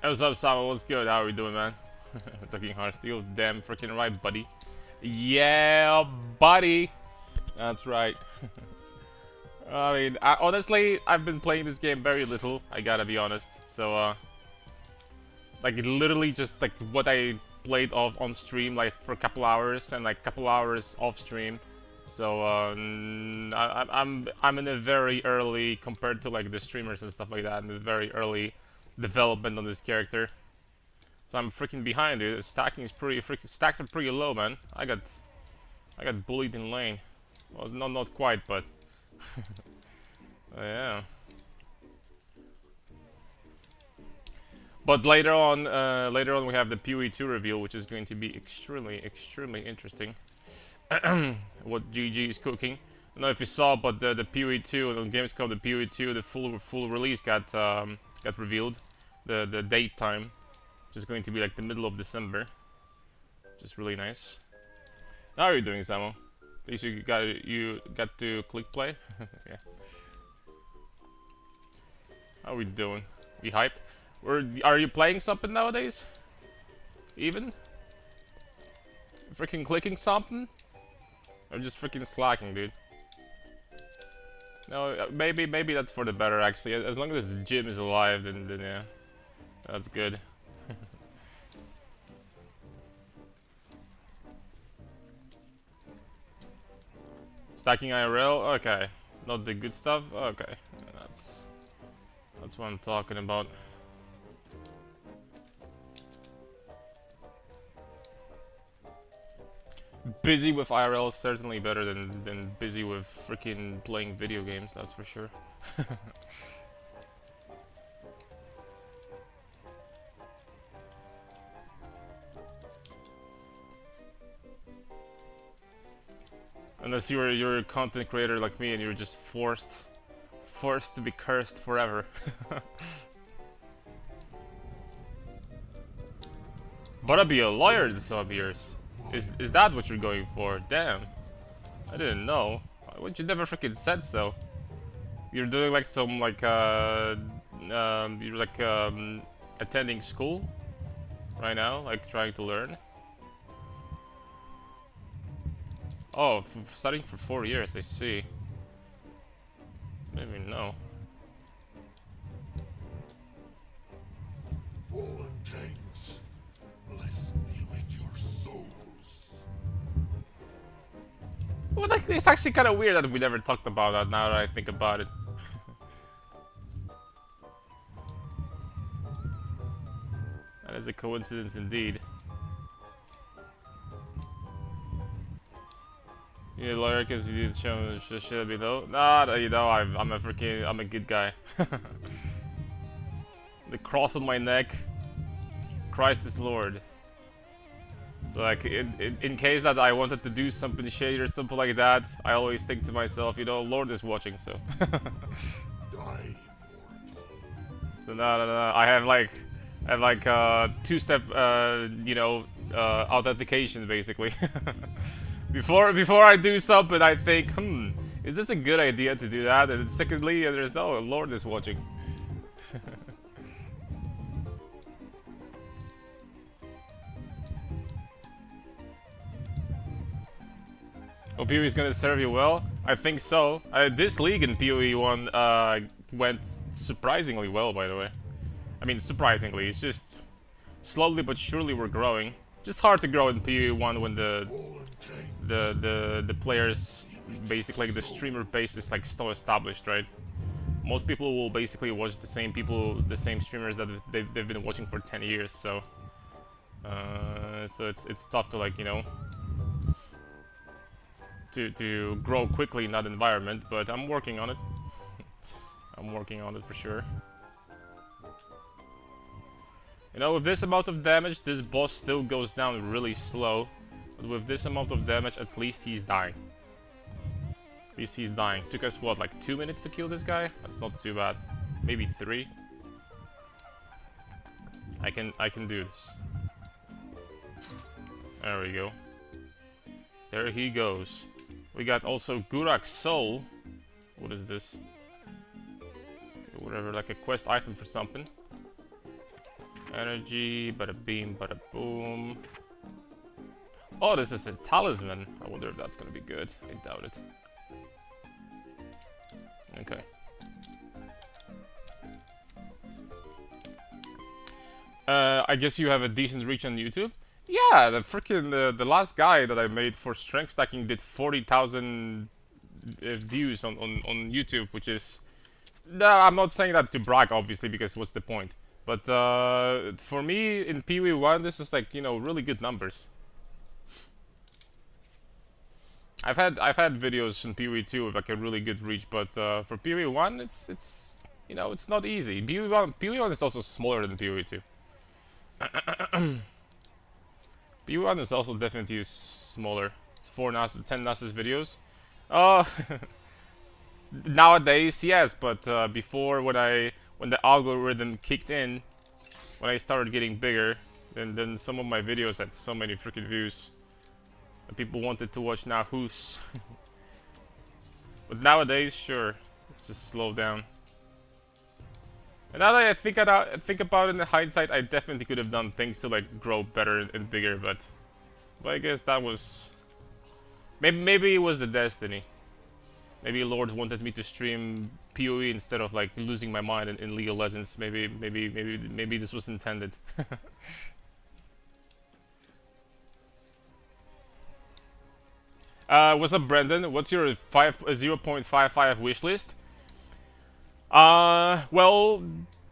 Hey, what's up, Samuel? What's good? How are we doing, man? Talking hard steel. Damn freaking right, buddy. Yeah, buddy. That's right. I mean, honestly, I've been playing this game very little. I gotta be honest. So, like, literally just like what I played off on stream, like for a couple hours, and like a couple hours off stream. So, I'm in a very early compared to like the streamers and stuff like that. In a very early development on this character. So I'm freaking behind, dude. The stacking is pretty freaking stacks are pretty low, man. I got bullied in lane. Well, not quite, but yeah. But later on we have the PoE 2 reveal, which is going to be extremely interesting. What GG is cooking. I don't know if you saw, but the PoE 2 on Gamescom, the PoE 2, the full release got revealed, the date time. Which is going to be like the middle of December. Which is really nice. How are you doing, Samo? At least you got to click play? Yeah. How are we doing? We hyped? Are you playing something nowadays? Even? Freaking clicking something? Or just freaking slacking, dude? No, maybe that's for the better, actually. As long as the gym is alive, then yeah. That's good. Stacking IRL? Okay. Not the good stuff? Okay. That's what I'm talking about. Busy with IRL is certainly better than busy with freaking playing video games, that's for sure. Unless you're a content creator like me and you're just forced to be cursed forever. But I'll be a lawyer in some years. Is that what you're going for? Damn. I didn't know. Why would you never freaking said so? You're doing like some like you're like attending school right now, like trying to learn. Oh, studying for 4 years, I see. I didn't even know. Fallen kings, bless me with your souls. Well, like, it's actually kind of weird that we never talked about that now that I think about it. That is a coincidence indeed. You lawyer because you did show shit below. Nah, you know, I'm a good guy. The cross on my neck, Christ is Lord. So like, in case that I wanted to do something shady or something like that, I always think to myself, you know, Lord is watching, so. Die, mortal. So no, I have like two-step, you know, authentication basically. Before I do something, I think, is this a good idea to do that? And secondly, there's, oh, Lord is watching. Oh, PoE is gonna serve you well? I think so. This league in PoE 1 went surprisingly well, by the way. I mean, surprisingly, it's just slowly but surely we're growing. It's just hard to grow in PoE 1 when the players, basically the streamer base is like so established, right? Most people will basically watch the same streamers that they've been watching for 10 years, so it's tough to, like, you know, to grow quickly in that environment, but I'm working on it. I'm working on it for sure. You know, with this amount of damage, this boss still goes down really slow. But with this amount of damage, at least he's dying. At least he's dying. Took us, what, like 2 minutes to kill this guy? That's not too bad. Maybe 3. I can do this. There we go. There he goes. We got also Gurak's Soul. What is this? Whatever, like a quest item for something. Energy, bada beam, bada boom. Oh, this is a talisman. I wonder if that's gonna be good. I doubt it. Okay. I guess you have a decent reach on YouTube? Yeah, the freaking the last guy that I made for strength stacking did 40,000 views on YouTube, which is... No, I'm not saying that to brag, obviously, because what's the point? But for me, in PoE 1, this is like, you know, really good numbers. I've had videos in PoE 2 with like a really good reach, but for PoE 1, it's you know, it's not easy. PoE 1 is also smaller than PoE 2. PoE 1 is also definitely smaller. It's 10 Nasus videos. Oh, nowadays yes, but before when the algorithm kicked in, when I started getting bigger, then some of my videos had so many freaking views. People wanted to watch Nahus. But nowadays, sure, it's just slow down. And now that I think about it in hindsight, I definitely could have done things to like grow better and bigger, but I guess that was... Maybe it was the destiny. Maybe Lord wanted me to stream PoE instead of like losing my mind in League of Legends. Maybe this was intended. What's up, Brendan? What's your 0.55 wish list? Well,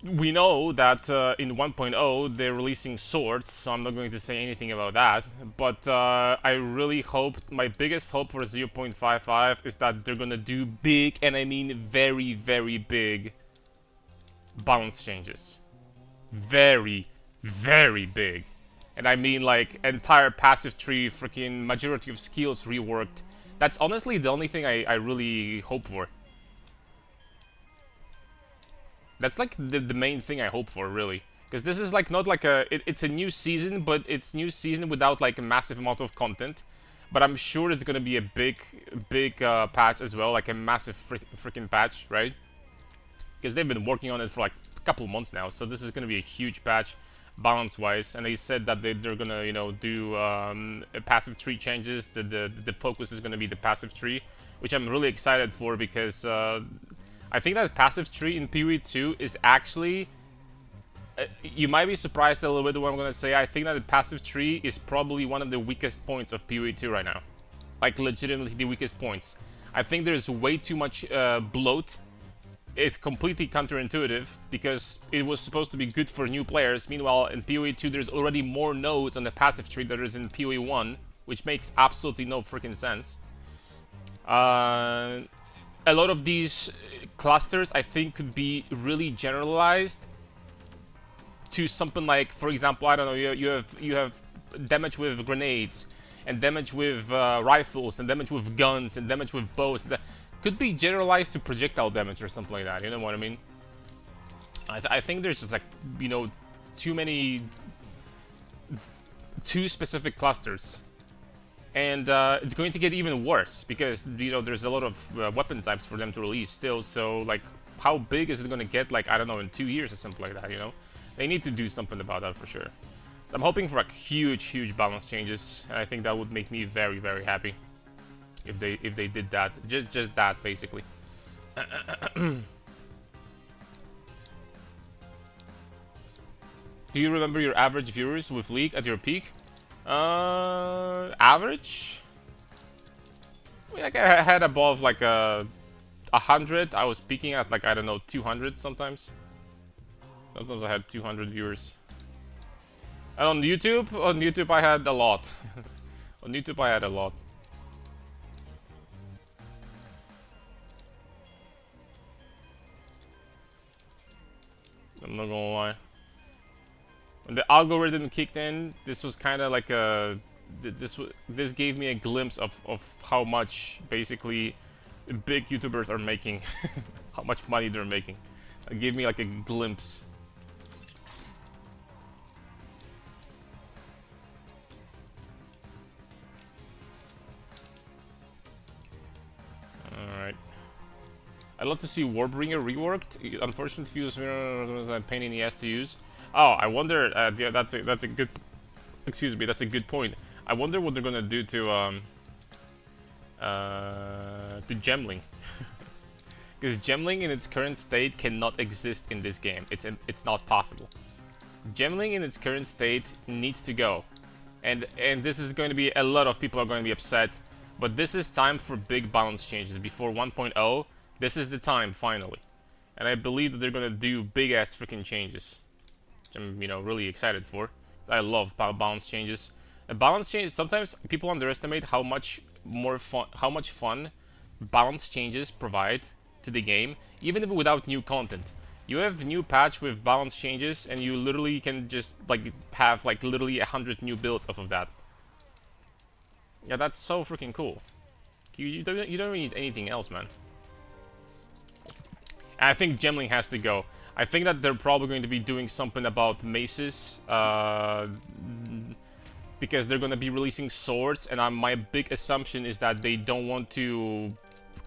we know that in 1.0 they're releasing swords, so I'm not going to say anything about that. But I really hope, my biggest hope for 0.55 is that they're gonna do big, and I mean very, very big, balance changes. Very, very big. And I mean like entire passive tree, freaking majority of skills reworked. That's honestly the only thing I really hope for. That's like the main thing I hope for, really. Because this is like not like a... It's a new season, but it's new season without like a massive amount of content. But I'm sure it's gonna be a big patch as well, like a massive freaking patch, right? Because they've been working on it for like a couple months now, so this is gonna be a huge patch. Balance-wise, and they said that they're gonna, you know, do passive tree changes. The focus is gonna be the passive tree, which I'm really excited for because I think that passive tree in PoE 2 is actually... you might be surprised a little bit what I'm gonna say. I think that the passive tree is probably one of the weakest points of PoE 2 right now. Like, legitimately the weakest points. I think there's way too much bloat. It's completely counterintuitive because it was supposed to be good for new players. Meanwhile, in PoE 2, there's already more nodes on the passive tree than there is in PoE 1, which makes absolutely no freaking sense. A lot of these clusters, I think, could be really generalized to something like, for example, I don't know, you have damage with grenades, and damage with rifles, and damage with guns, and damage with bows. That could be generalized to projectile damage or something like that, you know what I mean? I think there's just like, you know, too specific clusters. And it's going to get even worse, because, you know, there's a lot of weapon types for them to release still, so, like, how big is it going to get, like, I don't know, in 2 years or something like that, you know? They need to do something about that for sure. I'm hoping for, like, huge balance changes, and I think that would make me very, very happy. If they did that. Just that, basically. Do you remember your average viewers with League at your peak? Average? I mean, like, I had above, like, 100. I was peaking at, like, I don't know, 200 sometimes. Sometimes I had 200 viewers. And on YouTube I had a lot. On YouTube I had a lot. I'm not gonna lie. When the algorithm kicked in, this was kind of like a... This gave me a glimpse of how much, basically, big YouTubers are making. How much money they're making. It gave me like a glimpse. Alright. I'd love to see Warbringer reworked. Unfortunately, feels a pain in the ass to use. Oh, I wonder. Yeah, that's a good. Excuse me, that's a good point. I wonder what they're gonna do to gemling, because gemling in its current state cannot exist in this game. It's not possible. Gemling in its current state needs to go, and this is going to be a lot of people are going to be upset. But this is time for big balance changes before 1.0. This is the time finally, and I believe that they're gonna do big ass freaking changes, which I'm really excited for. I love balance changes. A balance change. Sometimes people underestimate how much fun balance changes provide to the game, even if without new content. You have new patch with balance changes, and you literally can just like have like literally 100 new builds off of that. Yeah, that's so freaking cool. You don't need anything else, man. And I think gemling has to go. I think that they're probably going to be doing something about maces, because they're going to be releasing swords, and my big assumption is that they don't want to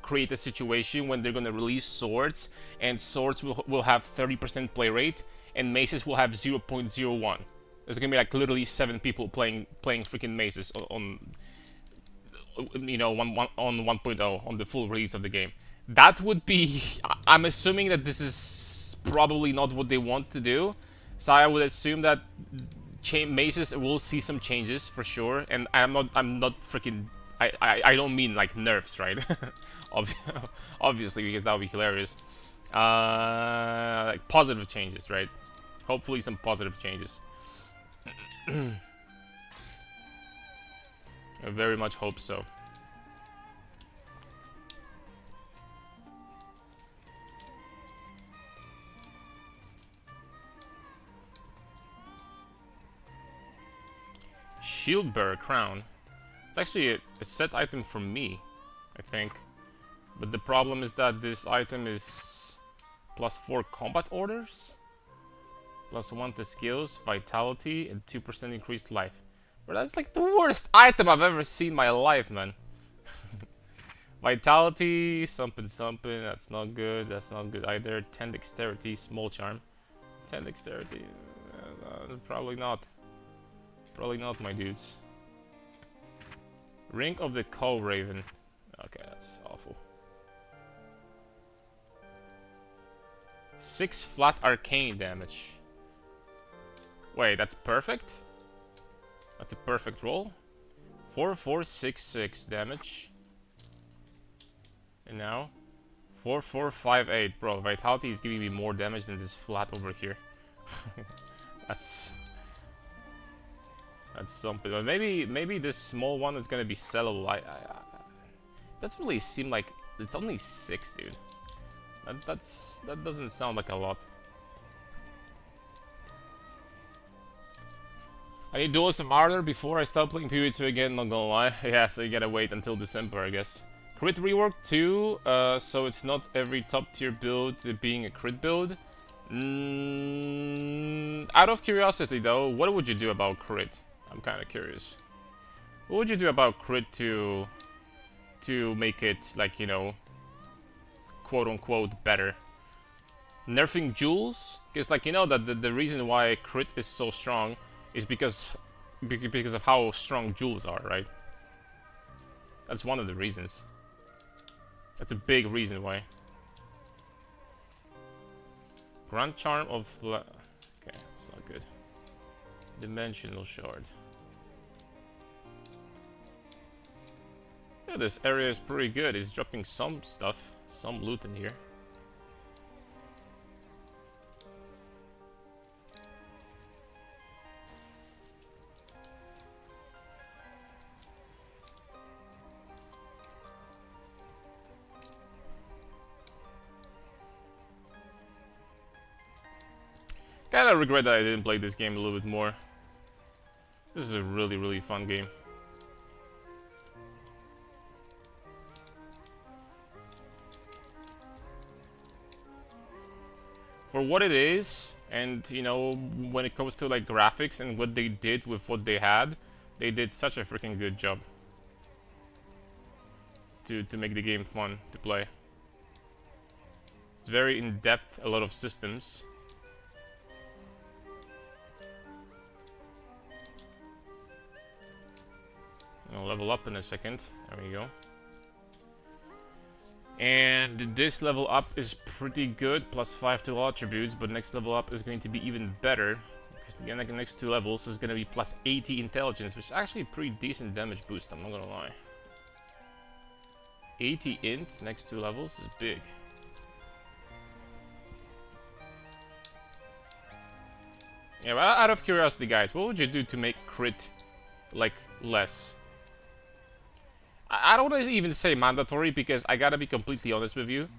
create a situation when they're going to release swords, and swords will have 30% play rate, and maces will have 0.01. There's going to be like literally 7 people playing freaking maces on on 1.0 on the full release of the game. That would be. I'm assuming that this is probably not what they want to do, so I would assume that maces will see some changes for sure. And I'm not freaking. I don't mean like nerfs, right? Obviously, because that would be hilarious. Like positive changes, right? Hopefully, some positive changes. I very much hope so. Shield bearer crown. It's actually a set item for me, I think. But the problem is that this item is +4 combat orders, +1 to skills, vitality, and 2% increased life. But that's like the worst item I've ever seen in my life, man. Vitality, something, that's not good. That's not good either. 10 dexterity, small charm. 10 dexterity, probably not. Probably not, my dudes. Ring of the Cow Raven. Okay, that's awful. 6 flat arcane damage. Wait, that's perfect? That's a perfect roll. 4, 4, 6, 6 damage. And now 4, 4, 5, 8. Bro, vitality is giving me more damage than this flat over here. That's something. But maybe this small one is gonna be sellable. Doesn't really seem like it's only 6, dude. That doesn't sound like a lot. I need duel some Ardor before I start playing PoE 2 again, not gonna lie. Yeah, so you gotta wait until December, I guess. Crit rework 2, so it's not every top tier build being a crit build. Out of curiosity though, what would you do about crit? I'm kinda curious. What would you do about crit to make it, like, quote unquote better? Nerfing jewels? Because, like, that the reason why crit is so strong is because of how strong jewels are, right? That's one of the reasons. That's a big reason why. Grand Charm of okay, that's not good. Dimensional Shard. Yeah, this area is pretty good. It's dropping some stuff, some loot in here. Kinda regret that I didn't play this game a little bit more. This is a really, really fun game. For what it is, and when it comes to like graphics and what they did with what they had, they did such a freaking good job to make the game fun to play. It's very in-depth, a lot of systems. I'll level up in a second. There we go. And this level up is pretty good, +5 to all attributes, but next level up is going to be even better. Because again, like the next 2 levels is going to be +80 intelligence, which is actually a pretty decent damage boost, I'm not gonna lie. 80 int, next 2 levels is big. Yeah, but out of curiosity, guys, what would you do to make crit, like, less? I don't want to even say mandatory, because I gotta be completely honest with you.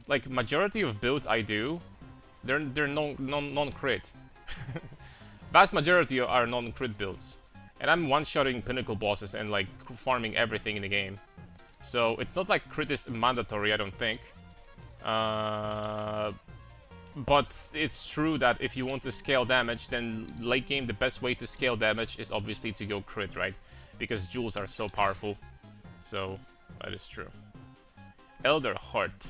Like, majority of builds I do, they're non-crit. Vast majority are non-crit builds. And I'm one-shotting pinnacle bosses and, like, farming everything in the game. So, it's not like crit is mandatory, I don't think. But it's true that if you want to scale damage, then late game the best way to scale damage is obviously to go crit, right? Because jewels are so powerful. So, that is true. Elder Heart.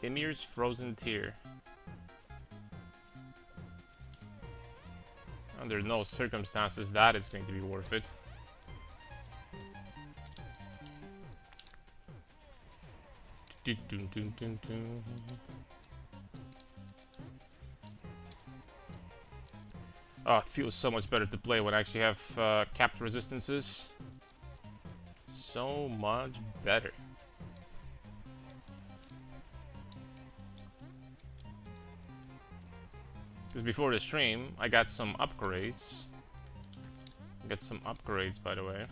Emir's Frozen Tear. Under no circumstances that is going to be worth it. Oh, it feels so much better to play when I actually have capped resistances. So much better. Because before the stream, I got some upgrades. Got some upgrades, by the way.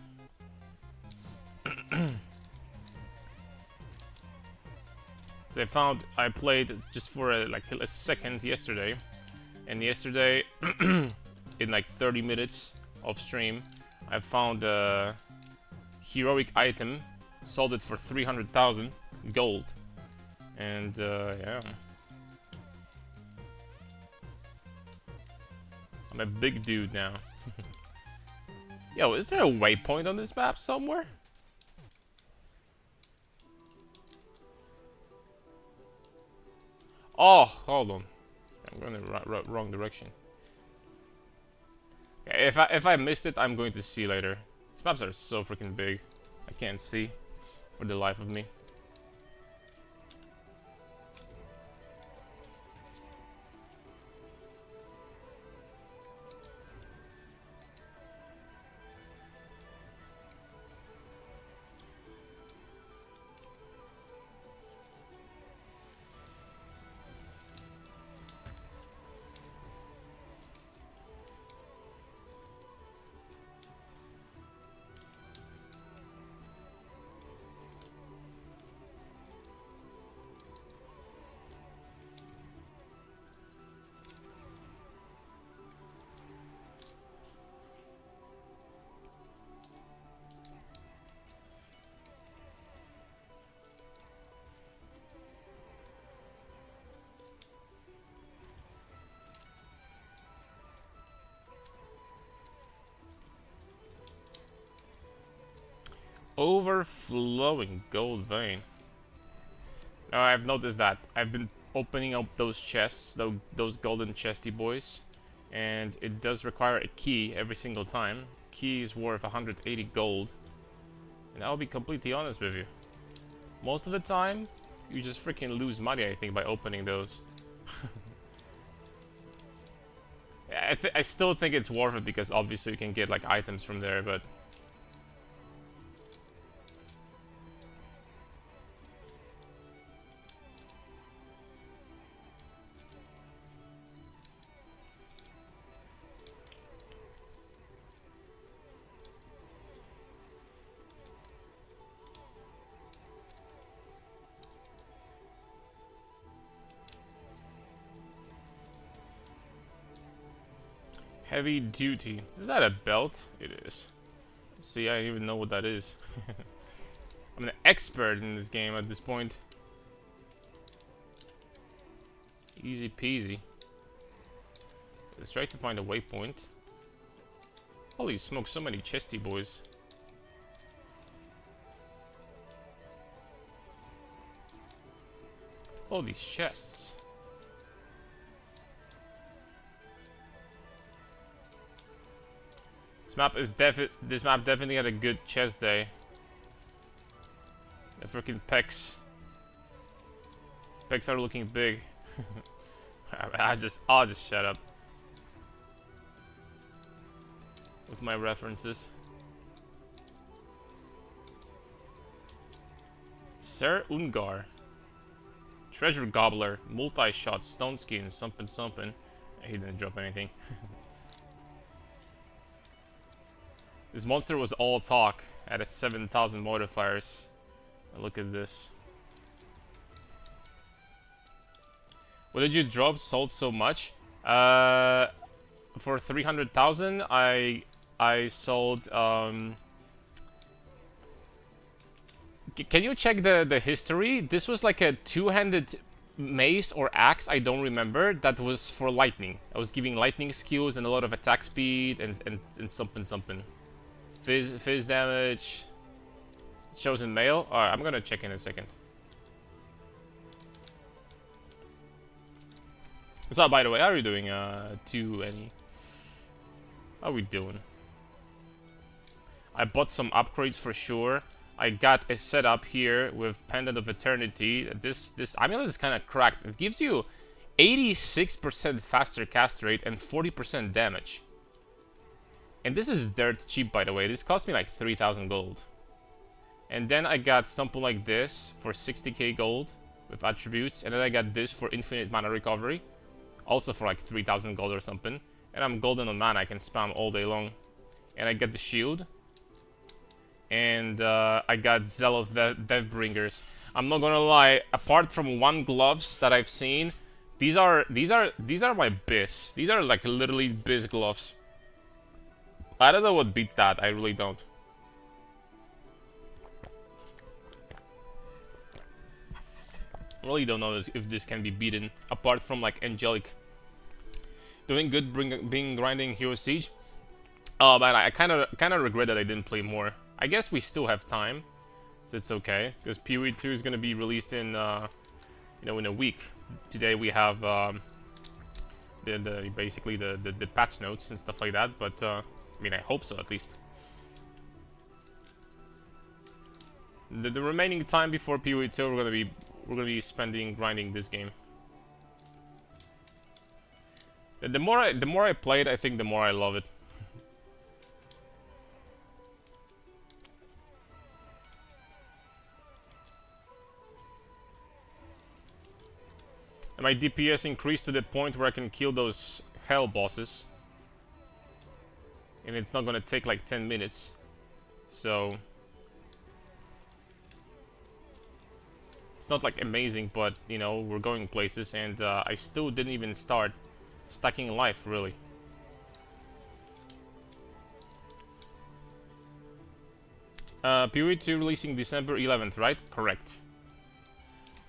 So I played just for a second yesterday. And yesterday, in like 30 minutes of stream, I found a heroic item, sold it for 300,000 gold. And yeah. I'm a big dude now. Yo, is there a waypoint on this map somewhere? Oh, hold on. I'm going the wrong direction. Yeah, if I missed it, I'm going to see later. These maps are so freaking big. I can't see for the life of me. Overflowing gold vein. Now I've noticed that I've been opening up those chests, those golden chesty boys, and it does require a key every single time. Key is worth 180 gold, and I'll be completely honest with you. Most of the time, you just freaking lose money, I think, by opening those. I still think it's worth it because obviously you can get like items from there, but. Heavy duty. Is that a belt? It is. See, I don't even know what that is. I'm an expert in this game at this point. Easy peasy. Let's try to find a waypoint. Holy smoke, so many chesty boys. All these chests. This map definitely had a good chest day. The freaking pecs. Pecs are looking big. I'll just shut up with my references. Sir Ungar. Treasure Gobbler. Multi-shot. Stone Skin. Something something. He didn't drop anything. This monster was all talk at its 7,000 modifiers. Look at this. What did you drop? Sold so much? For 300,000, I sold. Can you check the history? This was like a two-handed mace or axe, I don't remember. That was for lightning. I was giving lightning skills and a lot of attack speed and something. Fizz damage. Chosen male. Alright, I'm gonna check in a second. So, by the way, how are you doing, Any? How are we doing? I bought some upgrades for sure. I got a setup here with Pendant of Eternity. This amulet is kind of cracked. It gives you 86% faster cast rate and 40% damage. And this is dirt cheap, by the way. This cost me like 3,000 gold. And then I got something like this for 60k gold with attributes. And then I got this for infinite mana recovery. Also for like 3,000 gold or something. And I'm golden on mana. I can spam all day long. And I get the shield. And I got Zealous Deathbringers. I'm not gonna lie, apart from one gloves that I've seen, these are my biz. These are like literally biz gloves. I don't know what beats that. I really don't. I really don't know if this can be beaten, apart from like Angelic. Doing good, being grinding Hero Siege. Oh man, I kind of regret that I didn't play more. I guess we still have time, so it's okay. Because PoE 2 is gonna be released in, in a week. Today we have basically the patch notes and stuff like that. But I mean, I hope so at least. The remaining time before PoE 2, we're gonna be spending grinding this game. The more I play it, I think the more I love it. And my DPS increased to the point where I can kill those hell bosses. And it's not gonna take like 10 minutes. So it's not like amazing, but you know, we're going places, and I still didn't even start stacking life, really. PoE 2 releasing December 11th, right? Correct.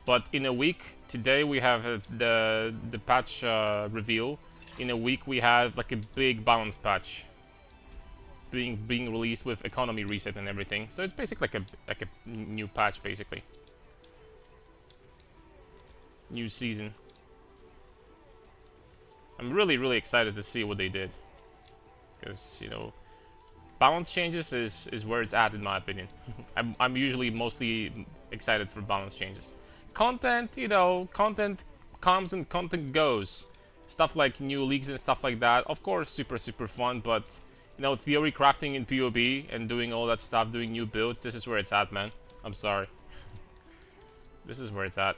But in a week, today we have the patch reveal. In a week we have like a big balance patch being released with economy reset and everything. So it's basically like a new patch, basically. New season. I'm really excited to see what they did, because you know, balance changes is where it's at in my opinion. I'm usually mostly excited for balance changes. Content, you know, content comes and content goes. Stuff like new leagues and stuff like that, of course, super fun, but you know, theory crafting in PoB and doing all that stuff, doing new builds, this is where it's at, man. I'm sorry. This is where it's at.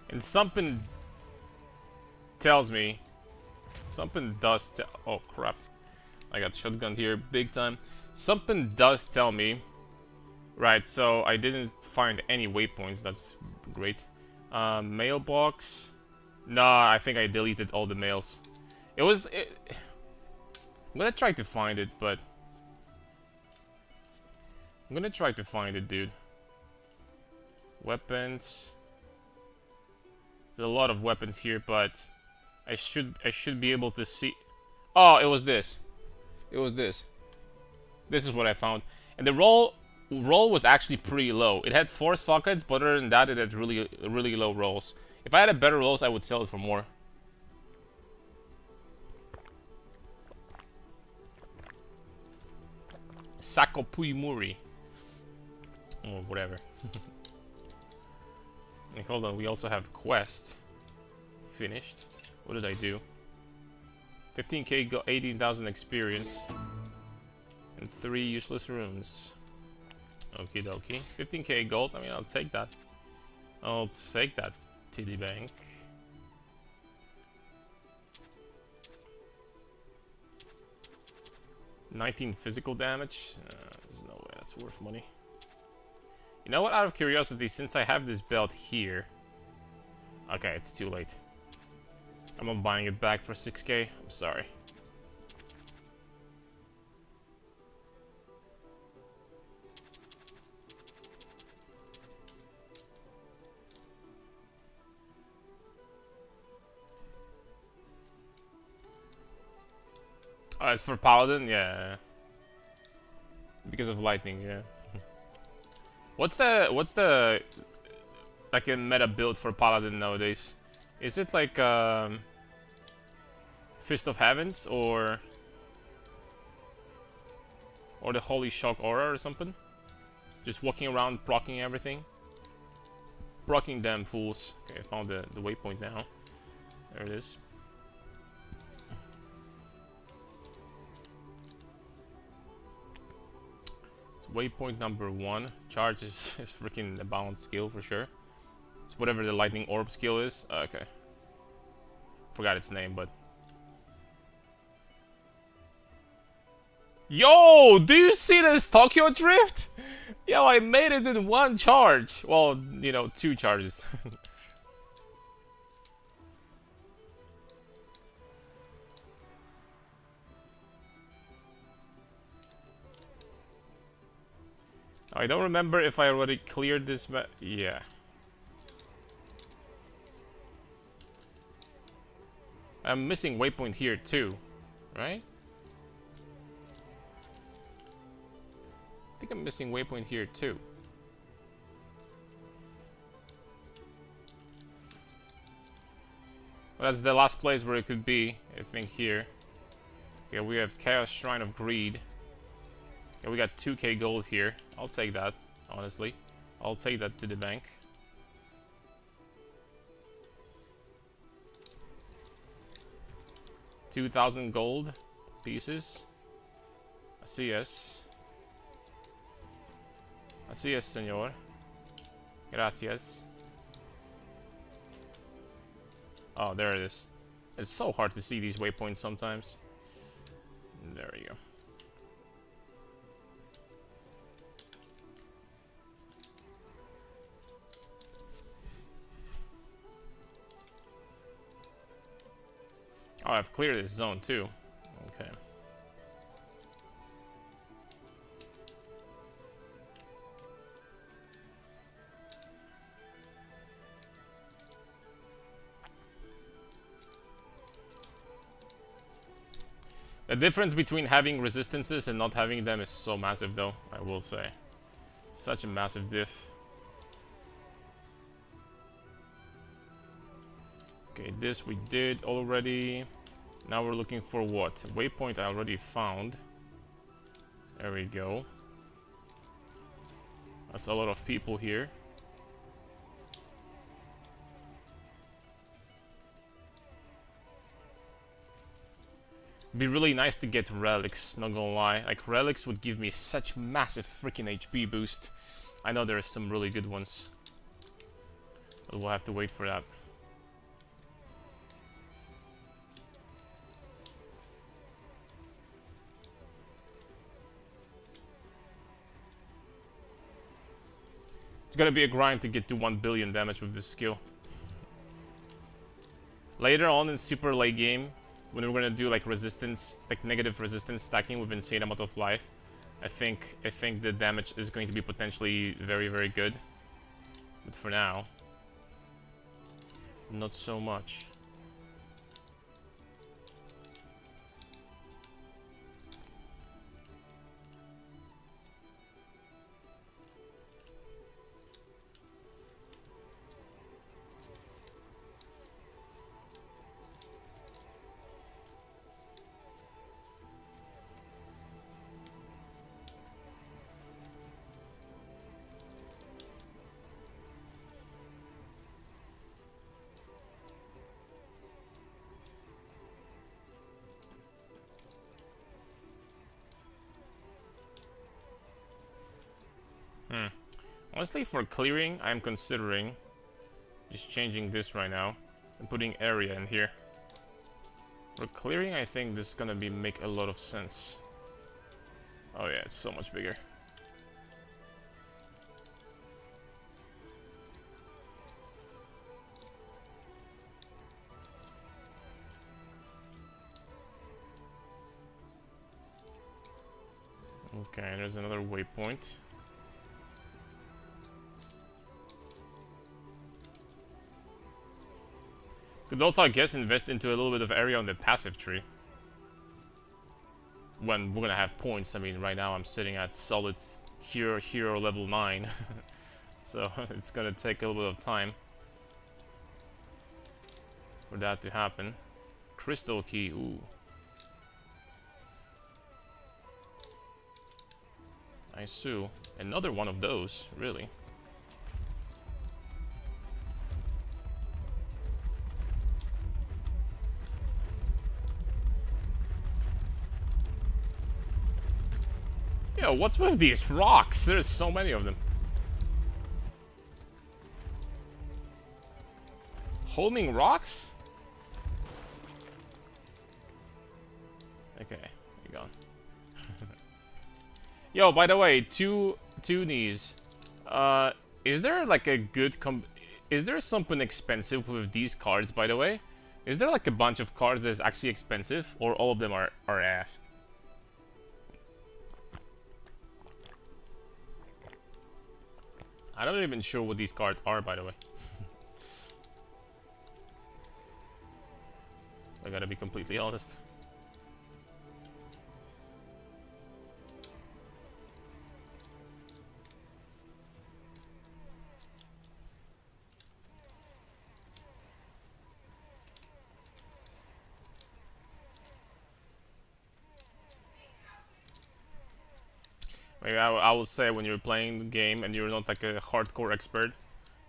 And something tells me, oh crap, I got shotgunned here big time. Something does tell me, right, so I didn't find any waypoints, that's great. Nah, I think I deleted all the mails. I'm gonna try to find it, but I'm gonna try to find it, dude. Weapons. There's a lot of weapons here, but I should be able to see. Oh, it was this. It was this. This is what I found. And the roll was actually pretty low. It had 4 sockets, but other than that, it had really low rolls. If I had a better rolls, I would sell it for more. Sakopui Muri. Or whatever. And hold on, we also have quest. Finished. What did I do? 15k, got 18,000 experience. And 3 useless runes. Okie dokie. 15k gold, I mean, I'll take that. I'll take that, TD Bank. $19 physical damage. There's no way that's worth money. You know what? Out of curiosity, since I have this belt here. Okay, it's too late. I'm not buying it back for 6k. I'm sorry. Oh, it's for Paladin? Yeah. Because of lightning, yeah. What's the like a meta build for Paladin nowadays? Is it like Fist of Heavens or the Holy Shock Aura or something? Just walking around proccing everything? Proccing them fools. Okay, I found the waypoint now. There it is. Waypoint number 1. Charge is freaking a balanced skill for sure. It's whatever the lightning orb skill is. Okay. Forgot its name, but. Yo! Do you see this Tokyo Drift? Yo, I made it in 1 charge. Well, you know, 2 charges. I don't remember if I already cleared this map. Yeah. I'm missing waypoint here too, right? I think I'm missing waypoint here too. Well, that's the last place where it could be, I think here. Okay, we have Chaos Shrine of Greed. Okay, we got 2k gold here. I'll take that, honestly. I'll take that to the bank. $2,000 gold pieces. Así es. Así es, señor. Gracias. Oh, there it is. It's so hard to see these waypoints sometimes. There we go. Oh, I've cleared this zone too. Okay. The difference between having resistances and not having them is so massive though, I will say. Such a massive diff. Okay, this we did already. Now we're looking for what? Waypoint I already found. There we go. That's a lot of people here. Be really nice to get relics, not gonna lie. Like, relics would give me such massive freaking HP boost. I know there are some really good ones, but we'll have to wait for that. It's gonna be a grind to get to 1 billion damage with this skill. Later on in super late game, when we're gonna do like resistance, like negative resistance stacking with insane amount of life, I think the damage is going to be potentially very, very good. But for now, not so much. Honestly, for clearing, I'm considering just changing this right now and putting area in here. For clearing, I think this is gonna make a lot of sense. Oh yeah, it's so much bigger. Okay, there's another waypoint. Could also, I guess, invest into a little bit of area on the passive tree. When we're gonna have points. I mean, right now I'm sitting at solid hero level 9. So it's gonna take a little bit of time for that to happen. Crystal key, ooh. I sue. Another one of those, really. Yo, what's with these rocks? There's so many of them. Homing rocks? Okay, you're gone. Yo, by the way, two knees. Is there like a good is there something expensive with these cards, by the way? Is there like a bunch of cards that's actually expensive, or all of them are ass? I'm not even sure what these cards are, by the way. I gotta be completely honest. Maybe I will say, when you're playing the game and you're not like a hardcore expert,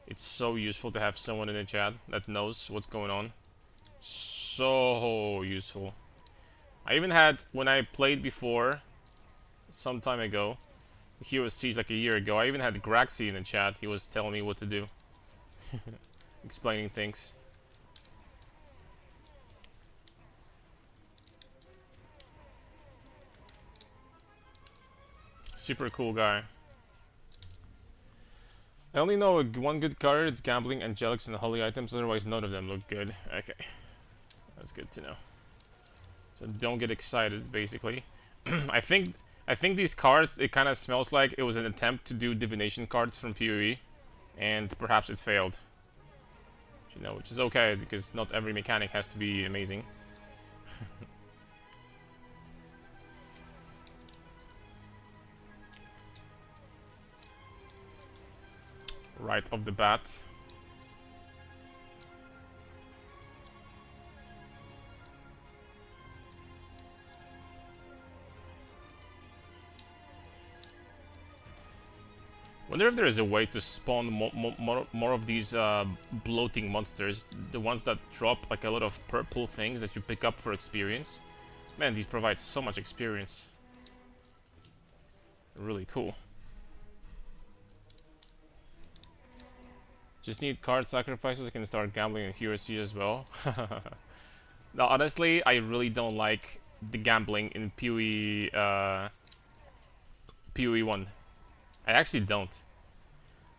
it's so useful to have someone in the chat that knows what's going on. So useful. I even had, when I played before, some time ago, Hero Siege like a year ago, I even had Graxi in the chat. He was telling me what to do. Explaining things. Super cool guy. I only know one good card. It's Gambling, Angelics, and Holy items. Otherwise, none of them look good. Okay. That's good to know. So don't get excited, basically. I think these cards, it kind of smells like it was an attempt to do divination cards from PoE, and perhaps it failed. You know, which is okay, because not every mechanic has to be amazing. Right off the bat. Wonder if there is a way to spawn more of these bloating monsters. The ones that drop like a lot of purple things that you pick up for experience. Man, these provide so much experience. Really cool. Just need card sacrifices. I can start gambling in Hero Siege as well. No, honestly, I really don't like the gambling in PoE, PoE 1. I actually don't.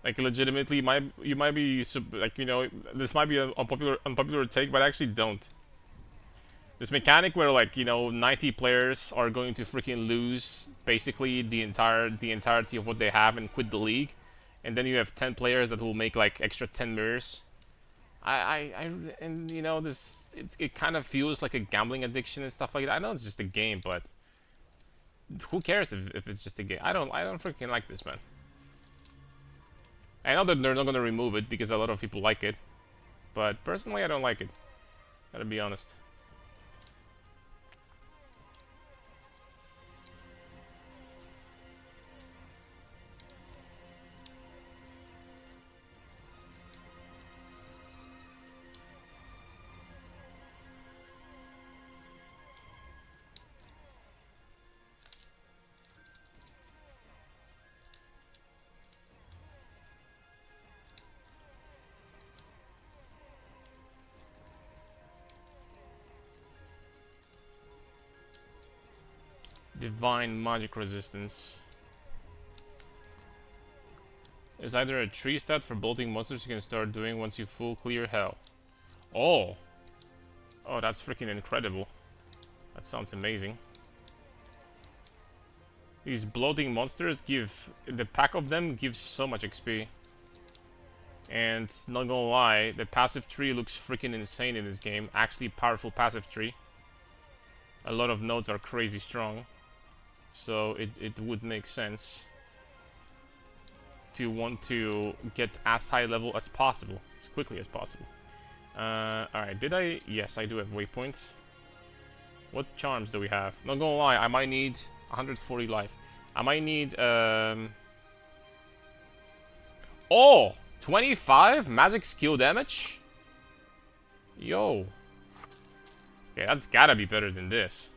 Like, legitimately, you might be like, you know, this might be an unpopular take, but I actually don't. This mechanic where, like, you know, 90 players are going to freaking lose basically the entirety of what they have and quit the league, and then you have 10 players that will make like extra 10 mirrors. And you know, it kind of feels like a gambling addiction and stuff like that. I know it's just a game, but who cares if it's just a game? I don't freaking like this, man. I know that they're not gonna remove it because a lot of people like it, but personally, I don't like it. Gotta be honest. Divine magic resistance. There's either a tree stat for bolting monsters you can start doing once you full clear hell. Oh! Oh, that's freaking incredible. That sounds amazing. These bloating monsters give... the pack of them gives so much XP. And, not gonna lie, the passive tree looks freaking insane in this game. Actually powerful passive tree. A lot of nodes are crazy strong. So it would make sense to want to get as high level as possible, as quickly as possible. Alright, did I? Yes, I do have waypoints. What charms do we have? Not gonna lie, I might need 140 life. I might need, oh! 25 magic skill damage? Yo. Okay, that's gotta be better than this.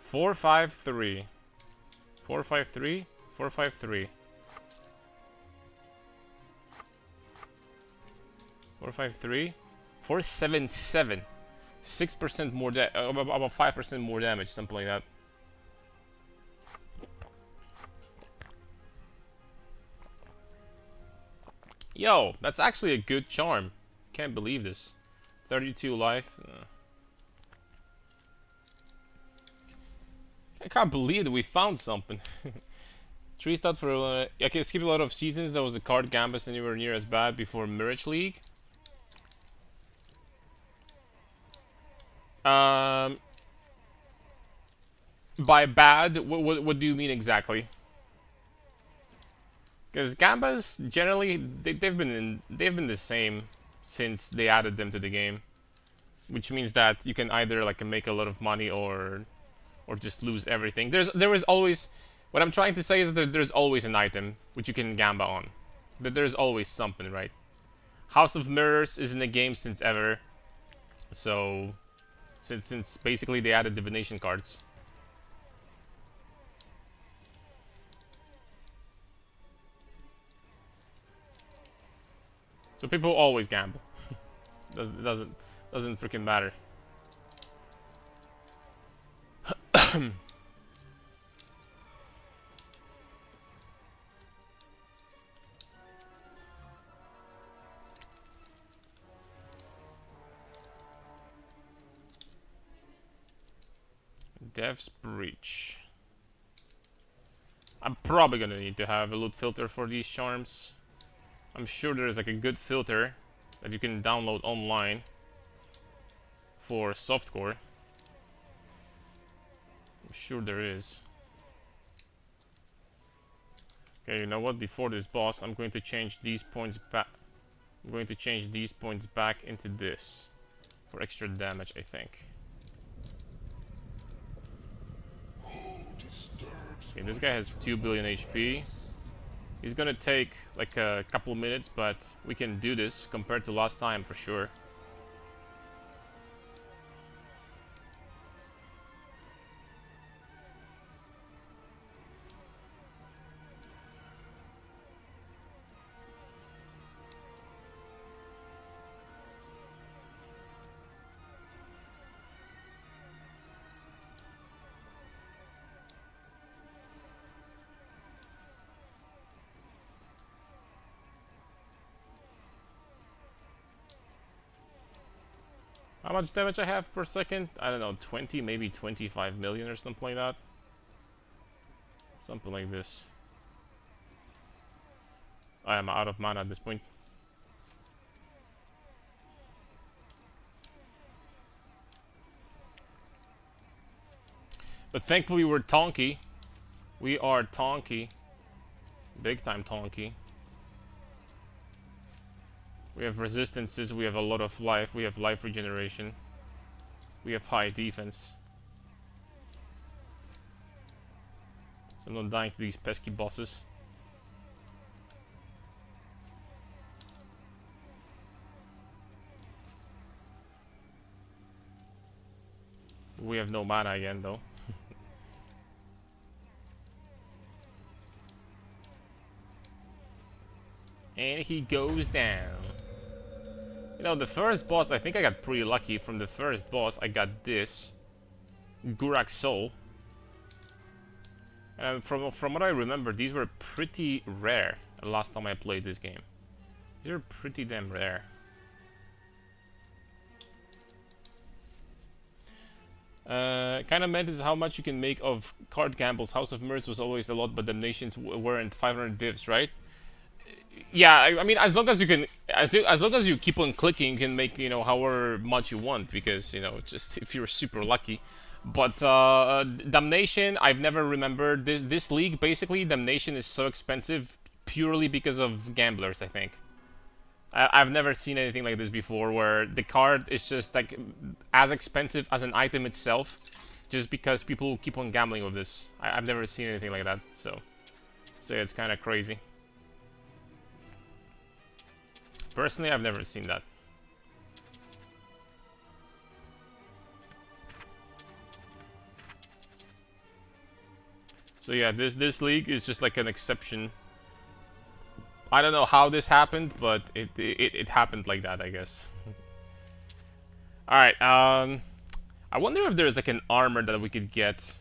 453. 453? 453. 453? 477. 6% more about 5% more damage, something like that. Yo, that's actually a good charm. Can't believe this. 32 life. I can't believe that we found something. Tree stat for... okay, skip a lot of seasons. That was a card Gambus anywhere near as bad before Mirage League. By bad, what do you mean exactly? Because Gambas generally they've been the same since they added them to the game, which means that you can either like make a lot of money or just lose everything. There is always, what I'm trying to say is that there's always an item which you can gamba on. That there's always something, right? House of Mirrors is in the game since ever, so since basically they added divination cards. So people always gamble. doesn't freaking matter. Dev's Breach. I'm probably gonna need to have a loot filter for these charms. I'm sure there's like a good filter that you can download online for softcore. I'm sure there is. Okay, you know what? Before this boss, I'm going to change these points back. I'm going to change these points back into this for extra damage, I think. Okay, this guy has 2 billion HP. He's gonna take like a couple minutes, but we can do this compared to last time for sure. How much damage I have per second? I don't know, 20, maybe 25 million or something like that. Something like this. I am out of mana at this point. But thankfully we're Tonky. We are Tonky. Big time Tonky. We have resistances, we have a lot of life, we have life regeneration. We have high defense. So I'm not dying to these pesky bosses. We have no mana again though. And he goes down. You know, the first boss, I think I got pretty lucky. From the first boss, I got this. Gurak Soul. From what I remember, these were pretty rare the last time I played this game. These are pretty damn rare. Kind of meant is how much you can make of card gambles. House of Mirrors was always a lot, but Damnations weren't 500 divs, right? Yeah, I mean, as long as you can, as long as you keep on clicking, you can make, you know, however much you want, because, you know, just if you're super lucky. But Damnation, I've never remembered this league. Basically, Damnation is so expensive purely because of gamblers, I think. I've never seen anything like this before, where the card is just like as expensive as an item itself, just because people keep on gambling with this. I've never seen anything like that, so yeah, it's kind of crazy. Personally, I've never seen that. So yeah, this league is just like an exception. I don't know how this happened, but it happened like that, I guess. Alright, I wonder if there's like an armor that we could get.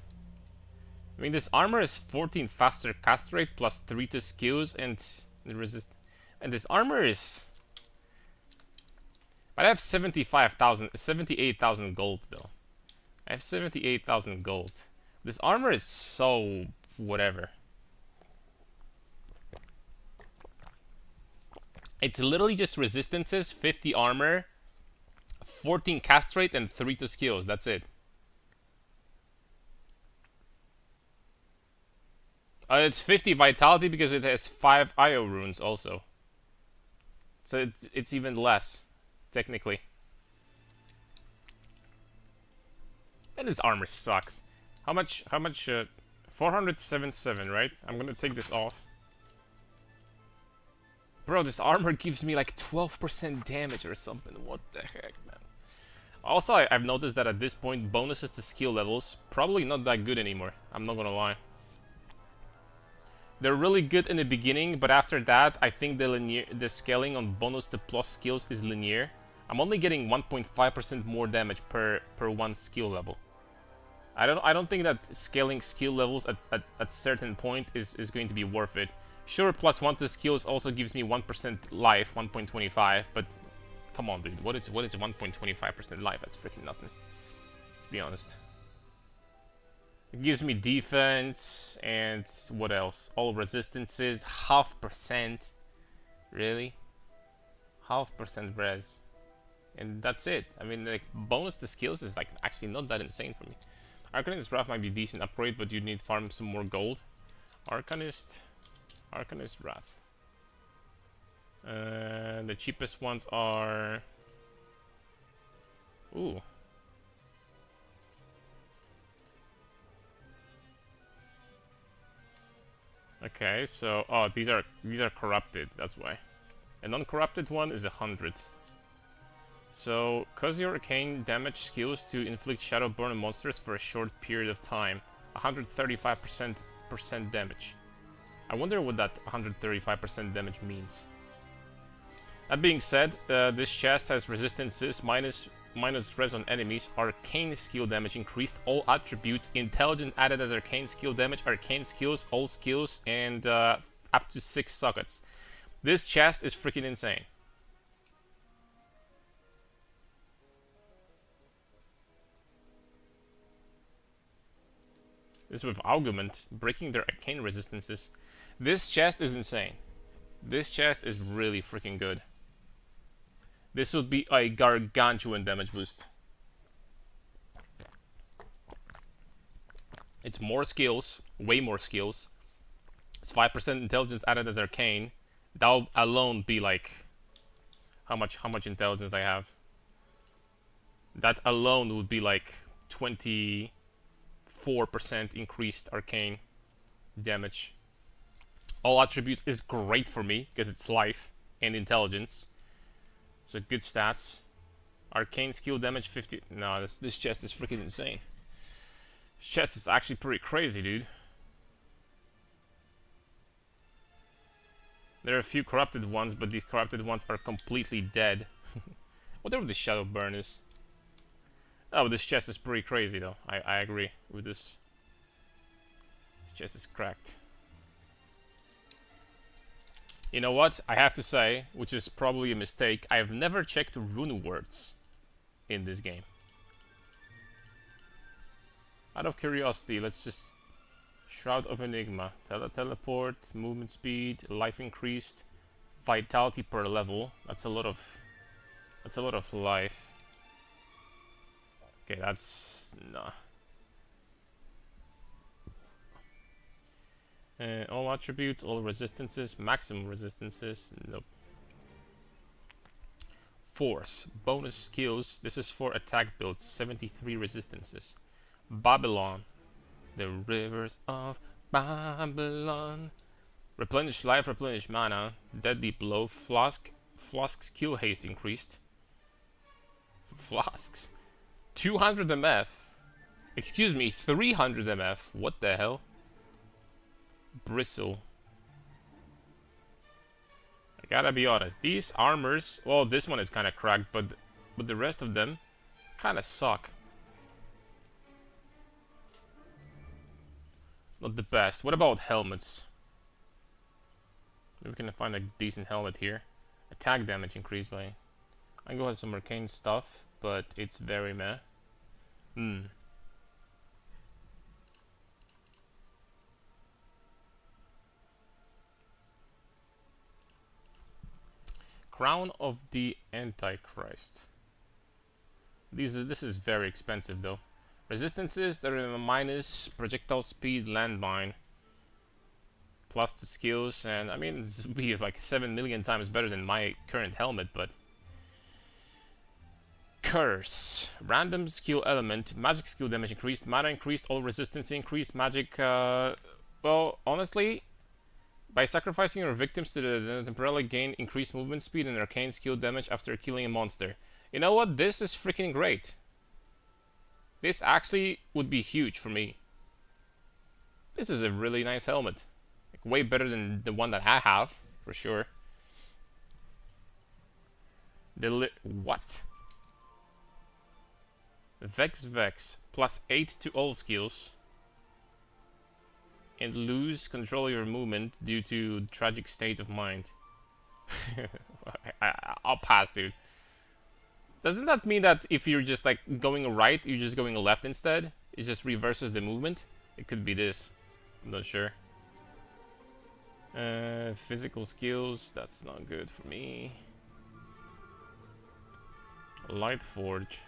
I mean, this armor is 14 faster cast rate plus 3 to skills and resist. And this armor is... But I have 78,000 gold though. I have 78,000 gold. This armor is so whatever. It's literally just resistances, 50 armor, 14 cast rate, and 3 to skills. That's it. It's 50 vitality because it has 5 IO runes also. So it's even less, technically. And this armor sucks. How much? 477, right? I'm gonna take this off. Bro, this armor gives me like 12% damage or something. What the heck, man? Also, I've noticed that at this point, bonuses to skill levels probably not that good anymore. I'm not gonna lie. They're really good in the beginning, but after that, I think the scaling on bonus to plus skills is linear. I'm only getting 1.5% more damage per one skill level. I don't think that scaling skill levels at certain point is going to be worth it. Sure, plus 1 to skills also gives me 1% life, 1.25, but come on, dude, what is 1.25% life? That's freaking nothing. Let's be honest. It gives me defense and what else? All resistances, 0.5%. Really? 0.5% res. And that's it. I mean, like, bonus to skills is like actually not that insane for me. Arcanist Wrath might be a decent upgrade, but you need to farm some more gold. Arcanist Wrath. The cheapest ones are... Ooh. Okay, so... Oh, these are corrupted, that's why. A non-corrupted one is 100. So, cause your arcane damage skills to inflict shadow burn on monsters for a short period of time. 135% damage. I wonder what that 135% damage means. That being said, this chest has resistances, minus res on enemies, arcane skill damage increased, all attributes, intelligent added as arcane skill damage, arcane skills, all skills, and up to 6 sockets. This chest is freaking insane. This is with Augment, breaking their arcane resistances. This chest is insane. This chest is really freaking good. This would be a gargantuan damage boost. It's more skills, way more skills. It's 5% intelligence added as arcane. That'll alone be like... How much intelligence I have? That alone would be like 24% increased arcane damage. All attributes is great for me because it's life and intelligence. So good stats. Arcane skill damage 50. No, this chest is freaking insane. This chest is actually pretty crazy, dude. There are a few corrupted ones, but these corrupted ones are completely dead. Whatever the shadow burn is. Oh, this chest is pretty crazy though. I agree with this. His chest is cracked. You know what? I have to say, which is probably a mistake, I have never checked rune words in this game. Out of curiosity, let's just... Shroud of Enigma. Teleport, movement speed, life increased, vitality per level. That's a lot of life. Okay, that's... nah. All attributes, all resistances, maximum resistances, nope. Force, bonus skills, this is for attack builds, 73 resistances. Babylon, the rivers of Babylon. Replenish life, replenish mana, deadly blow, flask skill haste increased. Flasks. 200 MF. Excuse me, 300 MF. What the hell? Bristle. I gotta be honest, these armors, well, this one is kind of cracked, but the rest of them kind of suck. Not the best. What about helmets? Maybe we can find a decent helmet here. Attack damage increased by... I go have some arcane stuff, but it's very meh. Crown of the Antichrist. This is very expensive though. Resistances, there are minus projectile speed, landmine. Plus 2 skills, and I mean, this would be like 7 million times better than my current helmet, but... Curse. Random skill element, magic skill damage increased, mana increased, all resistance increased, magic, well, honestly, by sacrificing your victims to the temporarily gain increased movement speed and arcane skill damage after killing a monster. You know what? This is freaking great. This actually would be huge for me. This is a really nice helmet. Like, way better than the one that I have, for sure. What? Vex. Plus 8 to all skills. And lose control of your movement due to tragic state of mind. I'll pass, dude. Doesn't that mean that if you're just like going right, you're just going left instead? It just reverses the movement? It could be this. I'm not sure. Physical skills, that's not good for me. Light Forge.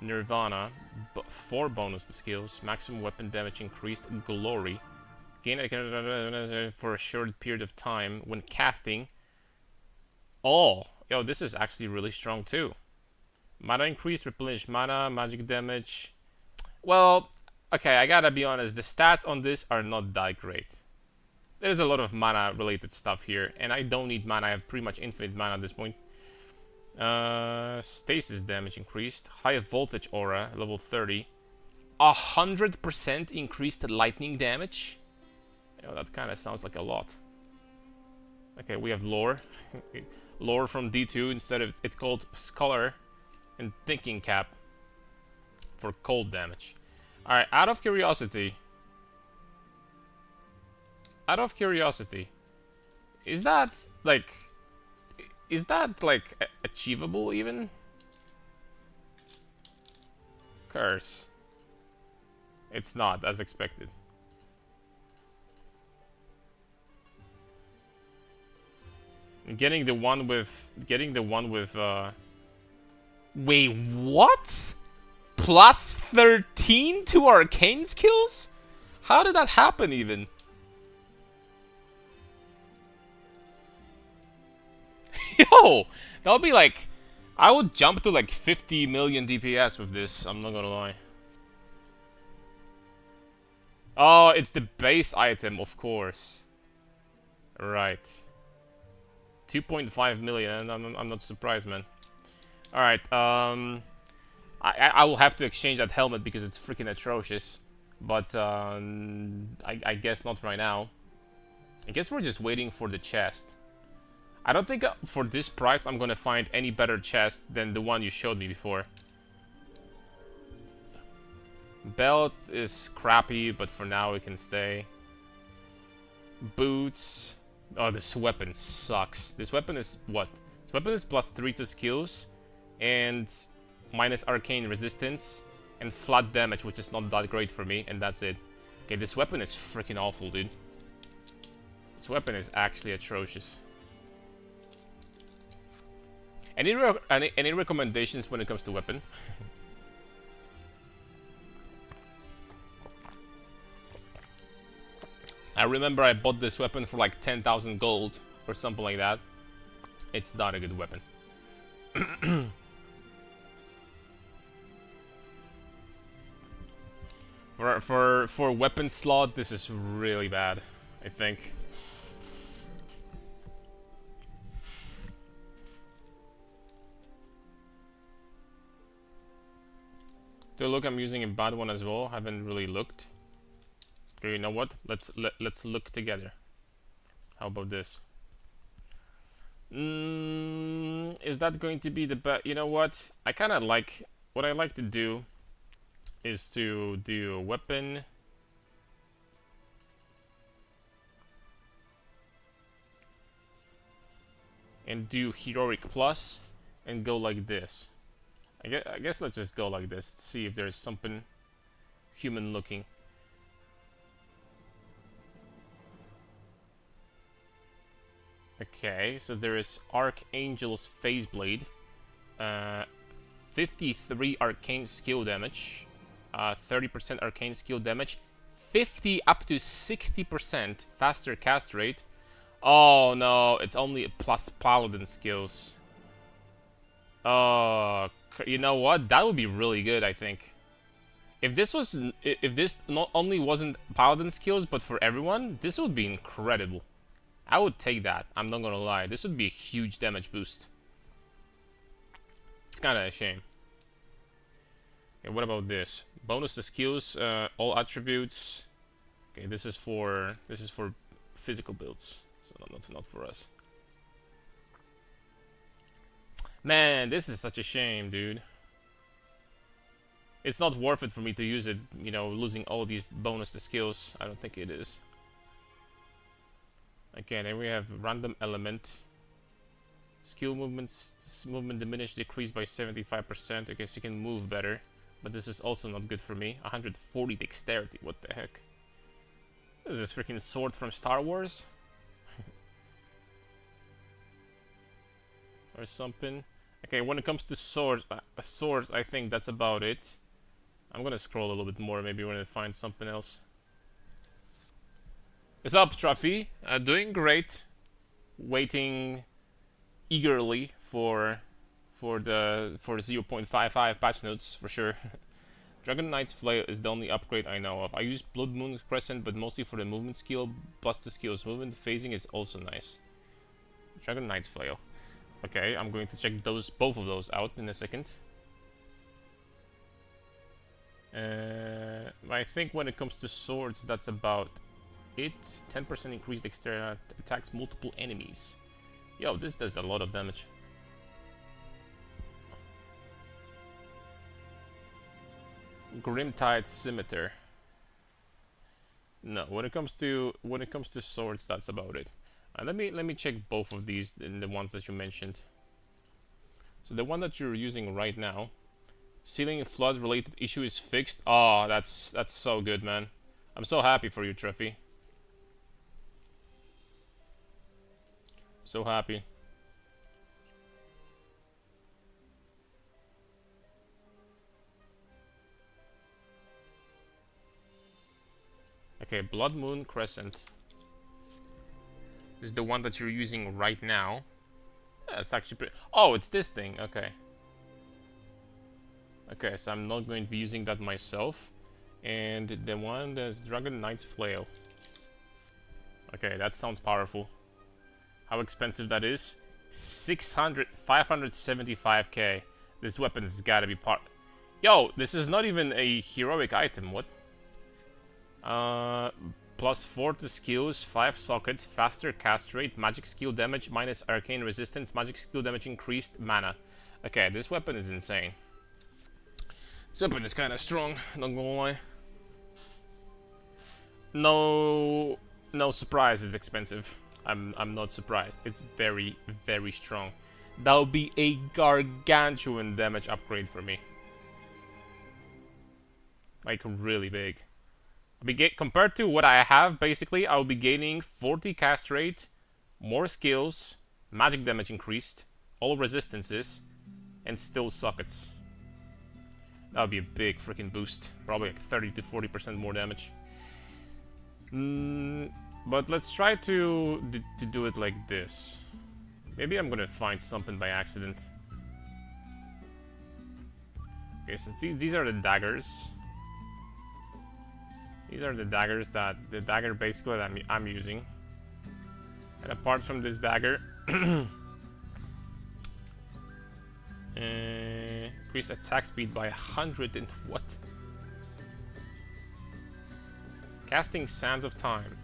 Nirvana, 4 bonus to skills, maximum weapon damage increased, glory. Gain for a short period of time when casting. Oh, yo, this is actually really strong too. Mana increase, replenish mana, magic damage. Well, okay, I gotta be honest, the stats on this are not that great. There's a lot of mana related stuff here, and I don't need mana, I have pretty much infinite mana at this point. Stasis damage increased, high voltage aura, level 30. 100% increased lightning damage? Yo, that kind of sounds like a lot. Okay, we have lore. Lore from D2 instead of, it's called Scholar and Thinking Cap for cold damage. Alright, out of curiosity, is that like achievable even? Curse. It's not, as expected. Getting the one with wait, what? Plus 13 to arcane skills? How did that happen even? Yo, that would be like, I would jump to like 50 million DPS with this, I'm not gonna lie. Oh, it's the base item, of course. Right. 2.5 million, I'm not surprised, man. Alright, I will have to exchange that helmet because it's freaking atrocious. But, I guess not right now. I guess we're just waiting for the chest. I don't think for this price I'm gonna find any better chest than the one you showed me before. Belt is crappy, but for now it can stay. Boots. Oh, this weapon sucks. This weapon is what? This weapon is +3 to skills, and minus arcane resistance, and flat damage, which is not that great for me, and that's it. Okay, this weapon is freaking awful, dude. This weapon is actually atrocious. Any recommendations when it comes to weapon? I remember I bought this weapon for like 10,000 gold or something like that. It's not a good weapon. For weapon slot, this is really bad, I think. To look, I'm using a bad one as well. Haven't really looked. Okay, you know what? Let's look together. How about this? Is that going to be the best? You know what? I kind of like what I like to do is to do a weapon. And do heroic plus and go like this. I guess let's just go like this. See if there's something human looking. Okay, so there is Archangel's Phase Blade, 53 arcane skill damage, 30% arcane skill damage, 50 up to 60% faster cast rate. Oh no, it's only plus paladin skills. You know what? That would be really good, I think. If this not only wasn't paladin skills, but for everyone, this would be incredible. I would take that. I'm not gonna lie. This would be a huge damage boost. It's kind of a shame. Okay, what about this? Bonus to skills, all attributes. Okay, this is for physical builds, so not for us. Man, this is such a shame, dude. It's not worth it for me to use it, you know, losing all these bonus to skills. I don't think it is. Okay, then we have random element. Skill movements, movement diminished, decreased by 75%. Okay, so you can move better. But this is also not good for me. 140 dexterity, what the heck? What is this, freaking sword from Star Wars? Or something. Okay, when it comes to swords, I think that's about it. I'm gonna scroll a little bit more, maybe we're gonna find something else. What's up, Truffy? Doing great. Waiting eagerly for the 0.55 patch notes for sure. Dragon Knight's Flail is the only upgrade I know of. I use Blood Moon Crescent, but mostly for the movement skill plus the skills. Movement phasing is also nice. Dragon Knight's Flail. Okay, I'm going to check both of those out in a second. I think when it comes to swords, that's about it. 10% increased dexterity, attacks multiple enemies. Yo, this does a lot of damage. Grimtide Scimitar. No, when it comes to swords, that's about it. Let me check both of these, the ones that you mentioned. So the one that you're using right now, ceiling flood related issue is fixed. Oh, that's so good, man. I'm so happy for you, Truffy. So happy. Okay, Blood Moon Crescent is the one that you're using right now. Yeah, it's actually pretty... Oh, it's this thing. Okay. Okay, so I'm not going to be using that myself. And the one that's Dragon Knight's Flail. Okay, that sounds powerful. How expensive that is? 575k. This weapon's gotta be part... Yo, this is not even a heroic item. What? Plus 4 to skills, 5 sockets, faster cast rate, magic skill damage, minus arcane resistance, magic skill damage increased, mana. Okay, this weapon is insane. This weapon is kind of strong, not gonna lie. No, no surprise, it's expensive. I'm not surprised. It's very, very strong. That would be a gargantuan damage upgrade for me. Like, really big. Compared to what I have, basically, I'll be gaining 40 cast rate, more skills, magic damage increased, all resistances, and still sockets. That would be a big freaking boost. Probably like 30 to 40% more damage. But let's try to do it like this. Maybe I'm gonna find something by accident. Okay, so these are the daggers. These are the daggers the dagger basically that I'm using. And apart from this dagger, increase attack speed by 100 and what? Casting Sands of Time.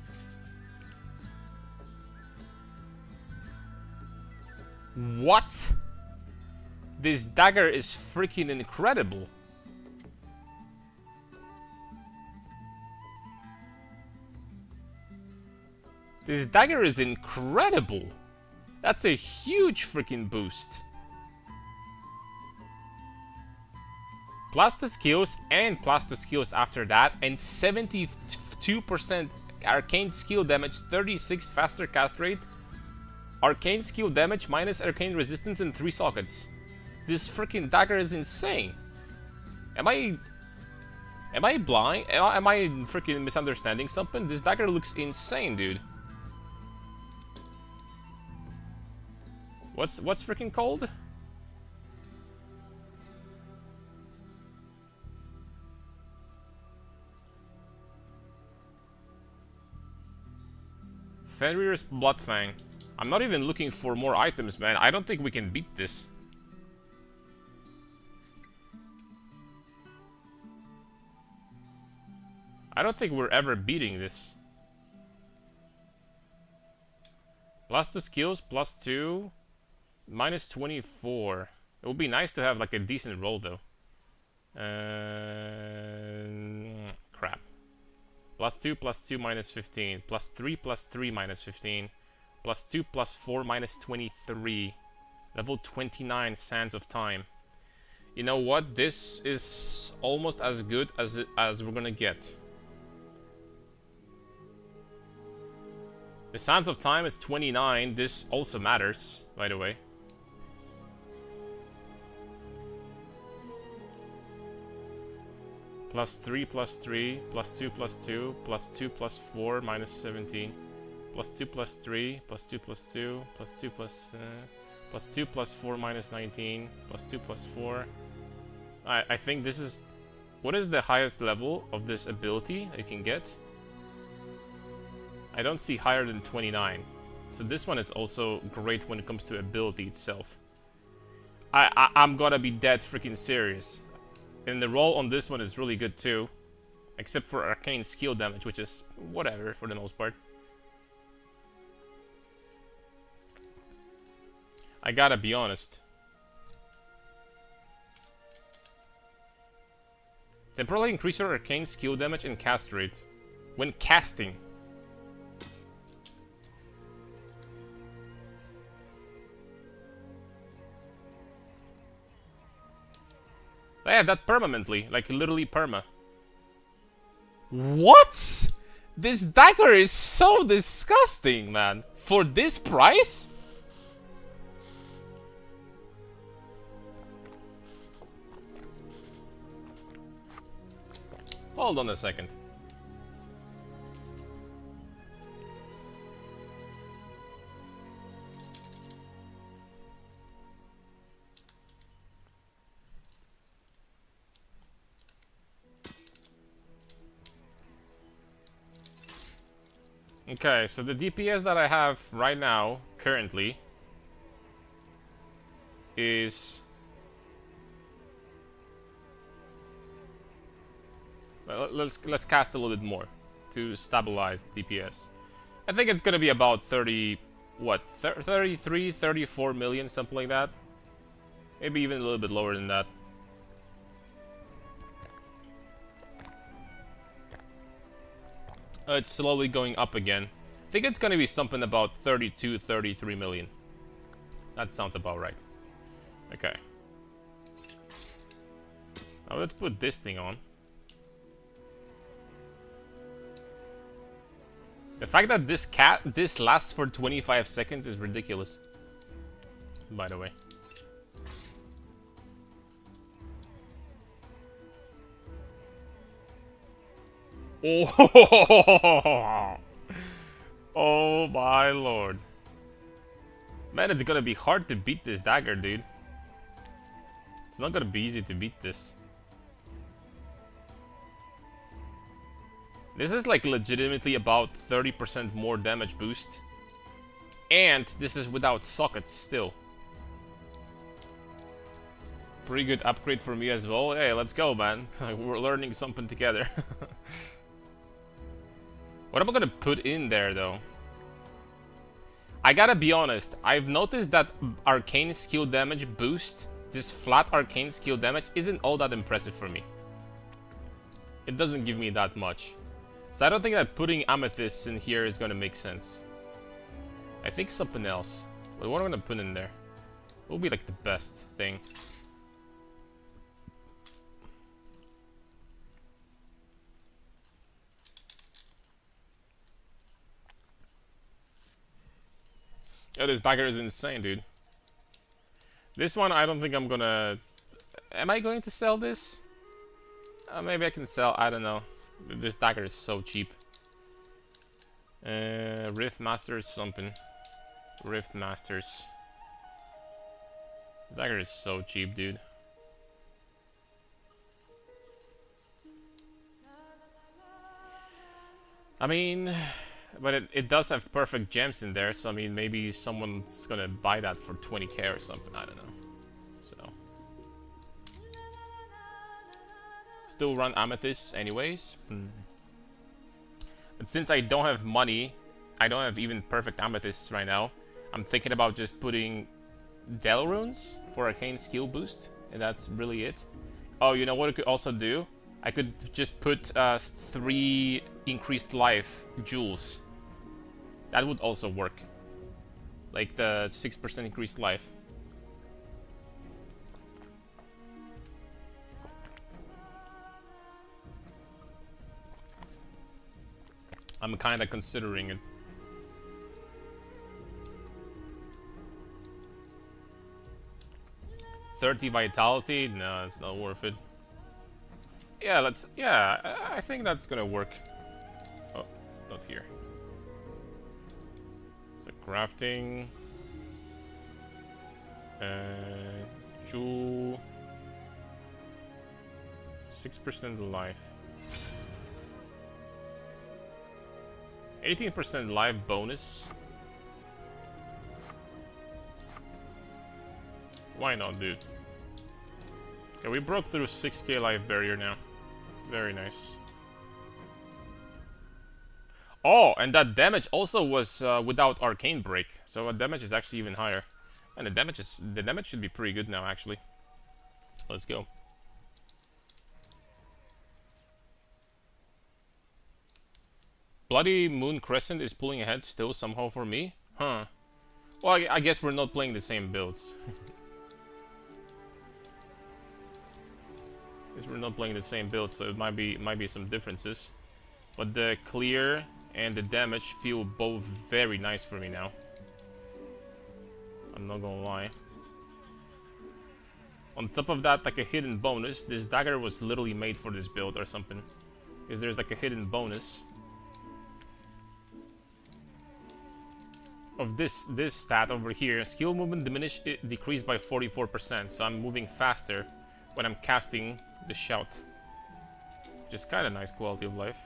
What? This dagger is freaking incredible. This dagger is incredible. That's a huge freaking boost. Plus the skills and plus the skills after that, and 72% arcane skill damage, 36 faster cast rate, arcane skill damage minus arcane resistance, and 3 sockets. This freaking dagger is insane. Am I blind? Am I freaking misunderstanding something? This dagger looks insane, dude. What's freaking called? Fenrir's Bloodfang. I'm not even looking for more items, man. I don't think we can beat this. I don't think we're ever beating this. Plus 2 skills, plus 2, minus 24. It would be nice to have like a decent roll though. Crap. Plus 2, minus 15. Plus 3, minus 15. Plus 2, plus 4, minus 23. Level 29, Sands of Time. You know what? This is almost as good as we're gonna get. The Sands of Time is 29. This also matters, by the way. Plus 3, plus 2, plus 2, plus 4, minus 17. Plus 2, plus 3, plus 2, plus 2, plus 2, plus 2, plus 4, minus 19. Plus 2, plus 4. I think this is... What is the highest level of this ability I can get? I don't see higher than 29. So this one is also great when it comes to ability itself. I'm gonna be dead freaking serious. And the roll on this one is really good too. Except for arcane skill damage, which is whatever for the most part. I gotta be honest. Temporarily increase your arcane skill damage and cast rate when casting. I have that permanently, like literally perma. What? This dagger is so disgusting, man. For this price? Hold on a second. Okay, so the DPS that I have right now, currently, is... Well, let's cast a little bit more to stabilize the DPS. I think it's gonna be about 30... What? 33, 34 million, something like that. Maybe even a little bit lower than that. It's slowly going up again. I think it's gonna be something about 32, 33 million. That sounds about right. Okay. Now let's put this thing on. The fact that this lasts for 25 seconds is ridiculous. By the way. Oh, oh my lord. Man, it's gonna be hard to beat this dagger, dude. It's not gonna be easy to beat this. This is like legitimately about 30% more damage boost. And this is without sockets still. Pretty good upgrade for me as well. Hey, let's go, man. We're learning something together. What am I gonna put in there, though? I gotta be honest. I've noticed that arcane skill damage boost, this flat arcane skill damage, isn't all that impressive for me. It doesn't give me that much. So I don't think that putting amethysts in here is gonna make sense. I think something else. But what am I gonna put in there? What will be like the best thing? Oh, this dagger is insane, dude. This one, I don't think I'm gonna... Am I going to sell this? Maybe I can sell, I don't know. This dagger is so cheap. Rift Masters something. Rift Masters. Dagger is so cheap, dude. I mean... But it does have perfect gems in there, so I mean, maybe someone's gonna buy that for 20k or something, I don't know. So... Still run amethysts anyways. But since I don't have money, I don't have even perfect amethysts right now, I'm thinking about just putting Del runes for arcane skill boost, and that's really it. Oh, you know what I could also do? I could just put 3 increased life jewels. That would also work. Like the 6% increased life. I'm kinda considering it. $30 vitality? No, it's not worth it. Yeah, let's... Yeah, I think that's gonna work. Oh, not here. So crafting... Jewel... 6% life. 18% life bonus. Why not, dude? Okay, we broke through 6k life barrier now. Very nice. Oh, and that damage also was without arcane break, so damage is actually even higher. And the damage should be pretty good now, actually. Let's go. Bloody Moon Crescent is pulling ahead still somehow for me? Huh. Well, I guess we're not playing the same builds. Guess we're not playing the same build, so it might be some differences. But the clear and the damage feel both very nice for me now. I'm not gonna lie. On top of that, like a hidden bonus, this dagger was literally made for this build or something. Because there's like a hidden bonus of this stat over here. Skill movement decreased by 44%, so I'm moving faster when I'm casting the shout. Which is kind of nice quality of life.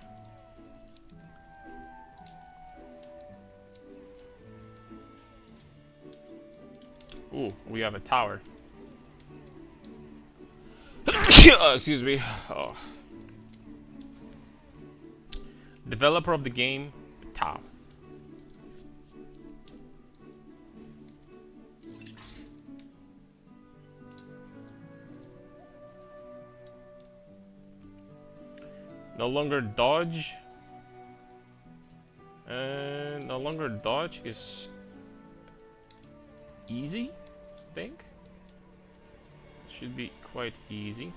Ooh, we have a tower. Excuse me. Oh. Developer of the game, Tau. No longer dodge. No longer dodge is easy, I think. Should be quite easy.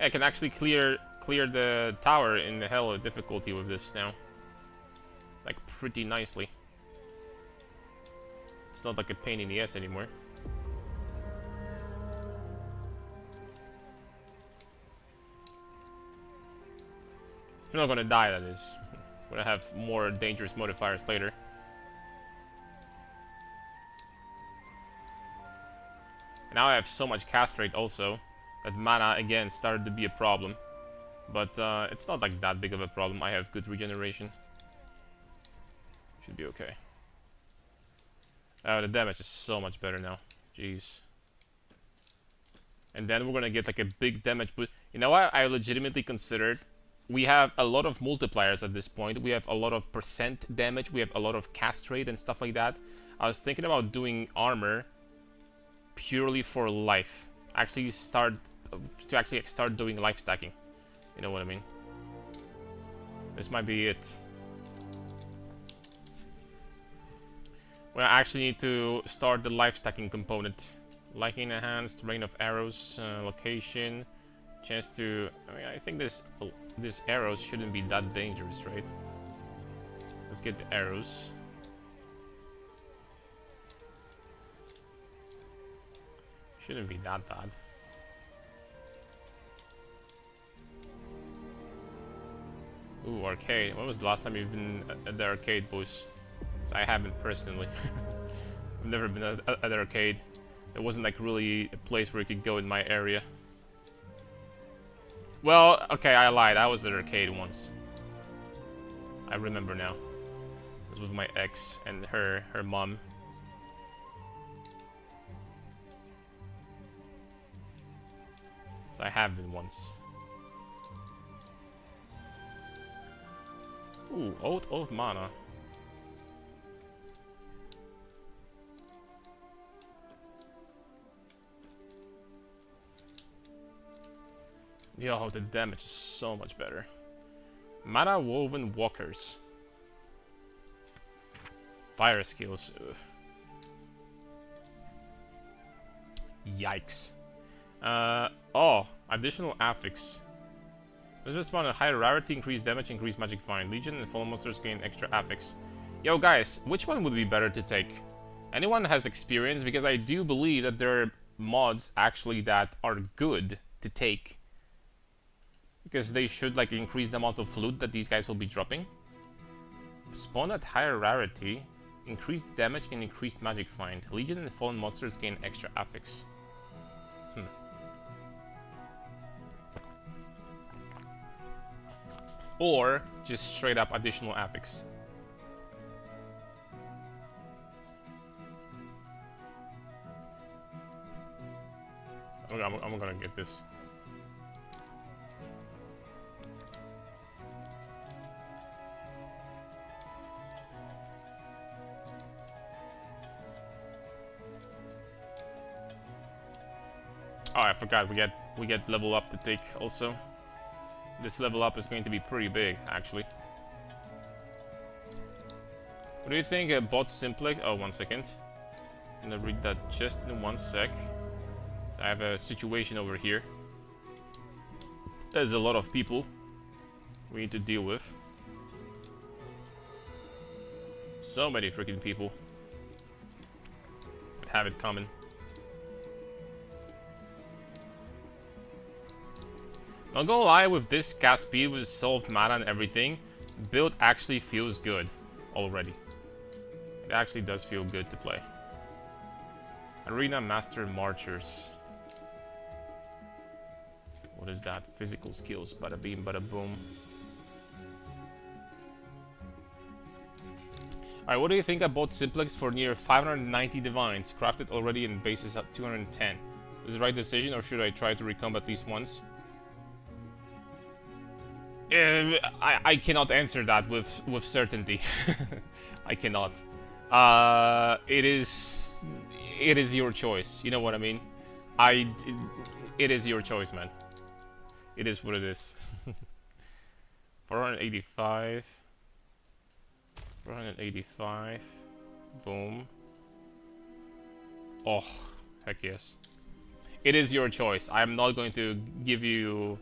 I can actually clear the tower in the hell of difficulty with this now. Like, pretty nicely. It's not like a pain in the ass anymore. If you're not gonna die, that is. Gonna have more dangerous modifiers later. And now I have so much cast rate also that mana again started to be a problem. But it's not like that big of a problem. I have good regeneration. Should be okay. Oh, the damage is so much better now. Jeez. And then we're gonna get like a big damage boost. You know what? I legitimately considered. We have a lot of multipliers at this point. We have a lot of percent damage. We have a lot of cast rate and stuff like that. I was thinking about doing armor purely for life. Actually start doing life stacking. You know what I mean? This might be it. Well, I actually need to start the life stacking component. Liking enhanced, rain of arrows, location, chance to. I mean, I think these arrows shouldn't be that dangerous, right? Let's get the arrows. Shouldn't be that bad. Ooh, arcade. When was the last time you've been at the arcade, boys? So I haven't personally. I've never been at the arcade. There wasn't like really a place where you could go in my area. Well, okay, I lied. I was at the arcade once. I remember now. It was with my ex and her mom. So I have been once. Ooh, Oath of Mana. Yo, the damage is so much better. Mana Woven Walkers. Fire skills. Ugh. Yikes. Oh, additional affix. This respawn at higher rarity, increased damage, increased magic find. Legion and fallen monsters gain extra affix. Yo guys, which one would be better to take? Anyone has experience? Because I do believe that there are mods actually that are good to take. Because they should like increase the amount of loot that these guys will be dropping. Spawn at higher rarity, increased damage and increased magic find. Legion and fallen monsters gain extra affix. Or just straight up additional affix. I'm gonna get this. Oh, I forgot. We get level up to take also. This level up is going to be pretty big, actually. What do you think, bot simplex? Oh, 1 second. I'm gonna read that just in 1 sec. So I have a situation over here. There's a lot of people we need to deal with. So many freaking people that have it coming. Not gonna lie, with this cast speed, with solved mana and everything, build actually feels good already. It actually does feel good to play. Arena Master Marchers. What is that? Physical skills. Bada beam, bada boom. Alright, what do you think about Simplex for near 590 divines? Crafted already and bases at 210. Is it the right decision, or should I try to recomb at least once? I cannot answer that with certainty. I cannot. It is your choice. You know what I mean? It is your choice, man. It is what it is. 485. 485. Boom. Oh, heck yes. It is your choice. I'm not going to give you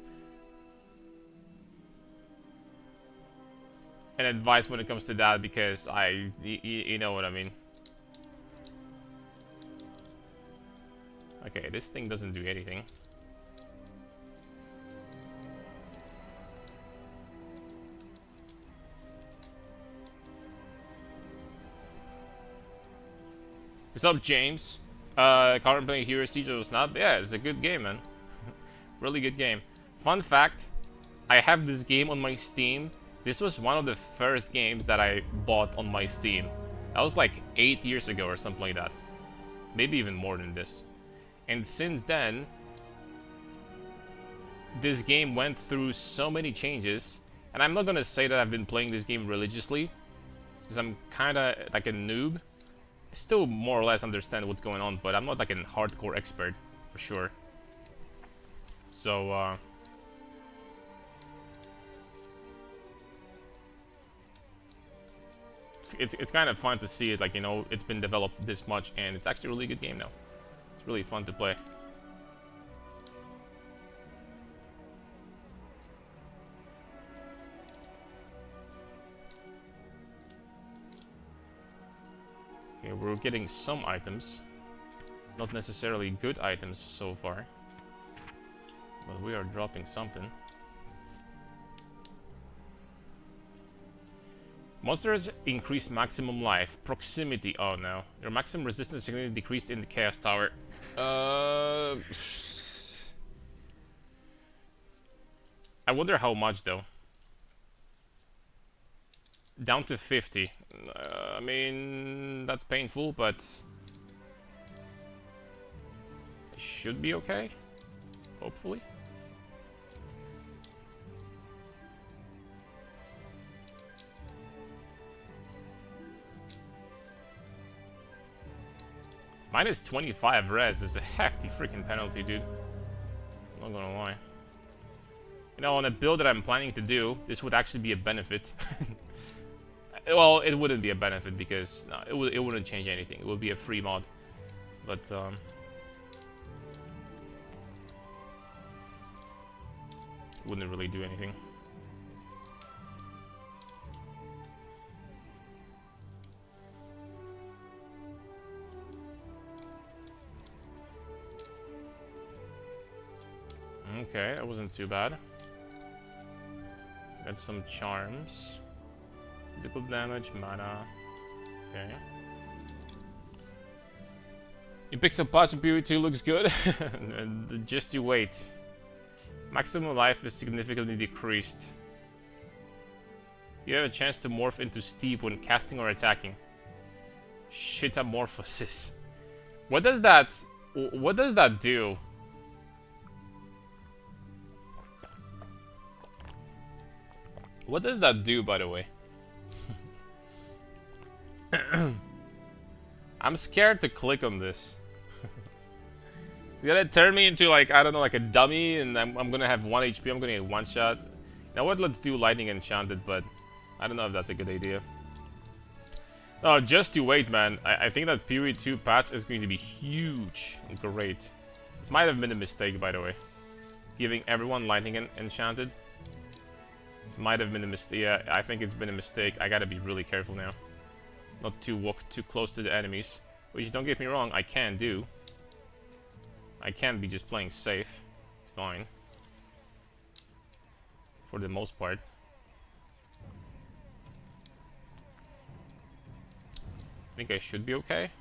an advice when it comes to that because you know what I mean. Okay, this thing doesn't do anything. What's up, James? Currently playing Hero Siege of Snap. Yeah, it's a good game, man. Really good game. Fun fact, I have this game on my Steam. This was one of the first games that I bought on my Steam. That was like 8 years ago or something like that. Maybe even more than this. And since then, this game went through so many changes. And I'm not gonna say that I've been playing this game religiously, because I'm kinda like a noob. Still more or less understand what's going on, but I'm not like a hardcore expert for sure. So it's kind of fun to see it, like, you know, it's been developed this much and it's actually a really good game now. It's really fun to play. Okay, we're getting some items. Not necessarily good items so far. But we are dropping something. Monsters increase maximum life. Proximity. Oh no. Your maximum resistance significantly decreased in the Chaos Tower. I wonder how much though. Down to 50. I mean, that's painful, but it should be okay. Hopefully. Minus 25 res is a hefty freaking penalty, dude. I'm not gonna lie. You know, on a build that I'm planning to do, this would actually be a benefit. Well, it wouldn't be a benefit because no, it wouldn't change anything. It would be a free mod, but wouldn't really do anything. Okay, that wasn't too bad. Got some charms. Physical damage, mana. Okay. You pick some patch and PoE 2 looks good. Just you wait. Maximum life is significantly decreased. You have a chance to morph into Steve when casting or attacking. Shitamorphosis. What does that do? What does that do, by the way? I'm scared to click on this. You're gonna turn me into, like, I don't know, like a dummy, and I'm gonna have 1 HP, I'm gonna get one shot. Now what, let's do Lightning Enchanted, but I don't know if that's a good idea. No, just you wait, man. I think that PoE 2 patch is going to be huge and great. This might have been a mistake, by the way. Giving everyone Lightning Enchanted. This might have been a mistake. Yeah, I think it's been a mistake. I gotta be really careful now. Not to walk too close to the enemies. Which, don't get me wrong, I can do. I can't be just playing safe. It's fine. For the most part. I think I should be okay.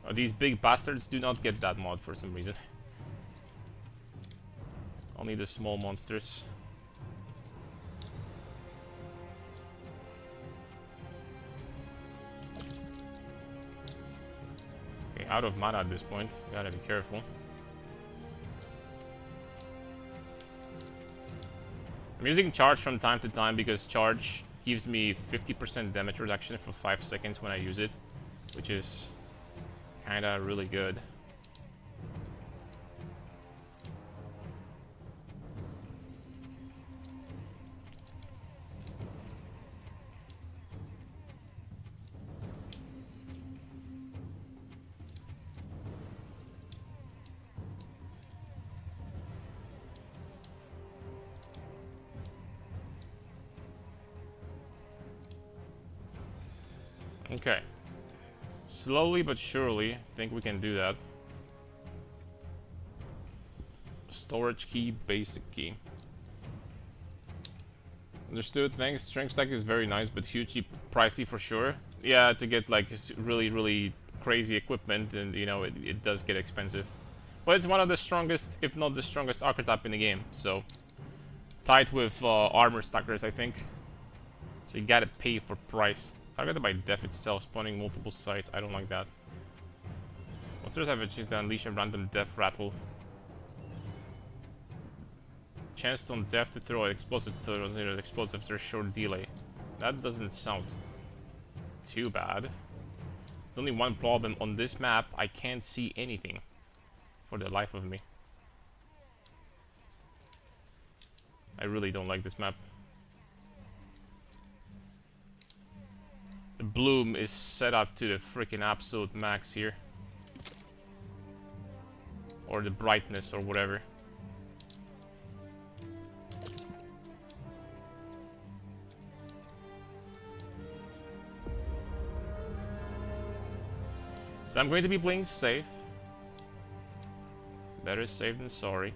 Oh, these big bastards do not get that mod for some reason. Only the small monsters. Okay, out of mana at this point. Gotta be careful. I'm using charge from time to time because charge gives me 50% damage reduction for 5 seconds when I use it, which is kinda really good. Okay. Slowly but surely, I think we can do that. Storage key, basic key. Understood, thanks. Strength stack is very nice, but hugely pricey for sure. Yeah, to get like really, really crazy equipment, and you know, it does get expensive. But it's one of the strongest, if not the strongest archetype in the game, so... Tied with armor stackers, I think. So you gotta pay for price. Targeted by death itself, spawning multiple sites. I don't like that. Monsters have a chance to unleash a random death rattle. Chance on death to throw an explosive to explosives or short delay. That doesn't sound too bad. There's only one problem. On this map, I can't see anything. For the life of me. I really don't like this map. The bloom is set up to the freaking absolute max here. Or the brightness or whatever. So I'm going to be playing safe. Better safe than sorry.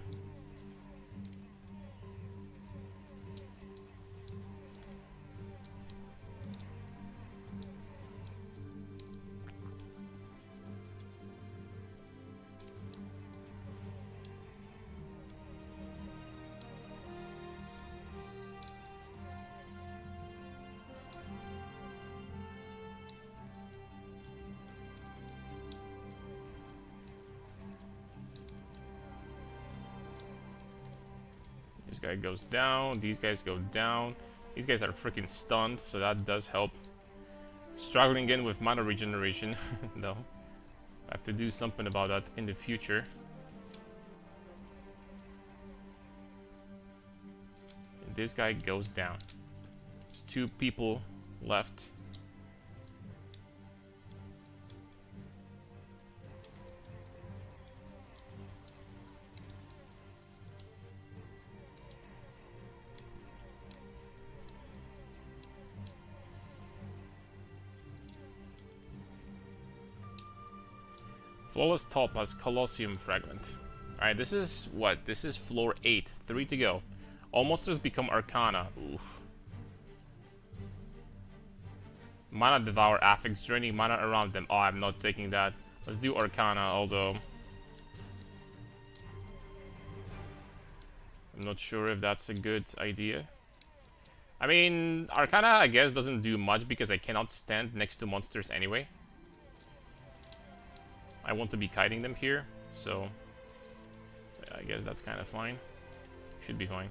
This guy goes down, these guys go down. These guys are freaking stunned, so that does help. Struggling again with mana regeneration, though. I have to do something about that in the future. And this guy goes down. There's 2 people left. Flawless Topaz Colosseum Fragment. Alright, this is what? This is floor 8. 3 to go. All monsters become Arcana. Oof. Mana Devour Affix, draining mana around them. Oh, I'm not taking that. Let's do Arcana, although... I'm not sure if that's a good idea. I mean, Arcana, I guess, doesn't do much because I cannot stand next to monsters anyway. I want to be kiting them here, so I guess that's kind of fine. Should be fine.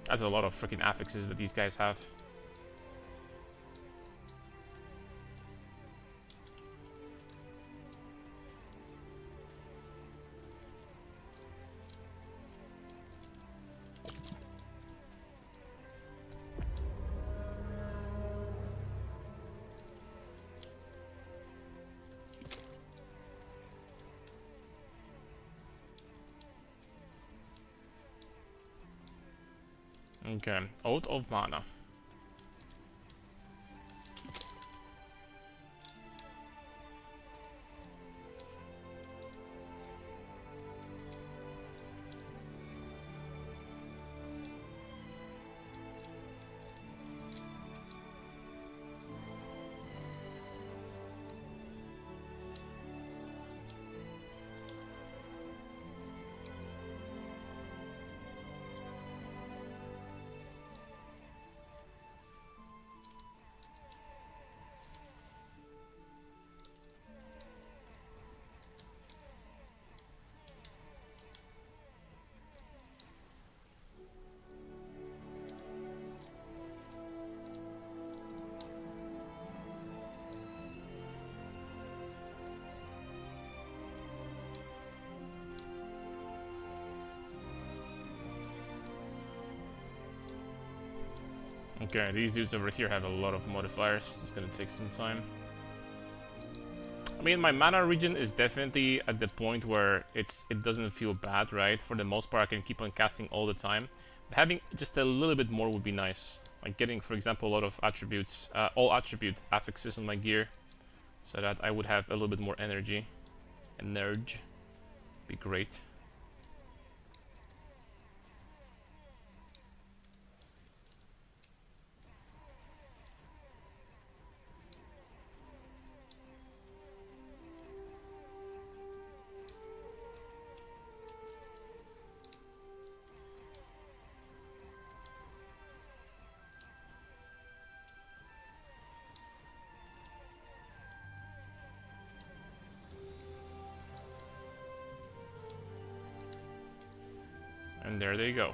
That's a lot of freaking affixes that these guys have. Okay, Oath of Mana. Okay, these dudes over here have a lot of modifiers. It's gonna take some time. I mean, my mana regen is definitely at the point where it doesn't feel bad, right? For the most part, I can keep on casting all the time. But having just a little bit more would be nice. Like getting, for example, a lot of attributes, all attribute affixes on my gear, so that I would have a little bit more energy. Energy. Be great. And there they go.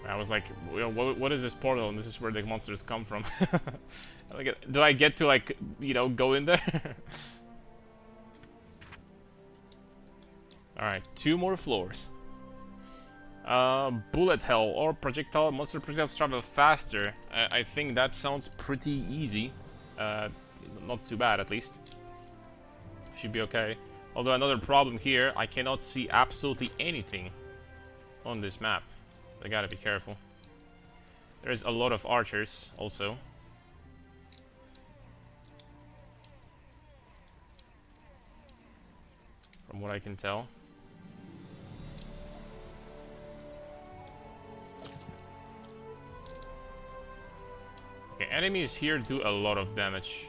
I was like, what is this portal? And this is where the monsters come from. Do I get to, like, you know, go in there? Alright, 2 more floors. Bullet hell or projectile. Monster projectiles travel faster. I think that sounds pretty easy. Not too bad, at least. Should be okay. Although another problem here, I cannot see absolutely anything on this map. I gotta be careful. There's a lot of archers, also. From what I can tell. Okay, enemies here do a lot of damage.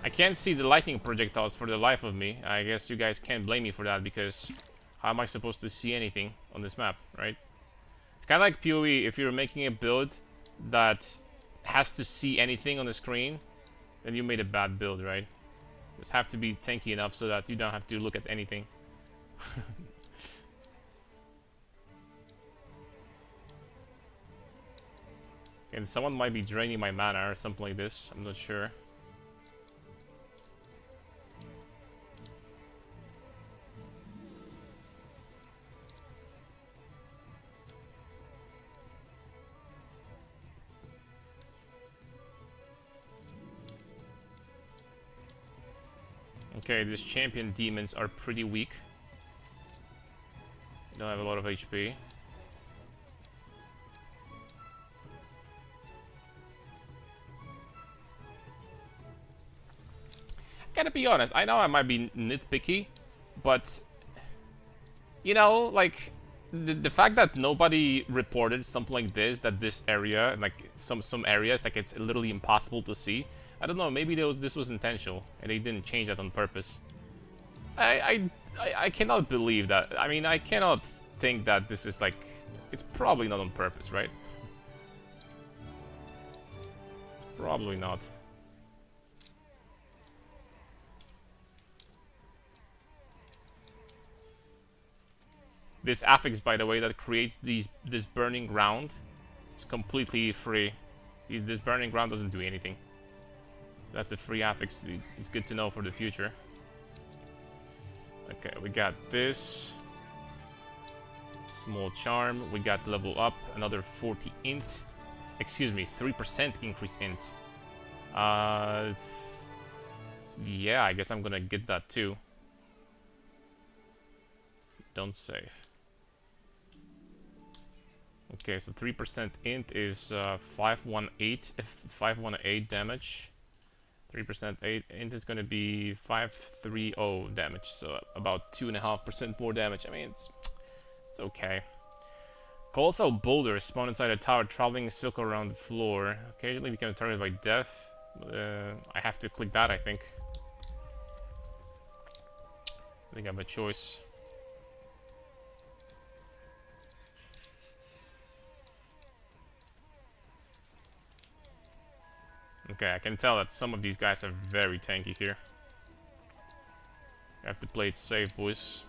I can't see the lightning projectiles for the life of me. I guess you guys can't blame me for that, because how am I supposed to see anything on this map, right? It's kind of like PoE. If you're making a build that has to see anything on the screen, then you made a bad build, right? Just have to be tanky enough so that you don't have to look at anything. And someone might be draining my mana or something like this. I'm not sure. Okay, these champion demons are pretty weak. They don't have a lot of HP. Gotta be honest, I know I might be nitpicky, but you know, like the fact that nobody reported something like this, that this area, like some areas, like it's literally impossible to see. I don't know, maybe this was intentional and they didn't change that on purpose. I cannot believe that. I mean, I cannot think that this is like, it's probably not on purpose, right? Probably not. This affix, by the way, that creates this burning ground is completely free. This burning ground doesn't do anything. That's a free affix. It's good to know for the future. Okay, we got this. Small charm. We got level up. Another 40 int. Excuse me, 3% increase int. Yeah, I guess I'm gonna get that too. Don't save. Okay, so 3% int is 518 damage. 3% int is going to be 530 damage, so about 2.5% more damage. I mean, it's okay. Colossal boulders spawn inside a tower, traveling in a circle around the floor. Occasionally become targeted by death. I have to click that, I think. I think I have a choice. Okay, I can tell that some of these guys are very tanky here. I have to play it safe, boys.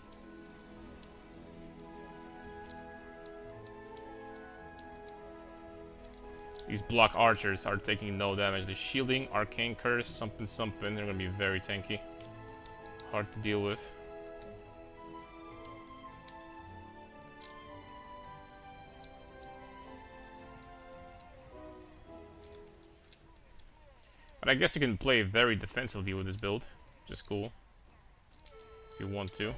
These block archers are taking no damage. The shielding, arcane curse, something something, they're gonna be very tanky. Hard to deal with. But I guess you can play very defensively with this build, which is cool. If you want to.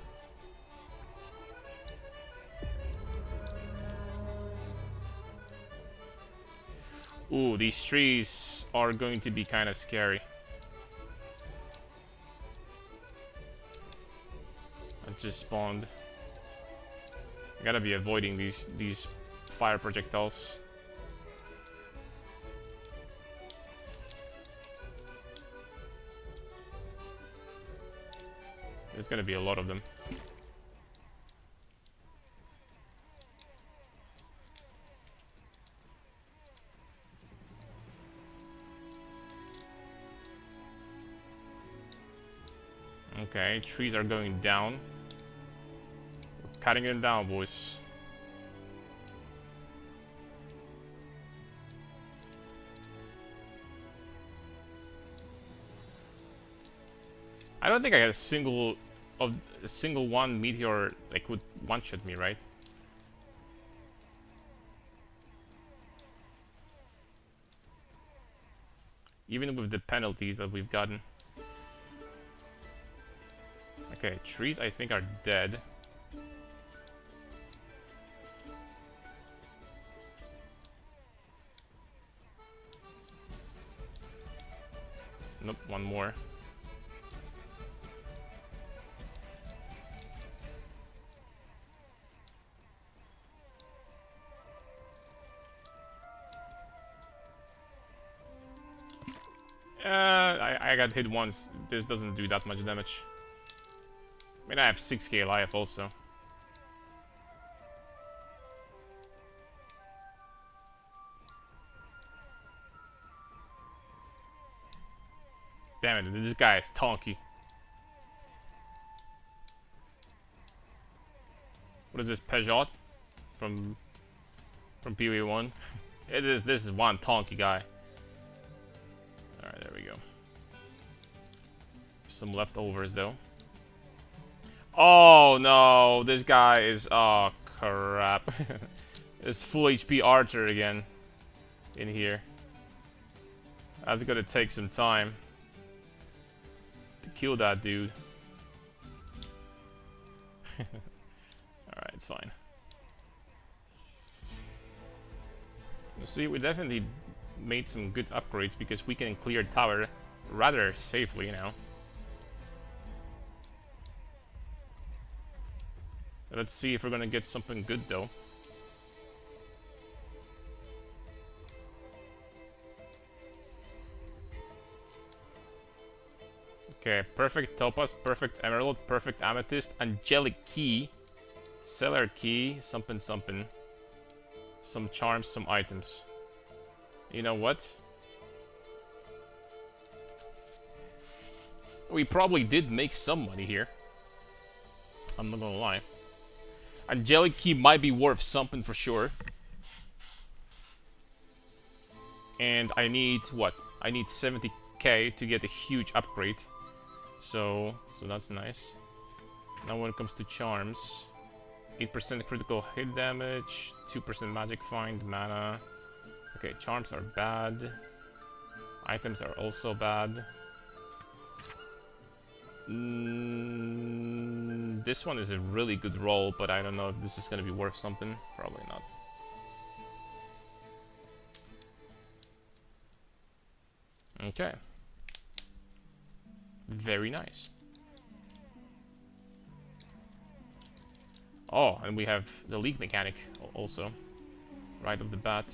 Ooh, these trees are going to be kind of scary. I just spawned. I gotta be avoiding these fire projectiles. There's gonna be a lot of them. Okay, trees are going down. We're cutting them down, boys. I don't think I had a single one meteor like would one-shot me, right? Even with the penalties that we've gotten. Okay, trees I think are dead. Nope, one more. I got hit once. This doesn't do that much damage. I mean, I have 6k life also. Damn it, this guy is tanky. What is this, Peugeot? From PoE 1? This is one tanky guy. Alright, there we go. Some leftovers though. Oh no, this guy is, oh crap. It's full HP archer again in here. That's gonna take some time to kill that dude. Alright, it's fine. You see, we definitely made some good upgrades because we can clear tower rather safely now. Let's see if we're gonna get something good though. Okay, perfect topaz, perfect emerald, perfect amethyst, angelic key, cellar key, something something. Some charms, some items. You know what? We probably did make some money here. I'm not gonna lie. Angelic key might be worth something for sure. And I need what? I need 70k to get a huge upgrade. So that's nice. Now when it comes to charms, 8% critical hit damage, 2% magic find, mana. Okay, charms are bad. Items are also bad. This one is a really good roll, but I don't know if this is gonna be worth something. Probably not. Okay. Very nice. Oh, and we have the league mechanic also, right off the bat.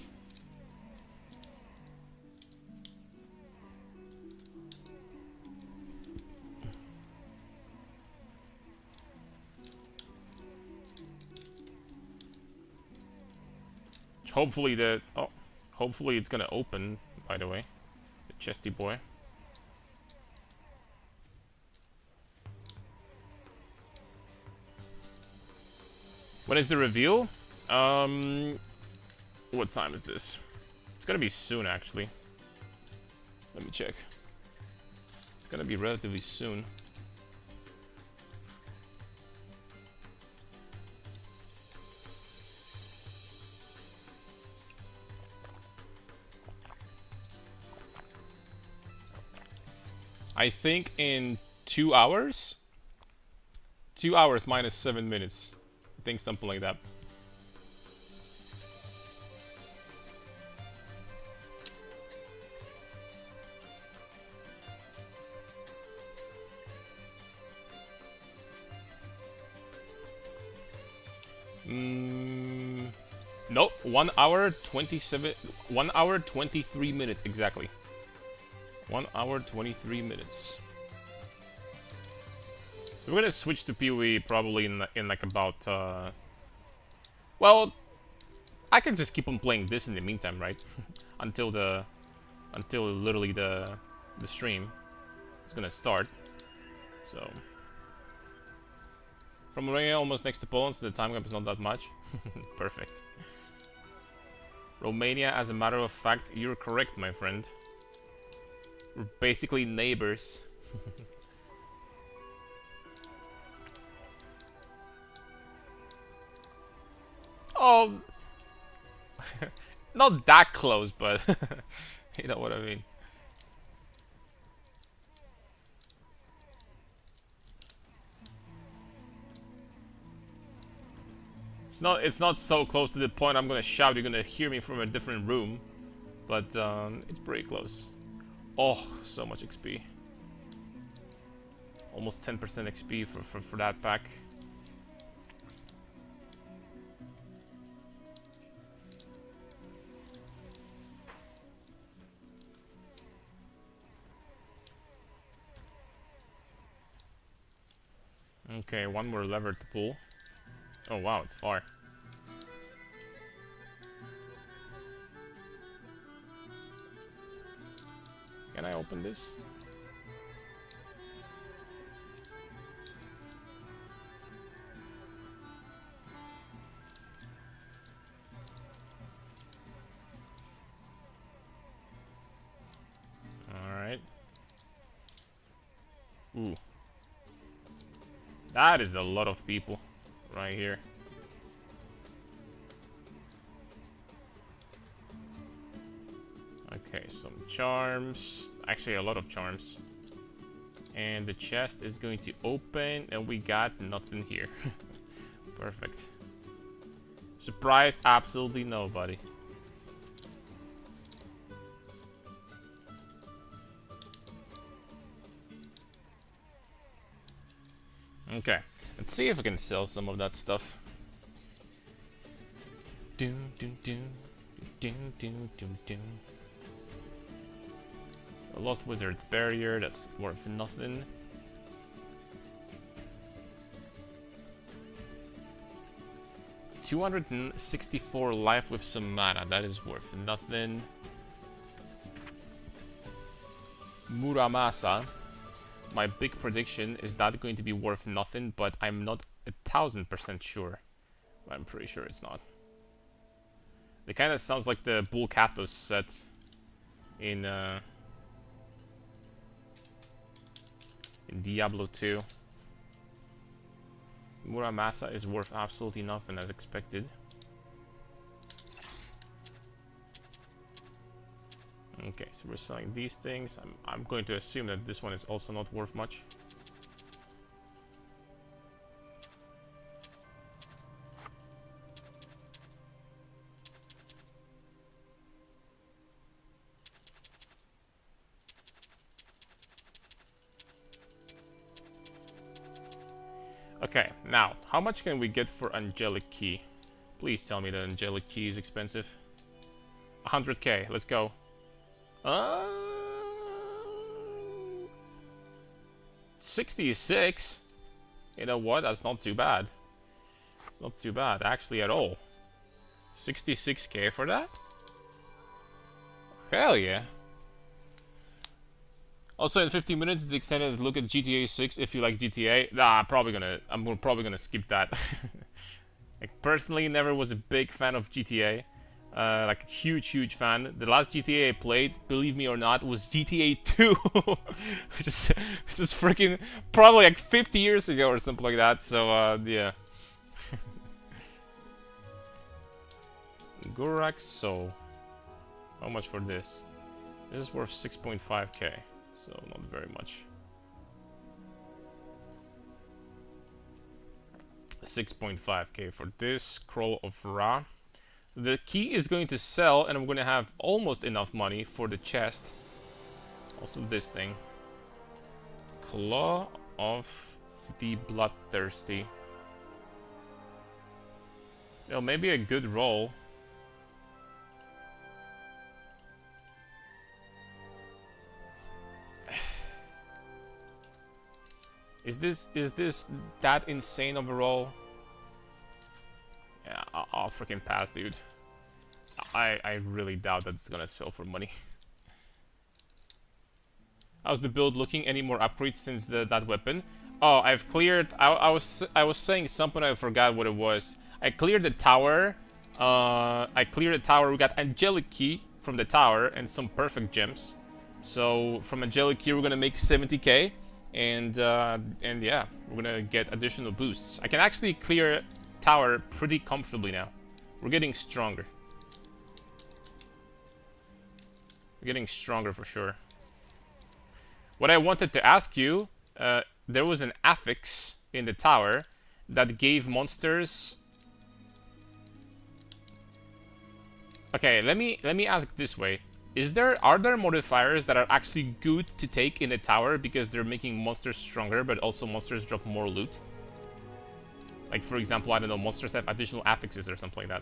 hopefully hopefully it's gonna open, by the way. The chesty boy. When is the reveal? What time is this? It's gonna be soon, actually. Let me check. It's gonna be relatively soon. I think in 2 hours? 2 hours minus 7 minutes. I think something like that. Nope, 1 hour 27. 1 hour 23 minutes exactly. 1 hour 23 minutes. So we're gonna switch to PoE probably in like about. Well, I can just keep on playing this in the meantime, right? until literally the stream is gonna start. So. From Romania, almost next to Poland, so the time gap is not that much. Perfect. Romania, as a matter of fact, you're correct, my friend. We're basically neighbors. Oh, not that close, but you know what I mean. It's not so close to the point I'm gonna shout. You're gonna hear me from a different room, but it's pretty close. Oh, so much XP. Almost 10% XP for that pack. Okay, one more lever to pull. Oh wow, it's far. Can I open this? Alright. Ooh. That is a lot of people right here. Okay, some charms. Actually, a lot of charms. And the chest is going to open, and we got nothing here. Perfect. Surprised absolutely nobody. Okay, let's see if we can sell some of that stuff. Doom, doom, doom, doom, doom, doom, doom. So Lost Wizard's Barrier, that's worth nothing. $264 life with some mana, that is worth nothing. Muramasa. My big prediction is that going to be worth nothing, but I'm not 1000% sure. But I'm pretty sure it's not. It kind of sounds like the Bull Kathos set in Diablo 2. Muramasa is worth absolutely nothing as expected. Okay, so we're selling these things. I'm going to assume that this one is also not worth much. Okay, now, how much can we get for Angelic Key? Please tell me that Angelic Key is expensive. 100k, let's go. 66. You know what? That's not too bad. It's not too bad, actually, at all. 66k for that? Hell yeah. Also, in 15 minutes, it's extended look at GTA 6 if you like GTA. Nah, I'm probably gonna skip that. Like, personally, never was a big fan of GTA. Like, a huge fan. The last GTA I played, believe me or not, was GTA 2. which is freaking probably like 50 years ago or something like that. So, yeah. Gorak Soul. How much for this? This is worth 6.5k. So, not very much. 6.5k for this Scroll of Ra. The key is going to sell, and I'm going to have almost enough money for the chest. Also, this thing. Claw of the Bloodthirsty. Well, maybe a good roll. Is this that insane of a roll? Yeah, I'll freaking pass, dude. I really doubt that it's gonna sell for money. How's the build looking? Any more upgrades since that weapon? Oh, I've cleared. I was saying something. I forgot what it was. I cleared the tower. We got angelic key from the tower and some perfect gems. So from angelic key, we're gonna make 70k. And yeah, we're gonna get additional boosts. I can actually clear tower pretty comfortably now. We're getting stronger. We're getting stronger for sure. What I wanted to ask you, there was an affix in the tower that gave monsters. Okay, let me ask this way. Are there modifiers that are actually good to take in the tower because they're making monsters stronger, but also monsters drop more loot? Like, for example, I don't know, monsters have additional affixes or something like that.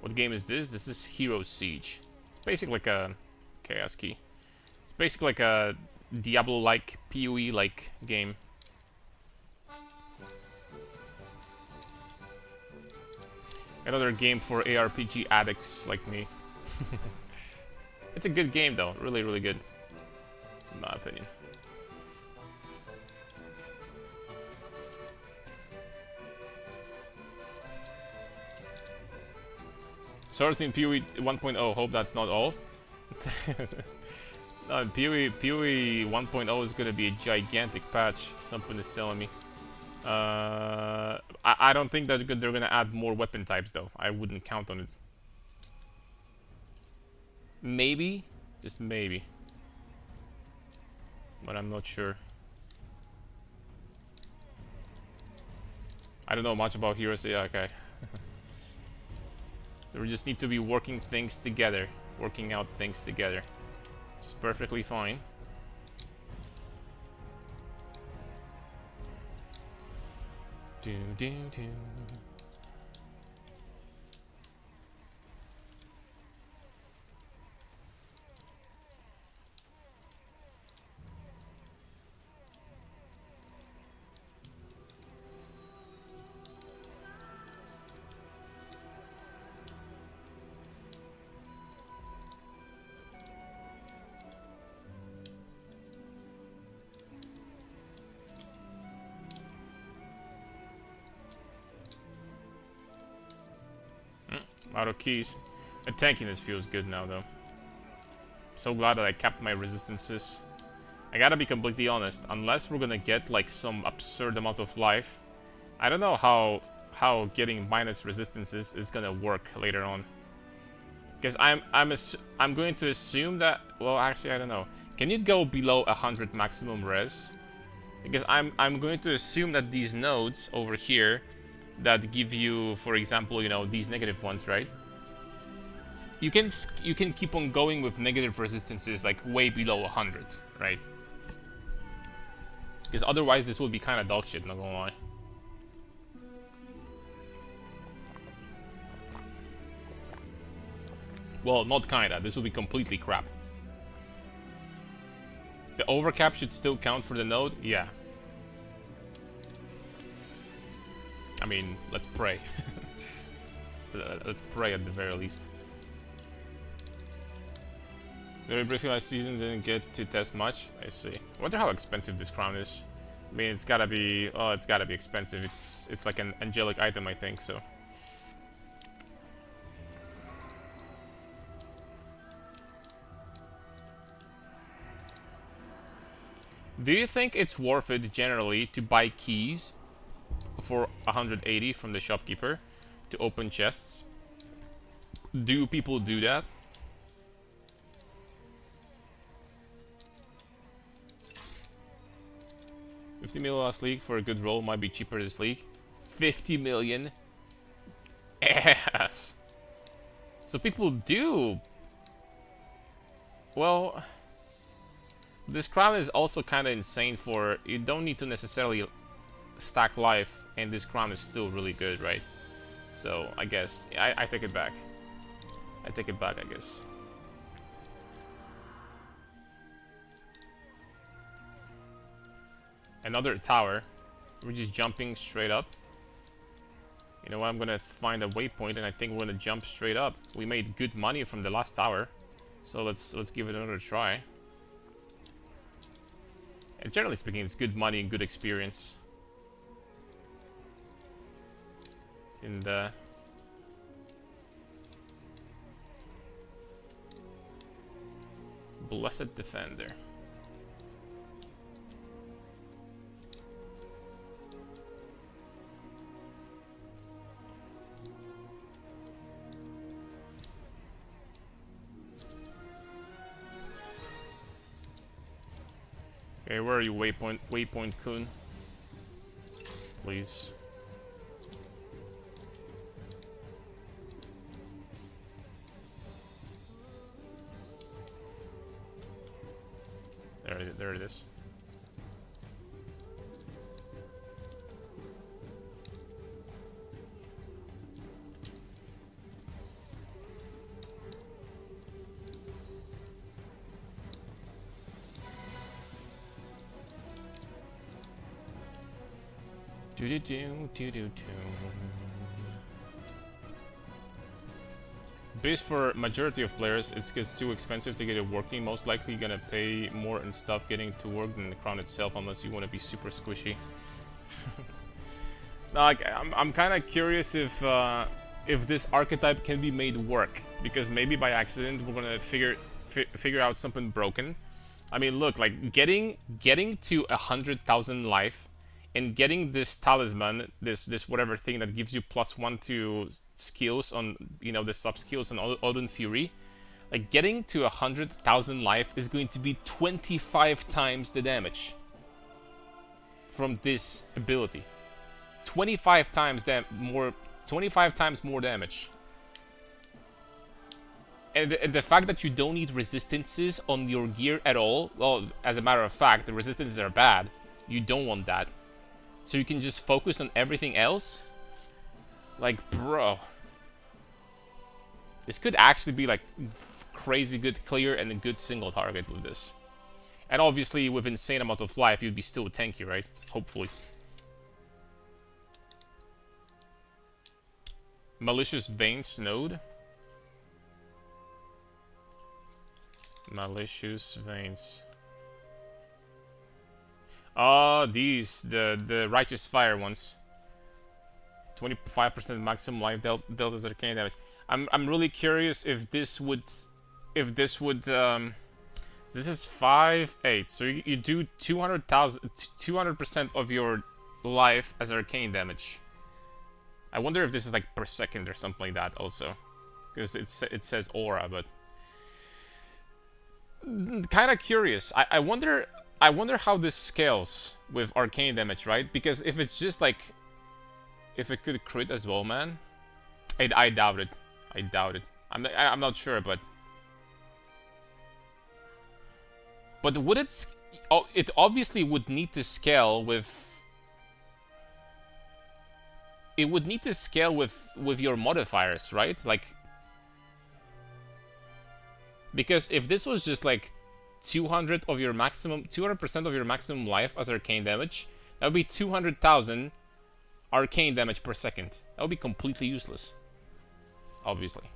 What game is this? This is Hero Siege. It's basically like a Chaos Key. It's basically like a Diablo-like, PoE-like game. Another game for ARPG addicts like me. It's a good game though, really, really good, in my opinion. Source in PoE 1.0, hope that's not all. No, PoE 1.0 is gonna be a gigantic patch, something is telling me. I don't think that they're gonna add more weapon types though. I wouldn't count on it. Maybe, just maybe, but I'm not sure. I don't know much about heroes. Yeah, okay. So we just need to be working things together, working out things together. It's perfectly fine. Do do do. Out of keys. The tankiness feels good now, though. So glad that I kept my resistances. I gotta be completely honest. Unless we're gonna get like some absurd amount of life, I don't know how getting minus resistances is gonna work later on. Because I'm going to assume that. Well, actually, I don't know. Can you go below 100 maximum res? Because I'm going to assume that these nodes over here that give you, for example, you know, these negative ones, right? You can keep on going with negative resistances like way below 100, right? Because otherwise this will be kind of dog shit, not gonna lie. Well, not kinda, this will be completely crap. The overcap should still count for the node? Yeah. I mean, let's pray. Let's pray at the very least. Very briefly last season, didn't get to test much. I see. I wonder how expensive this crown is. I mean, it's gotta be. Oh, it's gotta be expensive. It's like an angelic item, I think. So. Do you think it's worth it generally to buy keys for 180 from the shopkeeper to open chests? Do people do that? $50 million last league for a good roll might be cheaper this league. 50 million? Ass. So people do. Well, this crown is also kind of insane for, you don't need to necessarily stack life, and this crown is still really good, right? So, I guess, I take it back. I take it back, I guess. Another tower. We're just jumping straight up. You know what, I'm gonna find a waypoint, and I think we're gonna jump straight up. We made good money from the last tower, so let's give it another try. And generally speaking, it's good money and good experience. In the Blessed Defender. Okay, where are you, Waypoint Kun? Please. There it is. Base for majority of players, it gets too expensive to get it working. Most likely you're gonna pay more and stuff getting to work than the crown itself, unless you want to be super squishy. No, like, I'm kind of curious if this archetype can be made work, because maybe by accident we're gonna figure out something broken. I mean, look, like getting to 100,000 life and getting this talisman, this whatever thing that gives you +1 to skills on, you know, the sub skills on Odin Fury, like getting to 100,000 life is going to be 25 times the damage from this ability. 25 times more damage. And the fact that you don't need resistances on your gear at all, well, as a matter of fact, the resistances are bad. You don't want that. So you can just focus on everything else? Like, bro. This could actually be like crazy good clear and a good single target with this. And obviously with insane amount of life, you'd be still tanky, right? Hopefully. Malicious Veins node. Malicious Veins. Oh, these, the Righteous Fire ones. 25% maximum life deltas arcane damage. I'm really curious if this would this is 5-8, so you do 200% of your life as arcane damage. I wonder if this is like per second or something like that also, because it says aura, but kind of curious. I wonder how this scales with arcane damage, right? Because if it's just like, if it could crit as well, man, I doubt it. I doubt it. I'm not sure, but would it? Oh, it obviously would need to scale with. It would need to scale with your modifiers, right? Like, because if this was just like 200% of your maximum life as arcane damage, that would be 200,000 arcane damage per second. That would be completely useless. Obviously.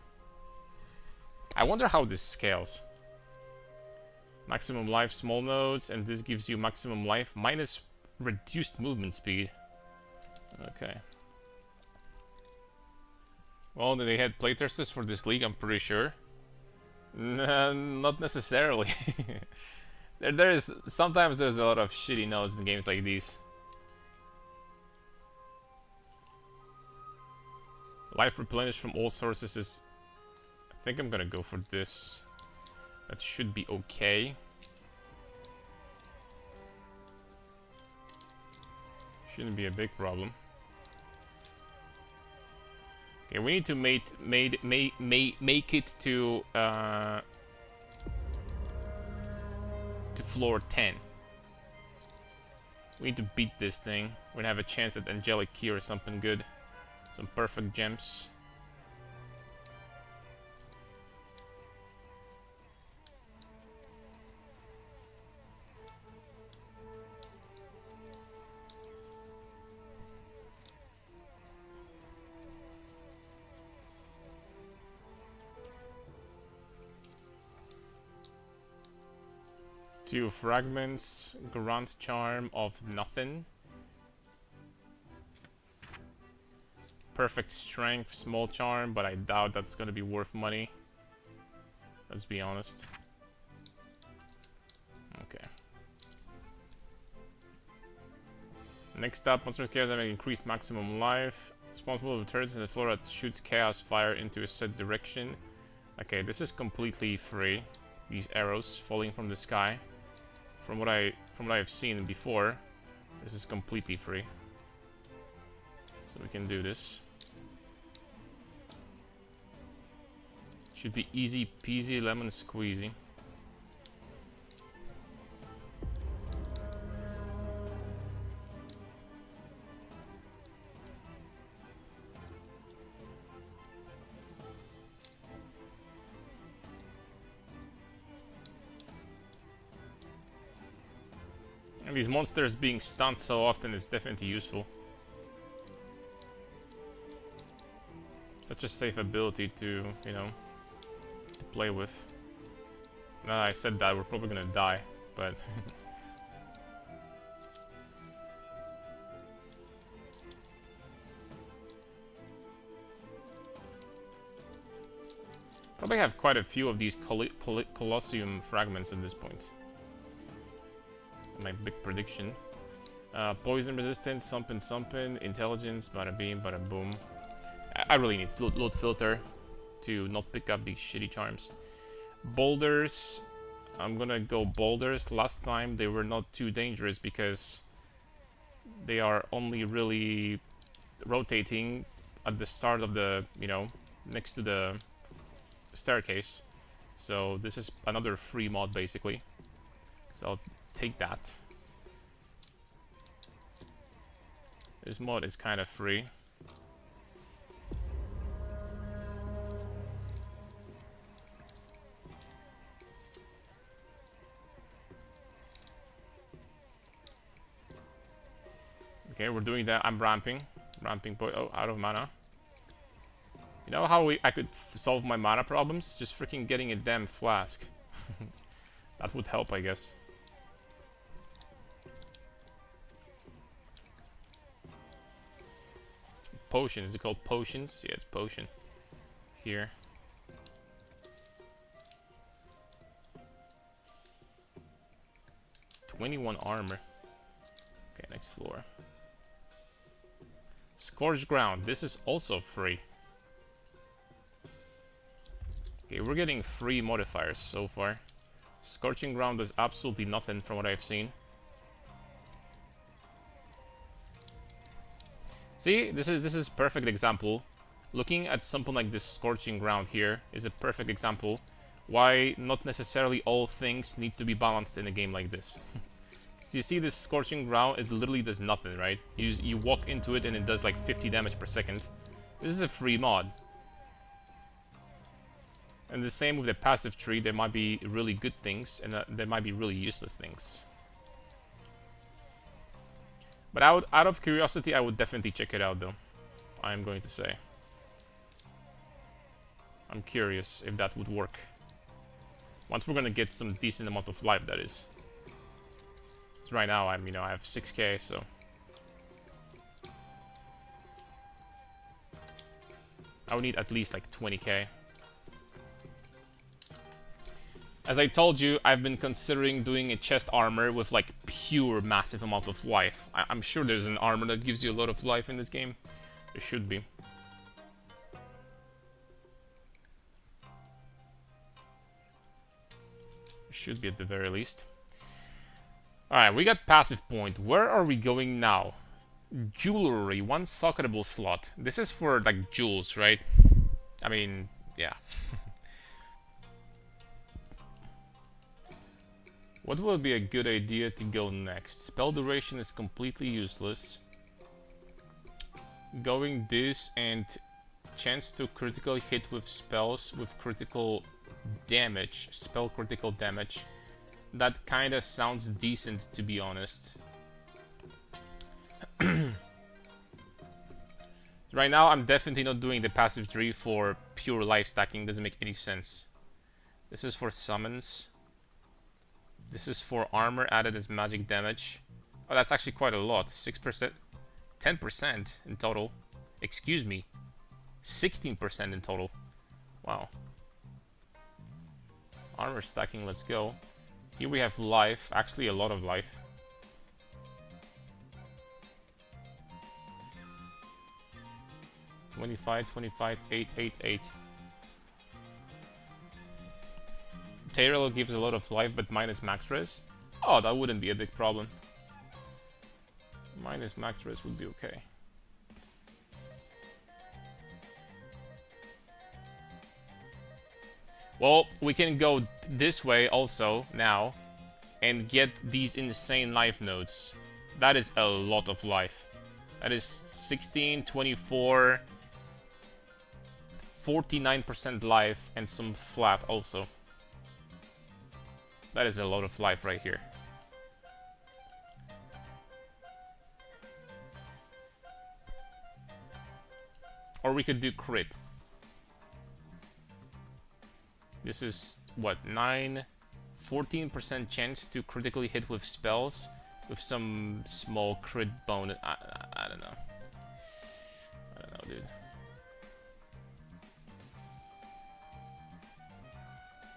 I wonder how this scales. Maximum life, small nodes, and this gives you maximum life minus reduced movement speed. Okay. Well, they had playtesters for this league, I'm pretty sure. Not necessarily. Sometimes there's a lot of shitty nodes in games like these. Life replenished from all sources is... I think I'm gonna go for this. That should be okay. Shouldn't be a big problem. Okay, we need to make it to floor 10. We need to beat this thing. We're gonna have a chance at angelic key or something good. Some perfect gems. Two fragments, grunt charm of nothing. Perfect strength, small charm, but I doubt that's gonna be worth money. Let's be honest. Okay. Next up, monster chaos having increased maximum life. Responsible for turrets in the floor that shoots chaos fire into a set direction. Okay, this is completely free. These arrows falling from the sky. From what I've seen before, this is completely free. So we can do this. Should be easy peasy lemon squeezy. And these monsters being stunned so often is definitely useful. Such a safe ability to, you know, to play with. Now I said that, we're probably gonna die, but... probably have quite a few of these Colosseum fragments at this point. My big prediction. Poison resistance, something, intelligence, bada beam, bada boom. I really need load filter to not pick up these shitty charms. Boulders, I'm gonna go boulders. Last time they were not too dangerous because they are only really rotating at the start of the, you know, next to the staircase. So this is another free mod basically. So I'll take that. This mod is kind of free. Okay, we're doing that. I'm ramping. Oh, out of mana. You know how I could solve my mana problems? Just freaking getting a damn flask. That would help, I guess. Potion. Is it called potions? Yeah, it's potion. Here. '21 armor. Okay, next floor. Scorched ground. This is also free. Okay, we're getting free modifiers so far. Scorching ground does absolutely nothing from what I've seen. See, this is perfect example. Looking at something like this scorching ground here is a perfect example why not necessarily all things need to be balanced in a game like this. So you see this scorching ground, it literally does nothing, right? You walk into it and it does like 50 damage per second. This is a free mod. And the same with the passive tree, there might be really good things and there might be really useless things. But out of curiosity, I would definitely check it out, though. I'm going to say. I'm curious if that would work. Once we're gonna get some decent amount of life, that is. Because right now, I have 6k, so... I would need at least like 20k. As I told you, I've been considering doing a chest armor with like pure massive amount of life. I'm sure there's an armor that gives you a lot of life in this game. There should be. Should be at the very least. Alright, we got passive point. Where are we going now? Jewelry, 1 socketable slot. This is for like jewels, right? I mean, yeah. What will be a good idea to go next? Spell duration is completely useless. Going this and chance to critically hit with spells with critical damage, spell critical damage. That kinda sounds decent, to be honest. Right now, I'm definitely not doing the passive tree for pure life stacking. Doesn't make any sense. This is for summons. This is for armor added as magic damage. Oh, that's actually quite a lot. 6%, 10% in total. Excuse me, 16% in total. Wow. Armor stacking, let's go. Here we have life, actually a lot of life. $25, $25, $8, $8, $8. Tyrell gives a lot of life, but minus max res. Oh, that wouldn't be a big problem. Minus max res would be okay. Well, we can go this way also now and get these insane life nodes. That is a lot of life. That is 16, 24, 49% life and some flat also. That is a lot of life right here. Or we could do crit. This is, what, 14% chance to critically hit with spells with some small crit bonus. I don't know. I don't know, dude.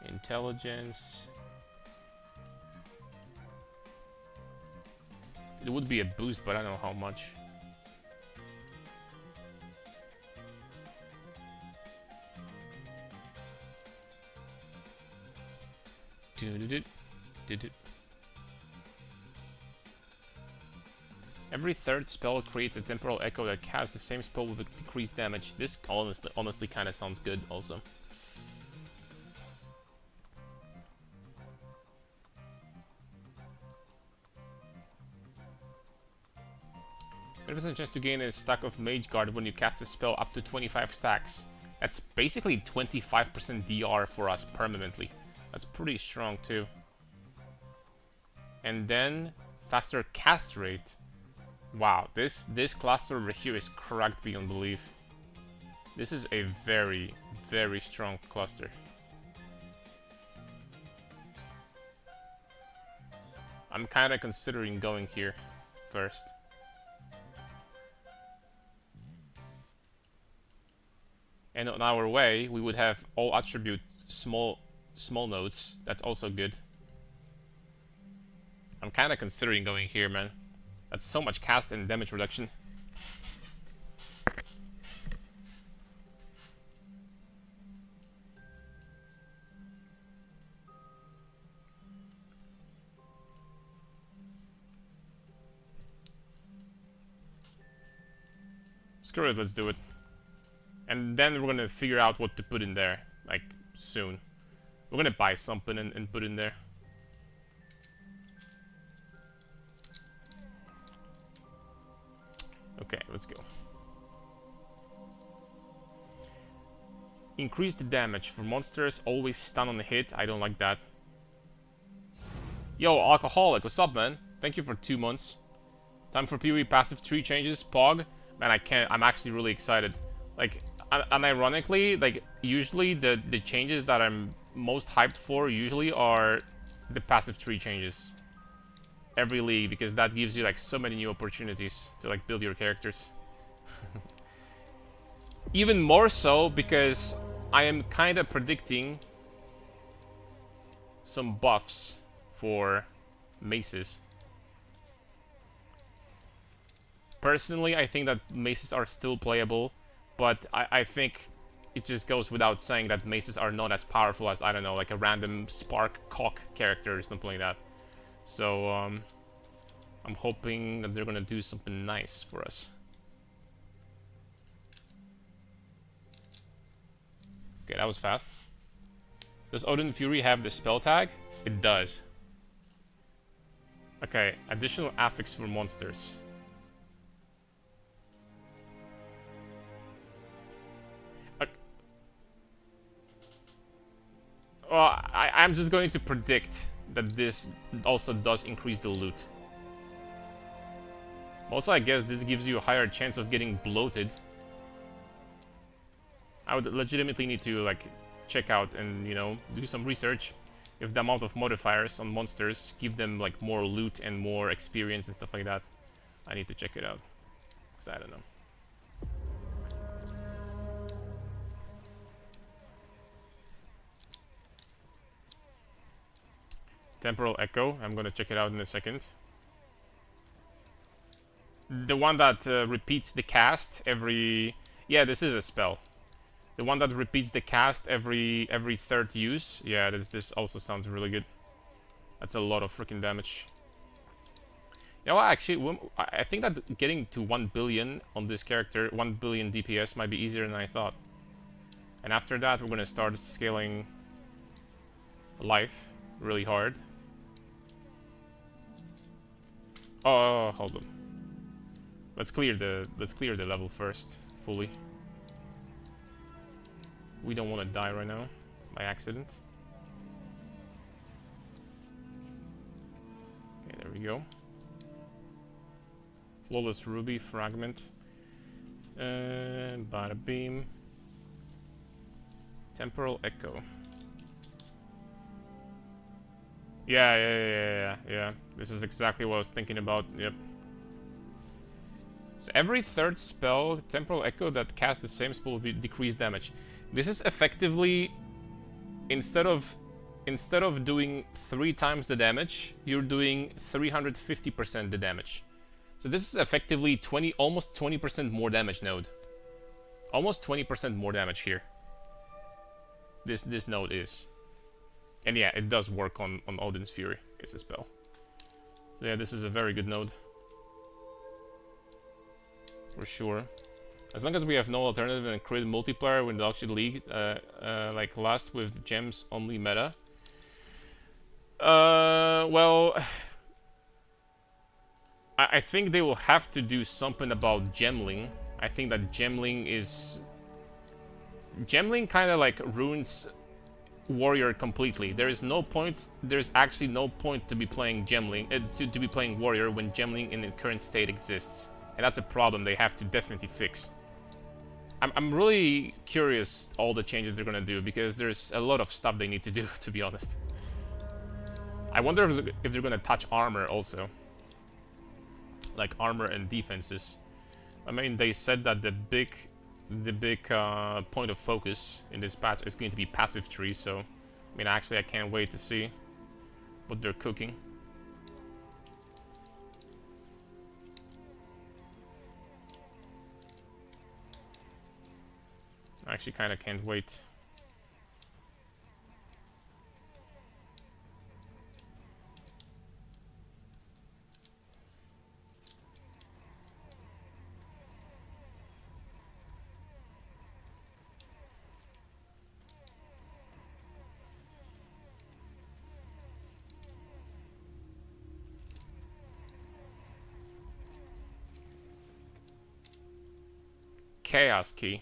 Intelligence. It would be a boost, but I don't know how much. Every third spell creates a temporal echo that casts the same spell with a decreased damage. This honestly kind of sounds good also. There is a chance to gain a stack of Mage Guard when you cast a spell up to 25 stacks. That's basically 25% DR for us permanently. That's pretty strong too. And then faster cast rate. Wow, this cluster over here is cracked beyond belief. This is a very, very strong cluster. I'm kind of considering going here first. And on our way, we would have all attribute small nodes. That's also good. I'm kind of considering going here, man. That's so much cast and damage reduction. Screw it, let's do it. And then we're gonna figure out what to put in there, like, soon. We're gonna buy something and put in there. Okay, let's go. Increase the damage for monsters, always stun on the hit. I don't like that. Yo, Alcoholic, what's up, man? Thank you for 2 months. Time for PoE passive tree changes. Pog. Man, I can't. I'm actually really excited. Like, and ironically, like, usually the changes that I'm most hyped for usually are the passive tree changes. Every league, because that gives you like so many new opportunities to like build your characters. Even more so because I am kind of predicting some buffs for maces. Personally, I think that maces are still playable, but I think it just goes without saying that maces are not as powerful as, I don't know, like a random spark cock character or something like that. So, I'm hoping that they're gonna do something nice for us. Okay, that was fast. Does Odin Fury have the spell tag? It does. Okay, additional affix for monsters. Well, I'm just going to predict that this also does increase the loot. Also, I guess this gives you a higher chance of getting bloated. I would legitimately need to, like, check out and, you know, do some research if the amount of modifiers on monsters give them, like, more loot and more experience and stuff like that. I need to check it out, because I don't know. Temporal Echo, I'm gonna check it out in a second. The one that repeats the cast every... Yeah, this is a spell. The one that repeats the cast every third use. Yeah, this also sounds really good. That's a lot of freaking damage. You know what, actually, I think that getting to 1 billion on this character, 1 billion DPS, might be easier than I thought. And after that, we're gonna start scaling life really hard. Oh, hold on. Let's clear the level first, fully. We don't want to die right now by accident. Okay, there we go. Flawless Ruby fragment. Bada beam. Temporal Echo. Yeah. This is exactly what I was thinking about. Yep. So every third spell, Temporal Echo, that casts the same spell with decreased damage. This is effectively, instead of doing 3 times the damage, you're doing 350% the damage. So this is effectively almost 20% more damage node. Almost 20% more damage here. This node is. And yeah, it does work on Odin's Fury. It's a spell. So yeah, this is a very good node. For sure. As long as we have no alternative and create multiplayer with the Auction League, like last with gems only meta. Well, I think they will have to do something about gemling. I think that gemling kind of like ruins warrior completely. There's actually no point to be playing gemling, to be playing warrior when gemling in the current state exists. And that's a problem they have to definitely fix. I'm really curious all the changes they're gonna do, because there's a lot of stuff they need to do, to be honest. I wonder if they're gonna touch armor also. Like armor and defenses. I mean, they said that the big point of focus in this patch is going to be passive trees, so I mean, actually I can't wait to see what they're cooking. I actually kind of can't wait. Chaos Key.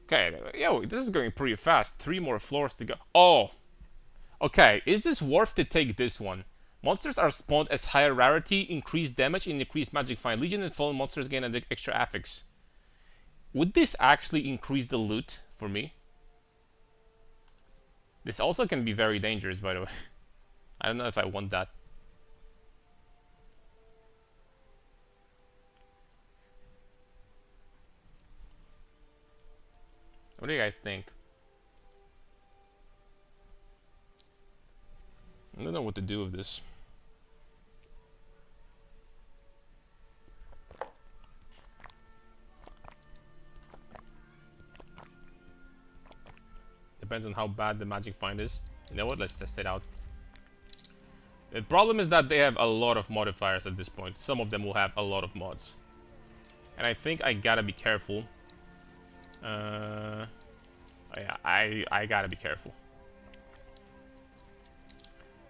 Okay, yo, this is going pretty fast. 3 more floors to go. Oh! Okay, is this worth to take this one? Monsters are spawned as higher rarity, increased damage, and increased magic find. Legion and fallen monsters gain an extra affix. Would this actually increase the loot for me? This also can be very dangerous, by the way. I don't know if I want that. What do you guys think? I don't know what to do with this. Depends on how bad the magic find is. You know what? Let's test it out. The problem is that they have a lot of modifiers at this point. Some of them will have a lot of mods. And I think I gotta be careful. Yeah, I gotta be careful.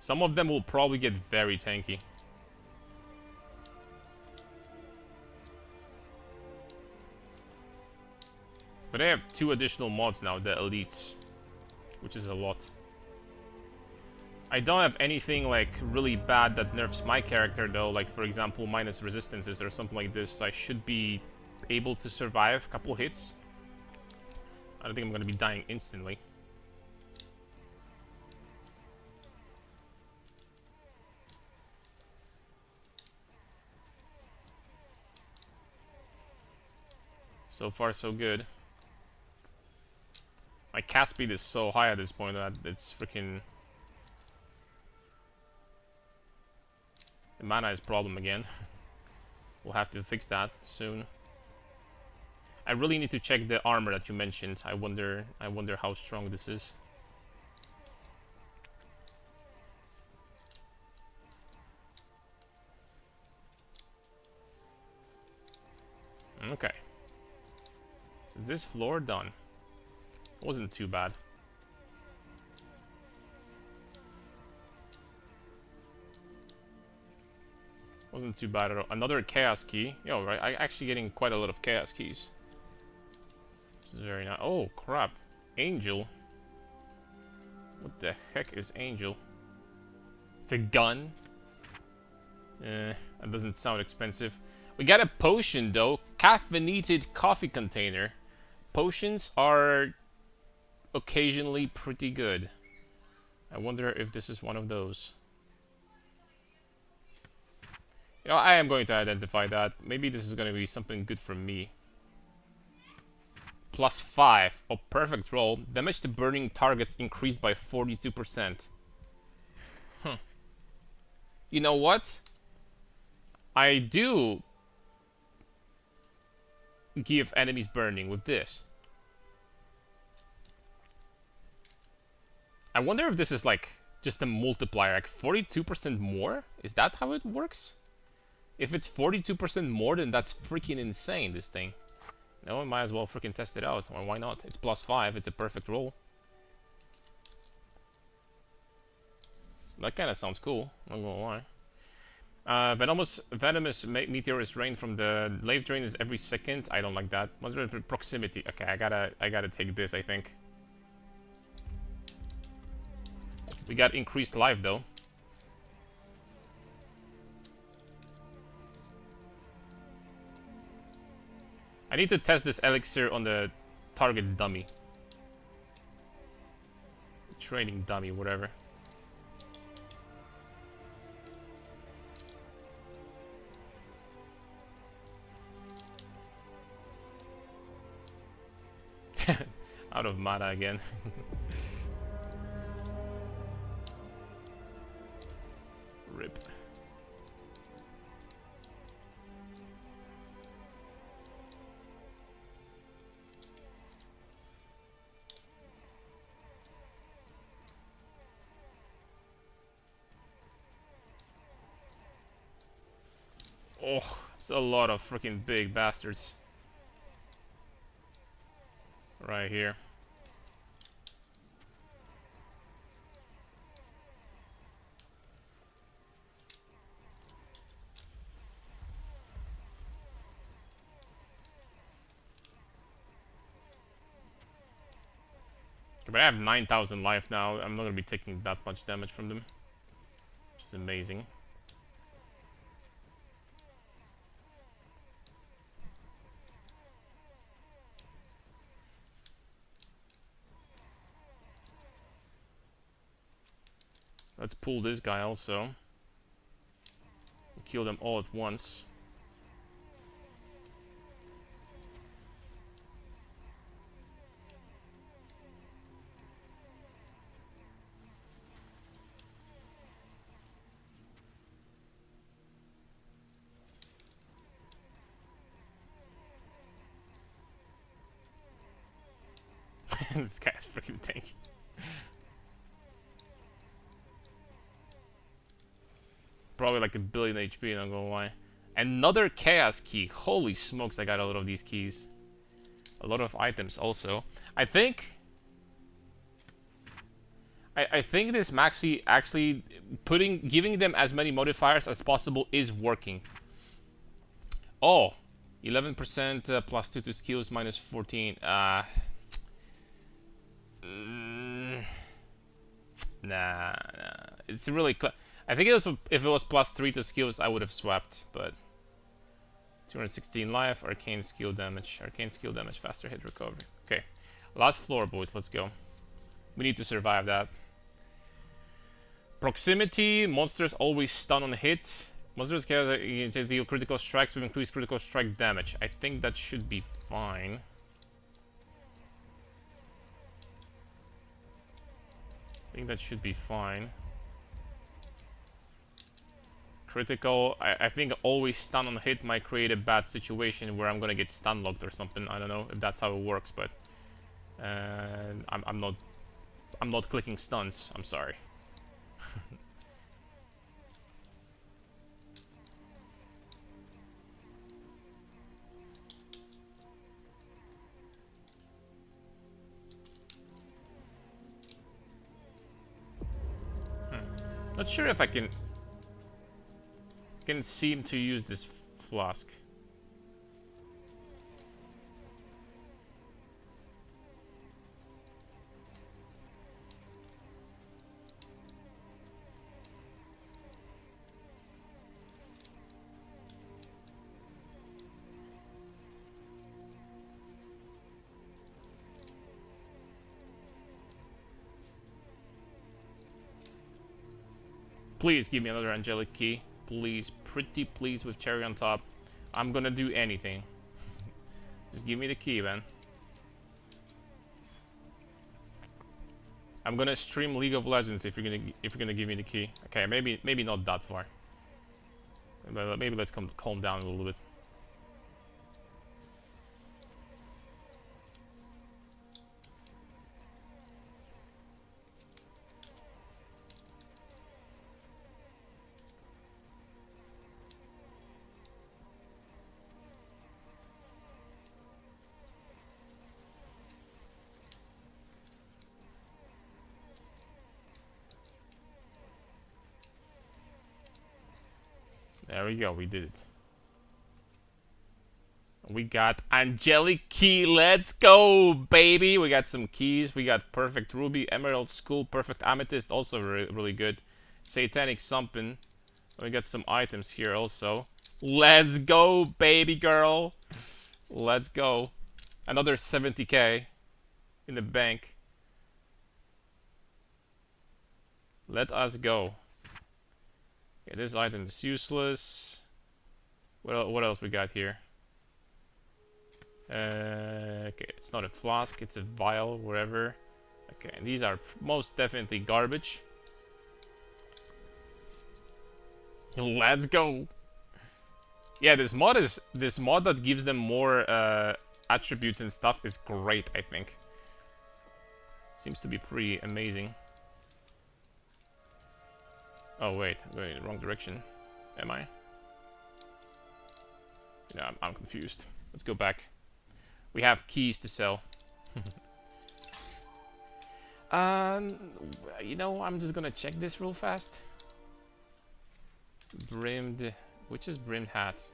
Some of them will probably get very tanky. But they have 2 additional mods now, the elites, which is a lot. I don't have anything like really bad that nerfs my character though, like for example minus resistances or something like this, so I should be able to survive a couple hits. I don't think I'm gonna be dying instantly. So far so good. My cast speed is so high at this point that it's freaking... The mana is a problem again. We'll have to fix that soon. I really need to check the armor that you mentioned. I wonder how strong this is. Okay. So this floor done. Wasn't too bad. Wasn't too bad at all. Another chaos key. Yo, right? I'm actually getting quite a lot of chaos keys. Which is very nice. Oh, crap. Angel. What the heck is Angel? It's a gun. That doesn't sound expensive. We got a potion, though. Caffeinated coffee container. Potions are occasionally pretty good. I wonder if this is one of those. You know, I am going to identify that. Maybe this is going to be something good for me. +5. Oh, perfect roll. Damage to burning targets increased by 42%. Huh. You know what? I do give enemies burning with this. I wonder if this is like just a multiplier, like 42% more? Is that how it works? If it's 42% more, then that's freaking insane, this thing. No, I might as well freaking test it out. Or why not? It's +5, it's a perfect roll. That kind of sounds cool, not gonna lie. Venomous meteors rain from the lave drain is every second. I don't like that. Monster proximity. Okay, I gotta take this, I think. We got increased life though. I need to test this elixir on the target dummy. Training dummy, whatever. Out of mana again. Rip. Oh, it's a lot of freaking big bastards. Right here. But I have 9,000 life now. I'm not gonna be taking that much damage from them. Which is amazing. Let's pull this guy also. Kill them all at once. This guy's freaking tanky. Probably like 1 billion HP, not gonna lie. Another chaos key. Holy smokes, I got a lot of these keys. A lot of items also. I think this actually giving them as many modifiers as possible is working. Oh, 11% plus 2 to skills minus 14. Nah. It's really I think if it was plus 3 to skills, I would have swapped, but 216 life, arcane skill damage, faster hit recovery. Okay, last floor, boys. Let's go. We need to survive that. Proximity. Monsters always stun on hit. Monsters can just deal critical strikes with increased critical strike damage. I think that should be fine. Critical, I think always stun on hit might create a bad situation where I'm gonna get stun locked or something. I don't know if that's how it works, but I'm not clicking stuns. I'm sorry. Not sure if I can seem to use this flask. Please give me another angelic key. Please, pretty please, with cherry on top. I'm gonna do anything. Just give me the key, man. I'm gonna stream League of Legends if you're gonna give me the key. Okay, maybe not that far. But maybe let's calm down a little bit. There we go, we did it. We got angelic key, let's go, baby! We got some keys, we got perfect ruby, emerald skull, perfect amethyst, also really good. Satanic something. We got some items here also. Let's go, baby girl! Let's go. Another 70k in the bank. Let us go. Okay, this item is useless. What else we got here? Okay, it's not a flask, it's a vial, wherever. Okay, and these are most definitely garbage. Let's go. Yeah, this mod that gives them more attributes and stuff is great, I think. Seems to be pretty amazing. Oh wait, I'm going in the wrong direction. Am I? No, I'm confused. Let's go back. We have keys to sell. You know, I'm just gonna check this real fast. Brimmed, which is brimmed hat?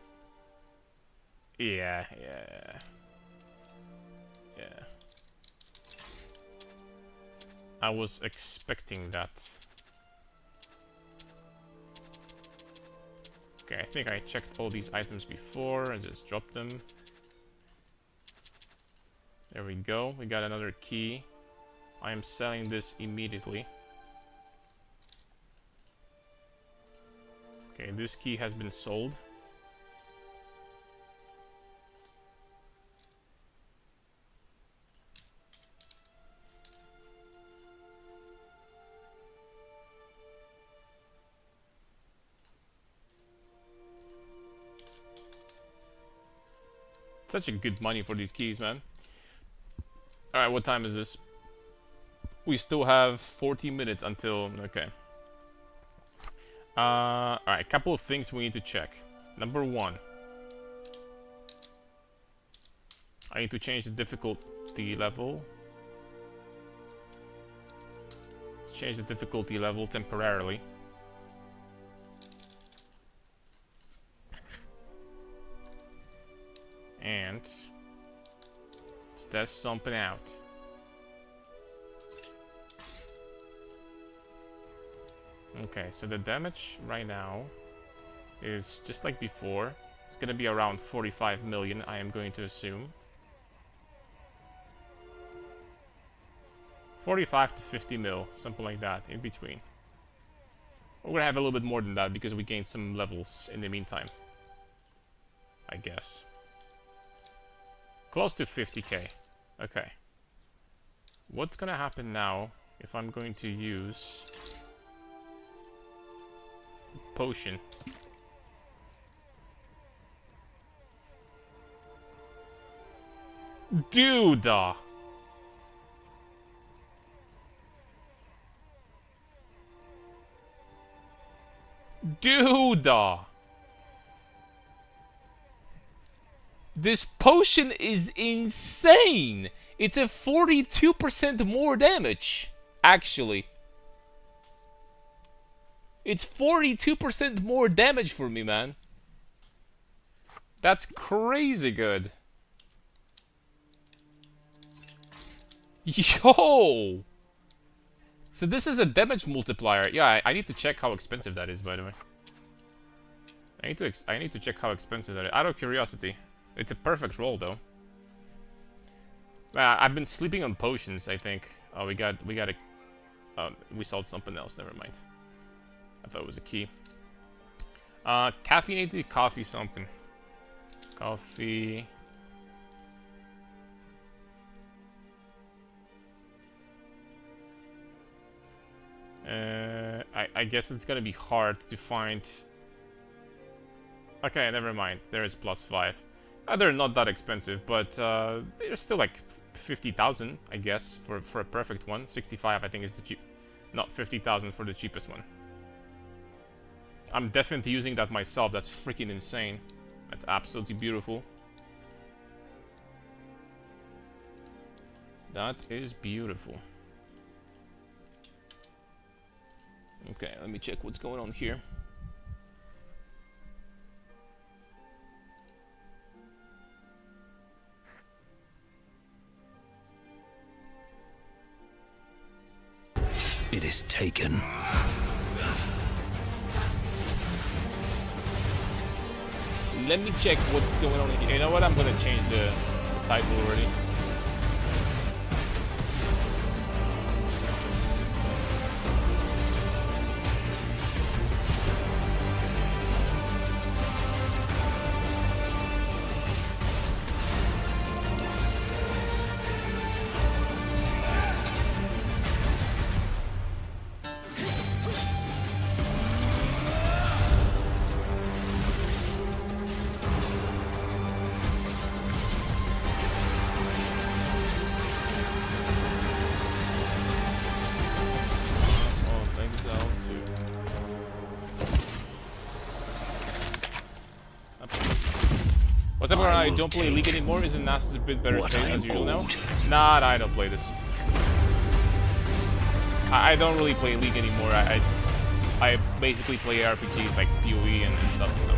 Yeah. I was expecting that. Okay, I think I checked all these items before and just dropped them. There we go. We got another key. I am selling this immediately. Okay, this key has been sold. Such a good money for these keys, man. Alright, what time is this? We still have 40 minutes until... Okay. Alright, a couple of things we need to check. Number one. I need to change the difficulty level. Let's change the difficulty level temporarily. And let's test something out. Okay, so the damage right now is just like before. It's gonna be around 45 million, I am going to assume. 45 to 50 mil, something like that, in between. We're gonna have a little bit more than that because we gained some levels in the meantime, I guess. Close to 50k. Okay. What's gonna happen now if I'm going to use potion? Dude! Dude! This potion is insane! It's a 42% more damage, actually. It's 42% more damage for me, man. That's crazy good. Yo! So this is a damage multiplier. Yeah, I need to check how expensive that is, by the way. I need to check how expensive that is. Out of curiosity. It's a perfect roll, though. I've been sleeping on potions, I think. Oh, we got a... we sold something else, never mind. I thought it was a key. Caffeinated coffee something. Coffee... I guess it's gonna be hard to find... Okay, never mind. There is +5. They're not that expensive, but they're still like 50,000, I guess, for a perfect one. 65, I think, is the cheap. Not 50,000 for the cheapest one. I'm definitely using that myself. That's freaking insane. That's absolutely beautiful. That is beautiful. Okay, let me check what's going on here. It is taken. Let me check what's going on here. You know what? I'm gonna change the title already. What's up, everyone? I don't play League anymore. Isn't Nasus a bit better state as usual now? Nah, I don't play this. I don't really play League anymore. I basically play RPGs like PoE and stuff, so.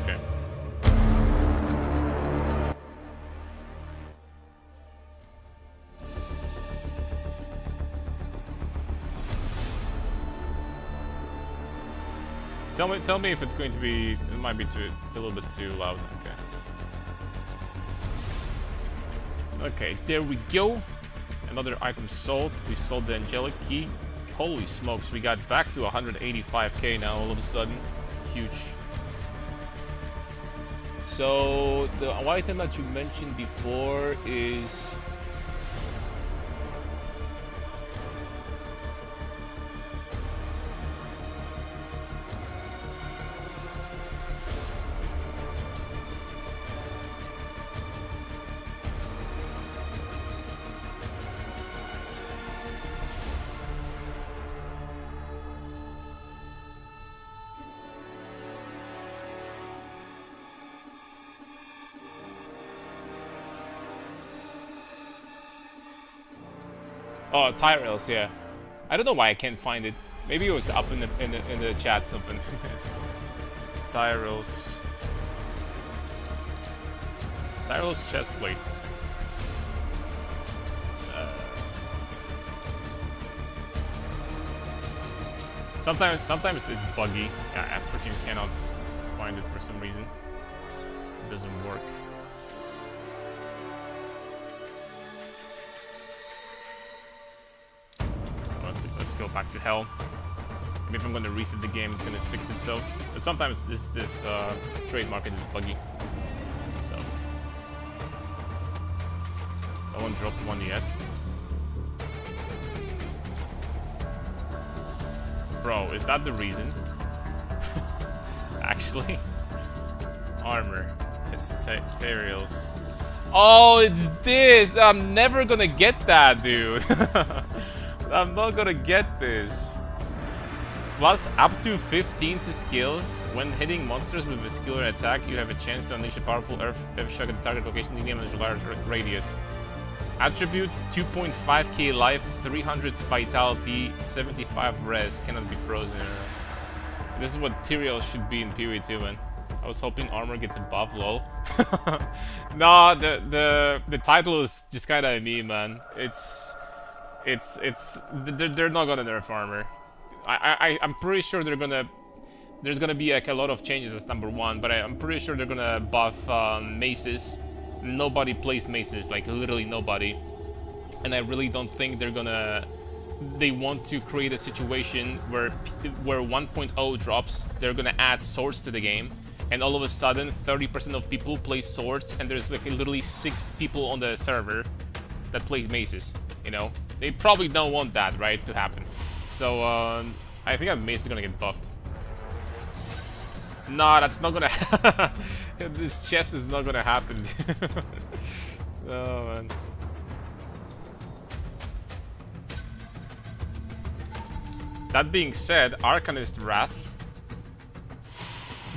Okay. Tell me if it's going to be. It might be a little bit too loud. Okay. Okay, there we go. Another item sold. We sold the angelic key. Holy smokes, we got back to 185k now all of a sudden. Huge. So the item that you mentioned before is oh, tie rails, yeah. I don't know why I can't find it. Maybe it was up in the chat something. Tie rails. Tie rails chest plate. Sometimes it's buggy. I freaking cannot find it for some reason. It doesn't work. Let's go back to hell. Maybe if I'm gonna reset the game, it's gonna fix itself. But sometimes this trade market is buggy. So no one dropped one yet. Bro, is that the reason? Actually, armor, materials. Oh, it's this. I'm never gonna get that, dude. I'm not gonna get this. Plus up to 15 to skills. When hitting monsters with a skill or attack, you have a chance to unleash a powerful earth shock at the target location in the damage large radius. Attributes: 2.5k life, 300 vitality, 75 res, cannot be frozen. This is what Tyrael should be in PoE 2, man. I was hoping armor gets a buff, lol. Nah, the title is just kinda a meme, man. They're not gonna nerf armor. I'm pretty sure there's gonna be like a lot of changes as number one, but I'm pretty sure they're gonna buff maces. Nobody plays maces, like literally nobody, and I really don't think they want to create a situation where 1.0 drops, they're gonna add swords to the game, and all of a sudden 30% of people play swords, and there's like literally 6 people on the server that play maces. You know, they probably don't want that, right, to happen. So I think that mace is gonna get buffed. Nah, that's not gonna. This chest is not gonna happen. Oh man. That being said, Arcanist Wrath.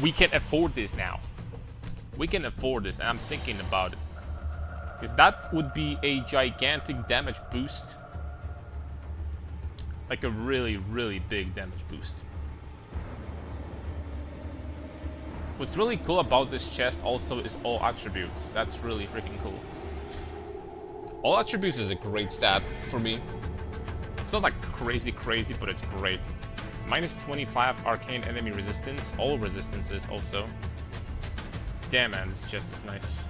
We can afford this now. We can afford this, and I'm thinking about it. Because that would be a gigantic damage boost. Like a really, really big damage boost. What's really cool about this chest also is all attributes. That's really freaking cool. All attributes is a great stat for me. It's not like crazy, but it's great. Minus 25 arcane enemy resistance, all resistances also. Damn, man, this chest is nice.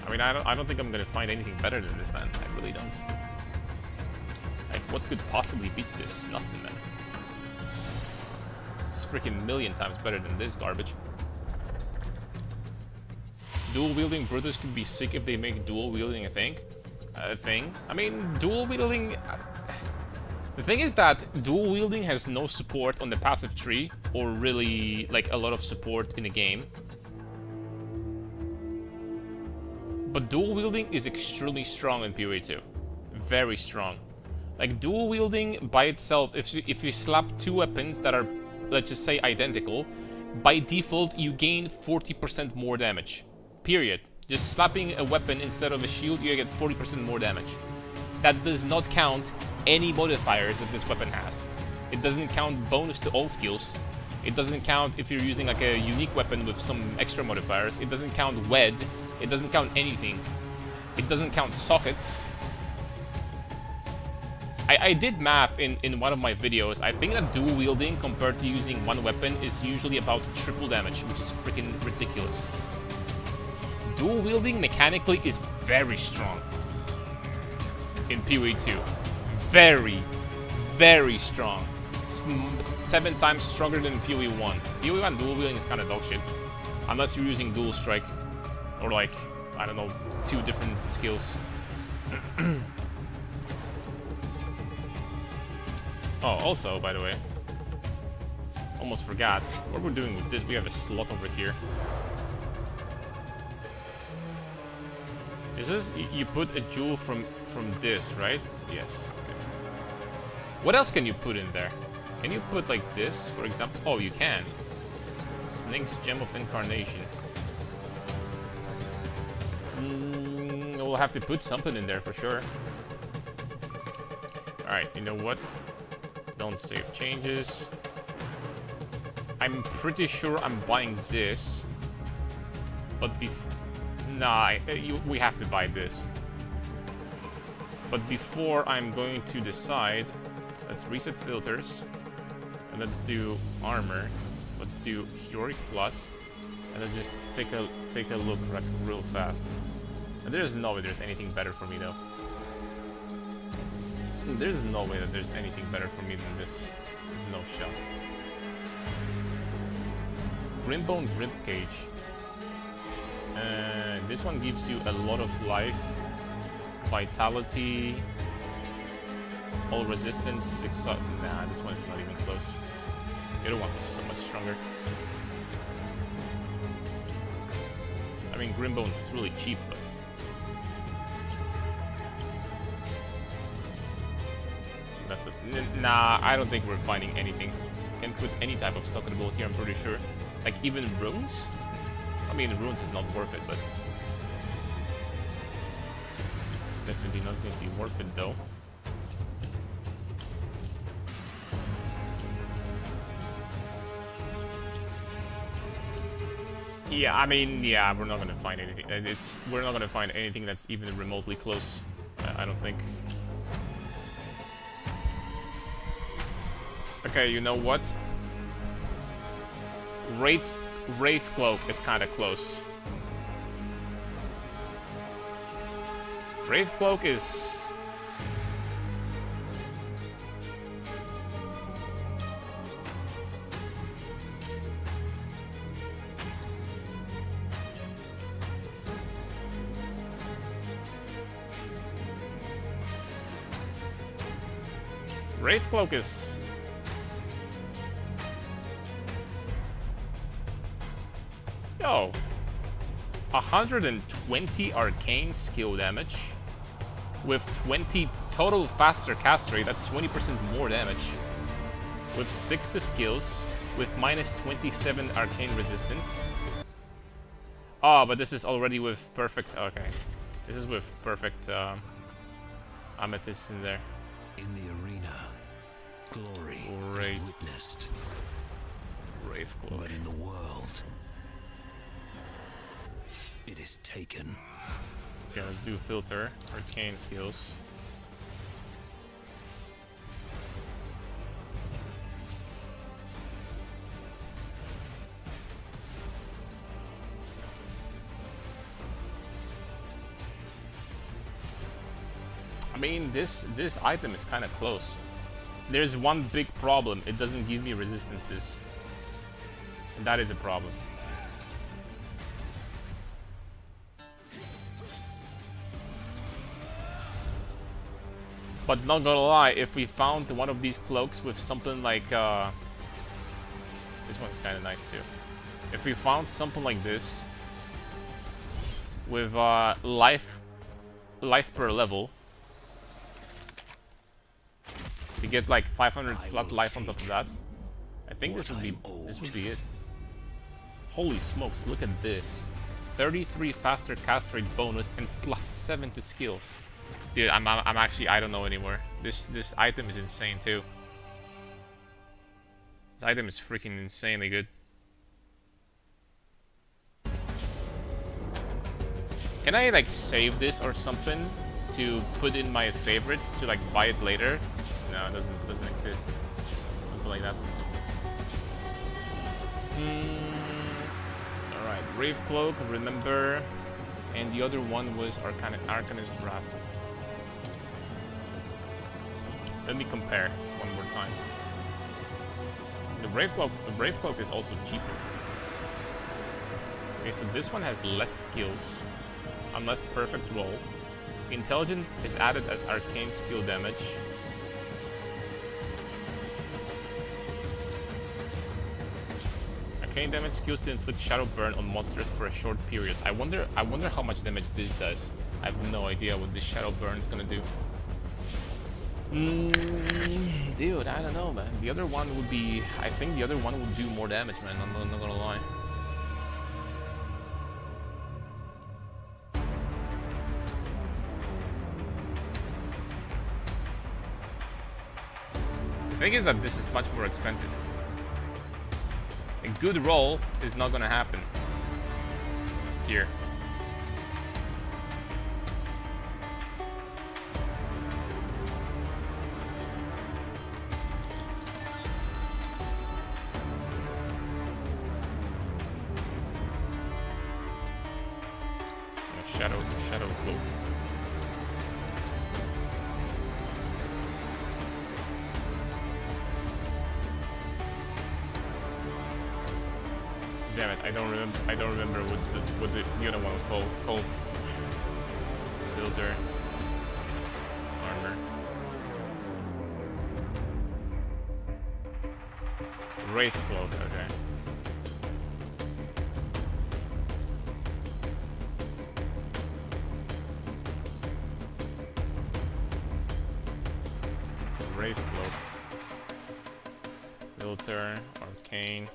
I mean, I don't think I'm gonna find anything better than this, man. I really don't. Like, what could possibly beat this? Nothing, man. It's freaking million times better than this garbage. Dual wielding Brutus could be sick if they make dual wielding a thing. I mean, dual wielding. The thing is that dual wielding has no support on the passive tree, or really like a lot of support in the game. But dual wielding is extremely strong in PoE 2. Very strong. Like dual wielding by itself, if you slap 2 weapons that are, let's just say, identical, by default you gain 40% more damage. Period. Just slapping a weapon instead of a shield, you get 40% more damage. That does not count any modifiers that this weapon has. It doesn't count bonus to all skills. It doesn't count if you're using like a unique weapon with some extra modifiers. It doesn't count wed. It doesn't count anything. It doesn't count sockets. I did math in one of my videos. I think that dual wielding compared to using one weapon is usually about triple damage, which is freaking ridiculous. Dual wielding mechanically is very strong in PoE 2. Very, very strong. It's 7 times stronger than PoE 1. PoE 1 dual wielding is kind of dog shit. Unless you're using dual strike. Or like, I don't know, 2 different skills. Oh, also, by the way, almost forgot what we're doing with this. We have a slot over here. Is this, you put a jewel from this, right? Yes. Okay. What else can you put in there? Can you put like this, for example? Oh, you can. Snake's Gem of Incarnation. We'll have to put something in there for sure. Alright, you know what? Don't save changes. I'm pretty sure I'm buying this. But nah, we have to buy this. But before I'm going to decide, let's reset filters. And let's do armor. Let's do Heroic Plus. And let's just take a look like real fast. And there's no way there's anything better for me though. There's no way that there's anything better for me than this. There's no shot. Grimbone's Ribcage. This one gives you a lot of life, vitality, all resistance, 6 up. Nah, this one is not even close. The other one was so much stronger. I mean, Grimbones is really cheap, but that's a, nah, I don't think we're finding anything. Can put any type of suckable here, I'm pretty sure. Like even runes? I mean, runes is not worth it, but it's definitely not going to be worth it though. Yeah, I mean, yeah, we're not gonna find anything. We're not gonna find anything that's even remotely close. I don't think. Okay, you know what? Wraith Cloak is kind of close. Wraith Cloak is... Wraith Cloak is... Yo, 120 arcane skill damage with 20 total faster cast rate. That's 20% more damage. With 6 to skills, with minus 27 arcane resistance. Oh, but this is already with perfect. Okay, this is with perfect amethyst in there. In the arena, glory is witnessed. Wraith Cloak. But in the world, it is taken. Okay, let's do filter. Arcane skills. I mean, this item is kind of close. There's one big problem. It doesn't give me resistances. And that is a problem. But not gonna lie, if we found one of these cloaks with something like this one's kind of nice too. If we found something like this with life per level to get like 500 flat life on top of that, I think this would be it. Holy smokes! Look at this, 33 faster cast rate bonus and plus 70 skills. Dude, I'm actually, I don't know anymore. This item is insane too. This item is freaking insanely good. Can I like save this or something to put in my favorite to like buy it later? No, it doesn't exist. Something like that. Alright, Rave Cloak, remember. And the other one was Arcanist Wrath. Let me compare one more time. The Brave Cloak is also cheaper. Okay, so this one has less skills, unless perfect roll. Intelligence is added as arcane skill damage. Arcane damage skills to inflict shadow burn on monsters for a short period. I wonder how much damage this does. I have no idea what this shadow burn is gonna do. Dude, I don't know, man. The other one would be... I think the other one would do more damage, man. I'm not gonna lie. The thing is that this is much more expensive. A good roll is not gonna happen here. Shadow cloak. Damn it! I don't remember what the other one was called. Filter. Armor. Wraith cloak. Okay. Wraith cloak. Filter. Arcane.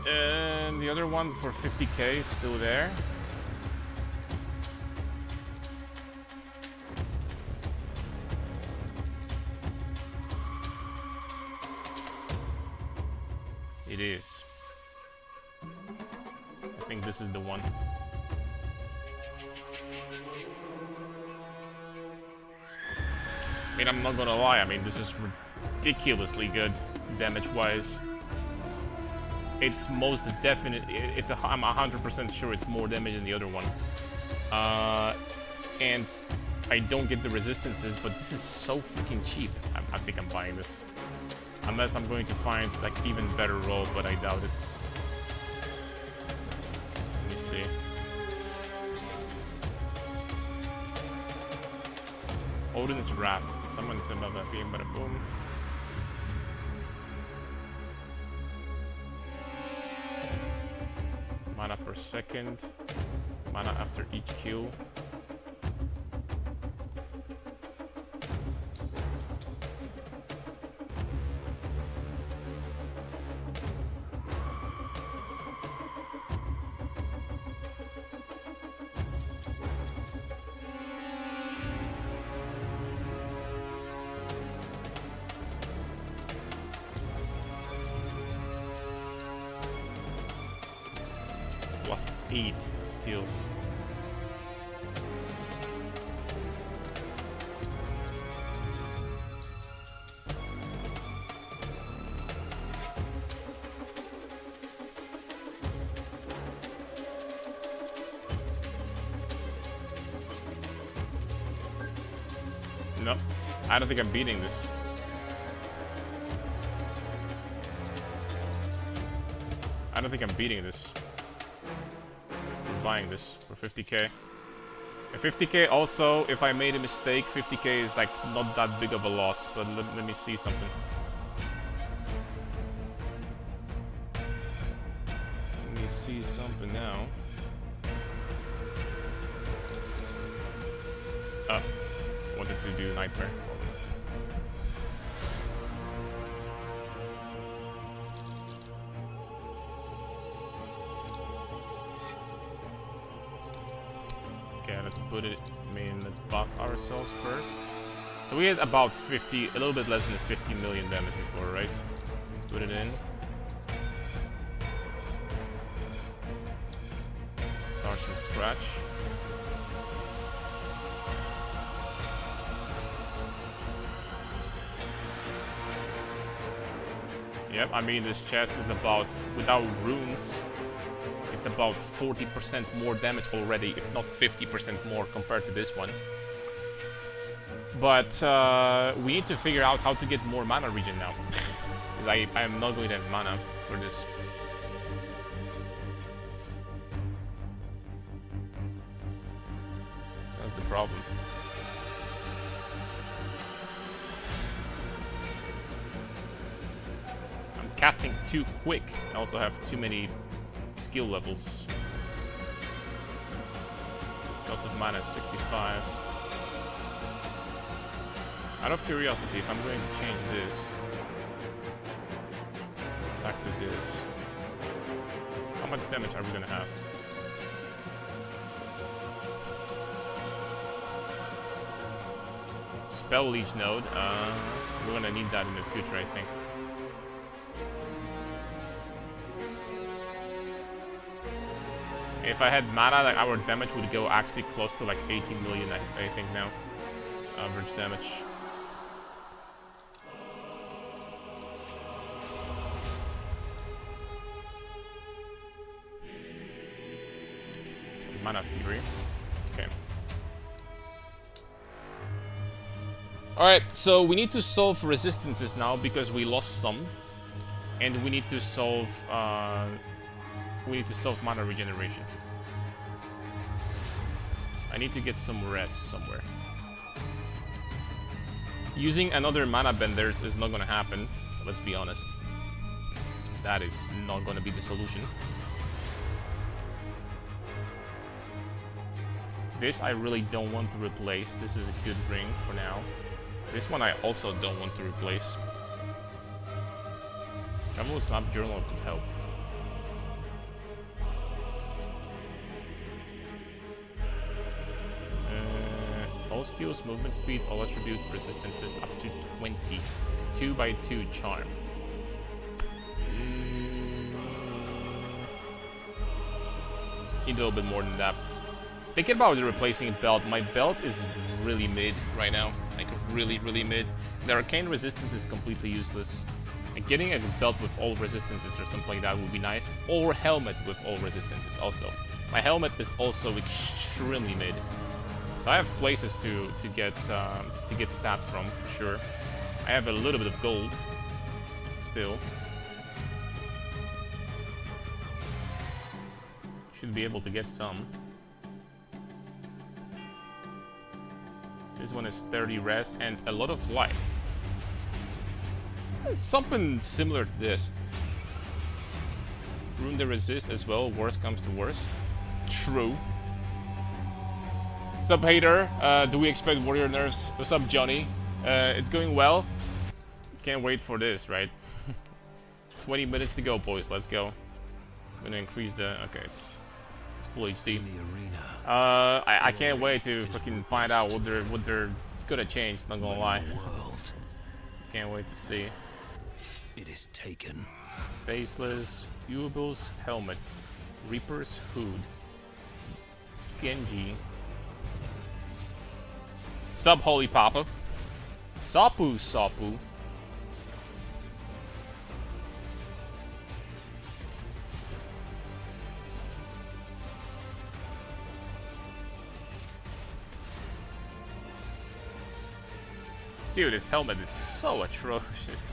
And the other one for 50k is still there. It is. I think this is the one. I mean, I'm not gonna lie. I mean, this is ridiculously good damage-wise. It's most definite. I'm 100% sure it's more damage than the other one. And I don't get the resistances, but this is so freaking cheap. I think I'm buying this. Unless I'm going to find like even better roll, but I doubt it. Let me see. Odin's Wrath. Summon to blah blah beam, bada boom. Mana per second. Mana after each kill. Plus 8 skills. No, I don't think I'm beating this. I don't think I'm beating this. Buying this for 50k. And 50k also, if I made a mistake, 50k is like not that big of a loss, but let me see something. Let me see something now. Oh, wanted to do Nightmare. Okay, let's put it, let's buff ourselves first. So we had about 50, a little bit less than 50 million damage before, right? Let's put it in. scratch. Yep, I mean this chest is about, without runes, it's about 40% more damage already, if not 50% more compared to this one. But we need to figure out how to get more mana regen now. Because I am not going to have mana for this. That's the problem. I'm casting too quick. I also have too many skill levels. Cost of mana is 65. Out of curiosity, if I'm going to change this back to this, how much damage are we gonna have? Spell Leech node. We're gonna need that in the future, I think. If I had mana, like our damage would go actually close to like 18 million, I think now. Average damage. Mana Fury. Okay. Alright, so we need to solve resistances now because we lost some. And we need to solve mana regeneration. I need to get some rest somewhere. Using another mana benders is not gonna happen, let's be honest. That is not gonna be the solution. This I really don't want to replace. This is a good ring for now. This one I also don't want to replace. Traveler's Map Journal could help. All skills, movement speed, all attributes, resistances up to 20. It's 2x2 charm. Need a little bit more than that. Thinking about replacing a belt, my belt is really mid right now. Like really, really mid. The arcane resistance is completely useless. Like getting a belt with all resistances or something like that would be nice. Or helmet with all resistances also. My helmet is also extremely mid. So I have places to get stats from for sure. I have a little bit of gold still. Should be able to get some. This one is 30 res and a lot of life. It's something similar to this. Rune the resist as well, worst comes to worst. True. What's up, hater? Do we expect warrior nerfs? What's up, Johnny? It's going well. Can't wait for this, right? 20 minutes to go, boys. Let's go. I'm gonna increase the... Okay, it's full HD. I can't wait to fucking find out what they're gonna change. Not gonna lie. Can't wait to see. It is taken. Faceless, Ubel's helmet, Reaper's hood, Genji. Sup, Holy Papa. Sapu Sapu. Dude, this helmet is so atrocious.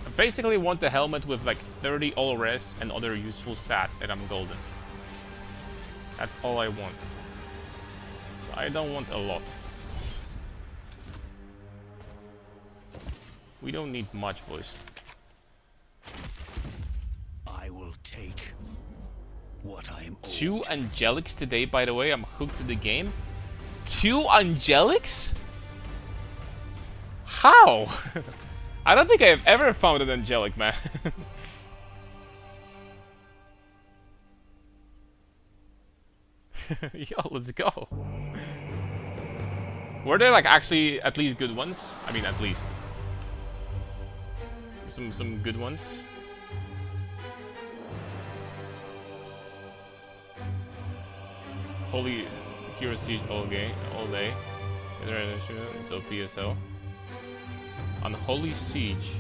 I basically want the helmet with like 30 all res and other useful stats, and I'm golden. That's all I want. So I don't want a lot. We don't need much, boys. I will take what I am owed. 2 Angelics today, by the way. I'm hooked to the game. 2 Angelics? How? I don't think I've ever found an Angelic, man. Yo, let's go. Were there like actually at least good ones? I mean, at least some good ones. Holy Hero Siege all day. It's OP as hell. On Holy Siege.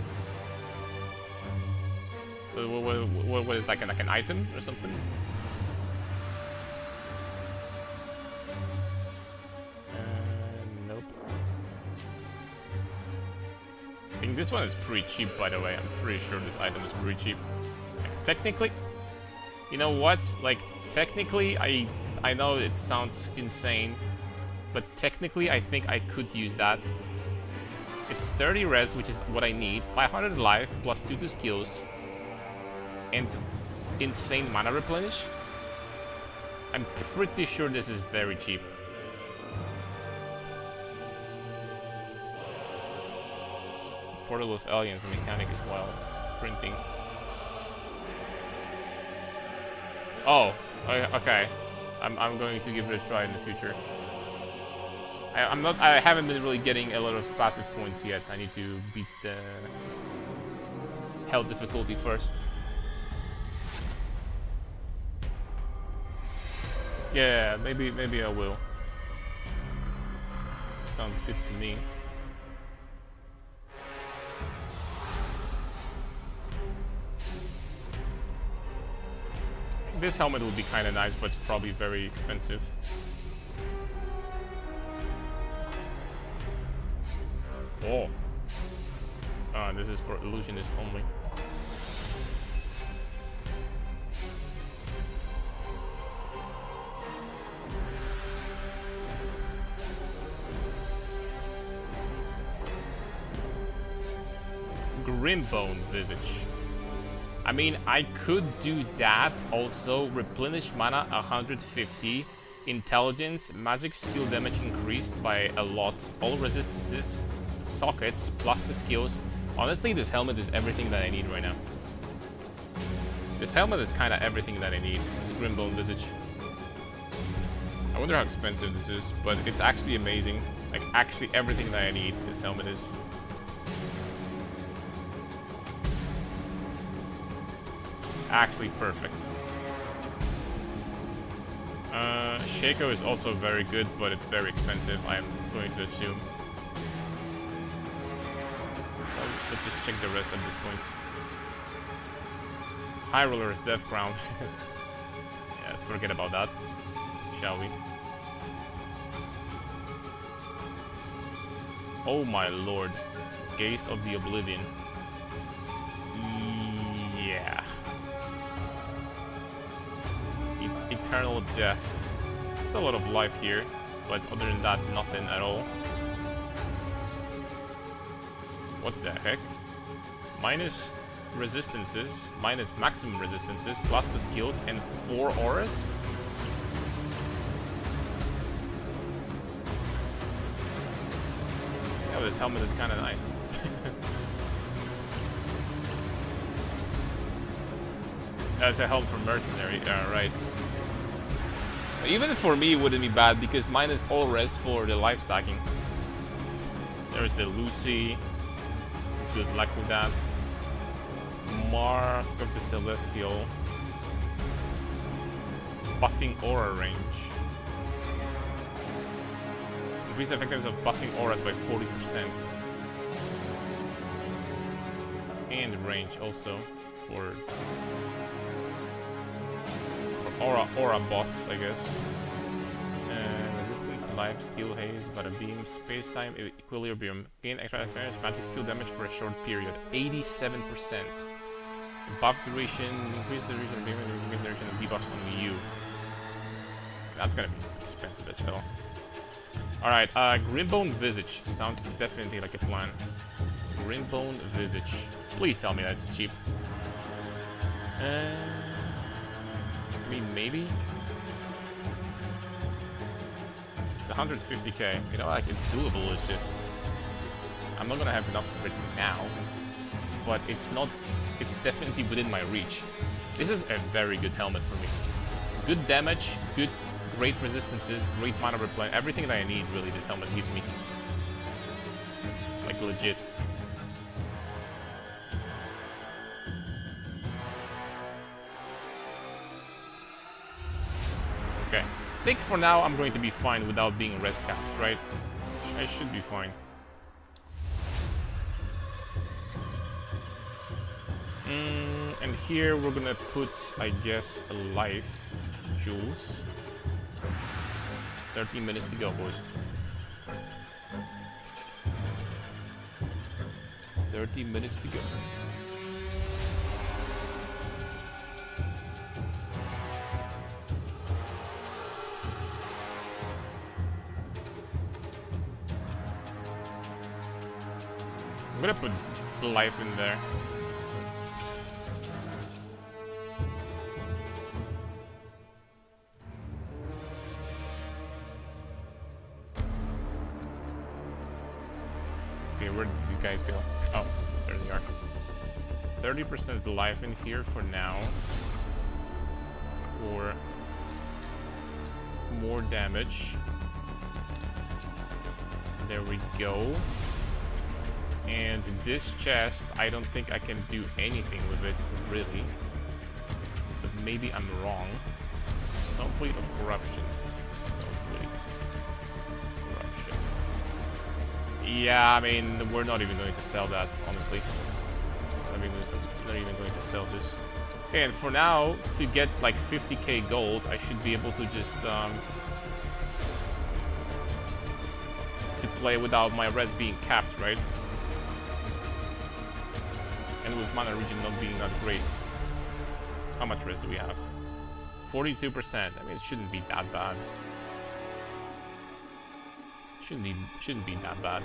What is that, like an item or something? Nope. I think this one is pretty cheap, by the way. I'm pretty sure this item is pretty cheap. Like, technically, you know what? Like, technically, I know it sounds insane, but technically, I think I could use that. It's 30 res, which is what I need. 500 life plus 2 to skills. And insane mana replenish. I'm pretty sure this is very cheap. It's a portal with aliens mechanic as well. Printing. Oh, okay. I'm going to give it a try in the future. I haven't been really getting a lot of passive points yet. I need to beat the hell difficulty first. Yeah, maybe I will. Sounds good to me. This helmet would be kind of nice, but it's probably very expensive. Oh. This is for illusionist only. Grimbone Visage. I mean, I could do that. Also, replenish mana 150, intelligence, magic skill damage increased by a lot, all resistances, sockets, plus the skills. Honestly, this helmet is everything that I need right now. This helmet is kind of everything that I need. It's Grimbone Visage. I wonder how expensive this is, but it's actually amazing. Like, actually everything that I need, this helmet is. Actually perfect. Shaco is also very good, but it's very expensive, I'm going to assume. Well, let's just check the rest at this point. High Roller's Death Crown. Yeah, let's forget about that, shall we? Oh my lord. Gaze of the Oblivion. Yeah. Eternal Death. There's a lot of life here, but other than that, nothing at all. What the heck? Minus resistances, minus maximum resistances, plus 2 skills, and 4 auras? Yeah, this helmet is kind of nice. That's a helmet for Mercenary, right. Even for me, it wouldn't be bad, because minus all res for the life stacking. There's the Lucy. Good luck with that. Mask of the Celestial. Buffing aura range. Increase the effectiveness of buffing auras by 40%. And range also for aura bots, I guess. Resistance, life, skill, haze, bada beam, space time, equilibrium. Gain extra advantage, magic skill damage for a short period. 87%. Buff duration, increase the duration of beam, increase the duration of debuffs on you. That's gonna be expensive as hell. Alright, Grimbone Visage. Sounds definitely like a plan. Grimbone Visage. Please tell me that's cheap. I mean, maybe? It's 150k. You know, like, it's doable, it's just... I'm not gonna have enough for it now. But it's not... It's definitely within my reach. This is a very good helmet for me. Good damage, great resistances, great mana replen. Everything that I need, really, this helmet gives me. Like, legit. Okay, think for now I'm going to be fine without being res capped, right? I should be fine. And here we're gonna put, I guess, a life jewels. 13 minutes to go, boys. 13 minutes to go. I'm gonna put life in there. Okay, where did these guys go? Oh, there they are. 30% life in here for now. For more damage. There we go. And this chest, I don't think I can do anything with it, really. But maybe I'm wrong. Stoneplate of Corruption. Stoneplate. Corruption. Yeah, I mean, we're not even going to sell that, honestly. Not even going to sell this. Okay, and for now, to get like 50k gold, I should be able to just to play without my res being capped, right? And with mana region not being that great. How much res do we have? 42%. I mean, it shouldn't be that bad. Shouldn't be that bad.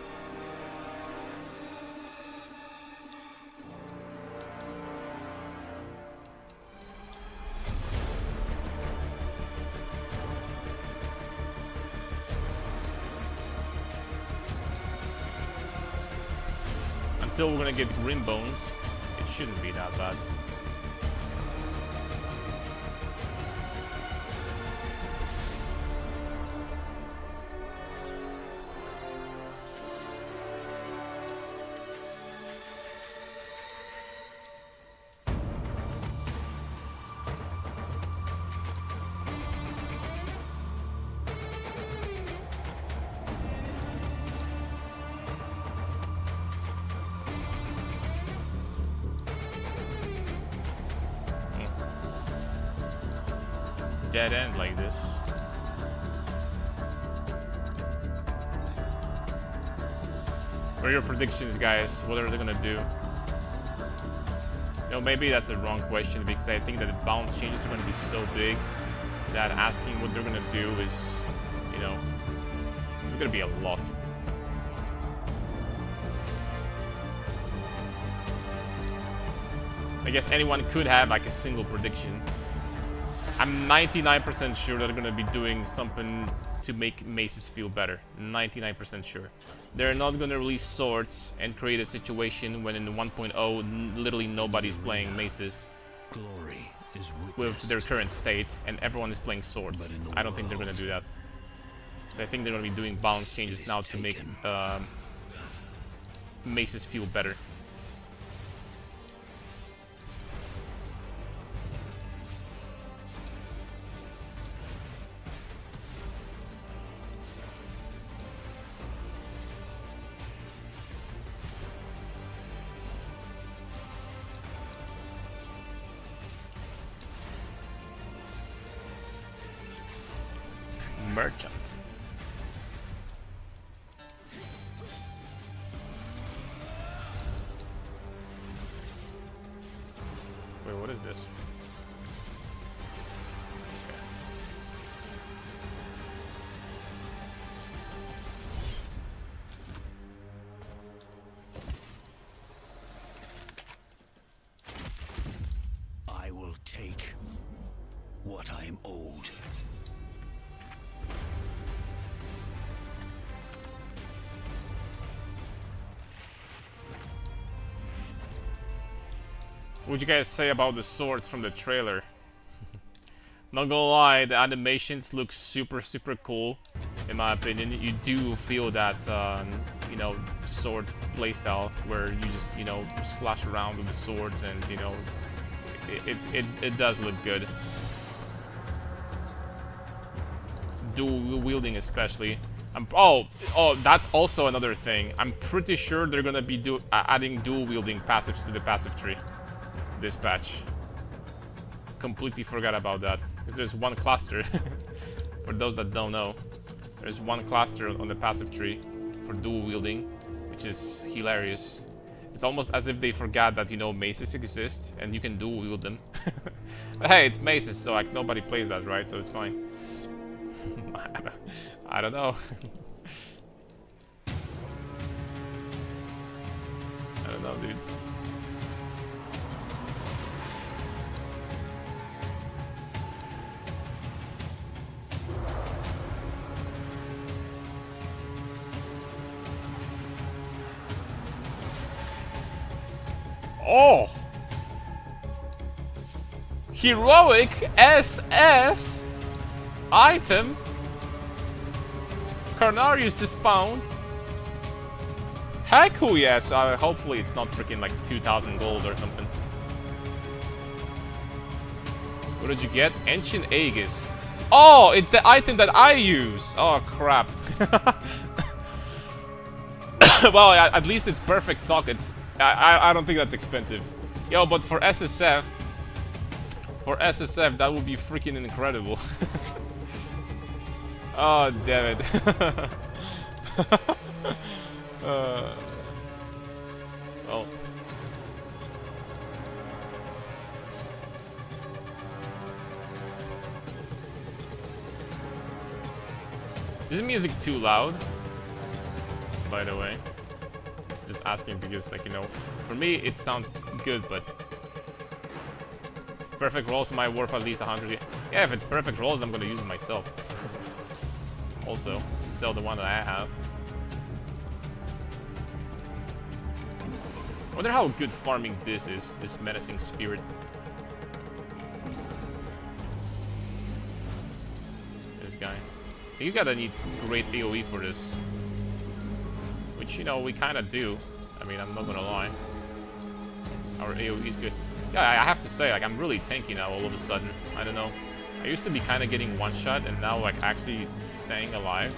Until we're gonna get Grim Bones, it shouldn't be that bad. Dead end like this. What are your predictions, guys? What are they gonna do? You know, maybe that's the wrong question, because I think that the balance changes are gonna be so big that asking what they're gonna do is, you know, it's gonna be a lot. I guess anyone could have like a single prediction. I'm 99% sure that they're gonna be doing something to make maces feel better. 99% sure. They're not gonna release swords and create a situation when in 1.0 literally nobody's playing maces Glory is with their current state and everyone is playing swords. I don't think they're gonna do that. So I think they're gonna be doing balance changes now to make maces feel better. Merchant. Wait, what is this? I will take what I am owed. What would you guys say about the swords from the trailer? Not gonna lie, the animations look super cool, in my opinion. You do feel that, you know, sword playstyle where you just, you know, slash around with the swords, and you know, it does look good. dual wielding especially. That's also another thing. I'm pretty sure they're gonna be adding dual wielding passives to the passive tree this patch. Completely forgot about that. Because there's one cluster. For those that don't know, there's one cluster on the passive tree for dual wielding, which is hilarious. It's almost as if they forgot that, you know, maces exist and you can dual wield them. But hey, it's maces, so like nobody plays that, right? So it's fine. I don't know. I don't know, dude. Oh! Heroic SS item. Carnarius just found. Heck yes. Hopefully it's not freaking like 2,000 gold or something. What did you get? Ancient Aegis. Oh, it's the item that I use. Oh crap. Well, at least it's perfect sockets. I don't think that's expensive. Yo, but for SSF, that would be freaking incredible. Oh, damn it. Well. Is the music too loud? By the way. It's just asking because, like, you know, for me it sounds good, but perfect rolls might worth at least 100. Yeah, if it's perfect rolls, I'm gonna use it myself. Also, sell the one that I have. I wonder how good farming this is, this menacing spirit. This guy. I think you gotta need great AoE for this. Which, you know, we kinda do. I mean, I'm not gonna lie. Our AoE is good. Yeah, I have to say, like, I'm really tanky now all of a sudden. I don't know. I used to be kind of getting one shot, and now, like, actually staying alive.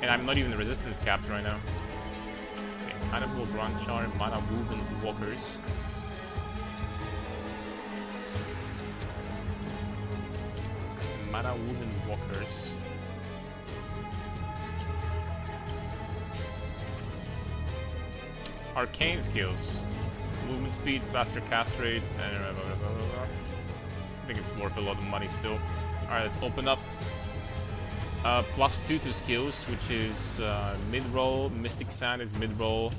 And I'm not even resistance capped right now. Okay, Cannibal, Ground Charm, Mana Woven Walkers. Mana Woven Walkers. Arcane skills. Movement speed, faster cast rate, and blah, blah, blah, blah, blah. I think it's worth a lot of money still. Alright, let's open up. +2 to skills, which is mid-roll, Mystic Sand is mid-roll,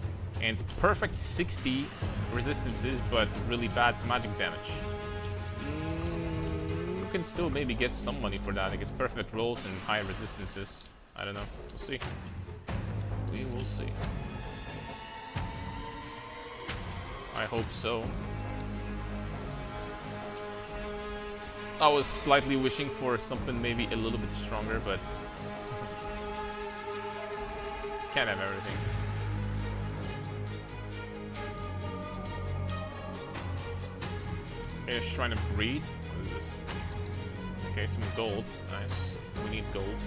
and perfect 60 resistances, but really bad magic damage. You can still maybe get some money for that. I think it's perfect rolls and high resistances. I don't know. We'll see. We will see. I hope so. I was slightly wishing for something maybe a little bit stronger, but can't have everything. Okay, Shrine of Greed. What is this? Okay, some gold. Nice. We need gold.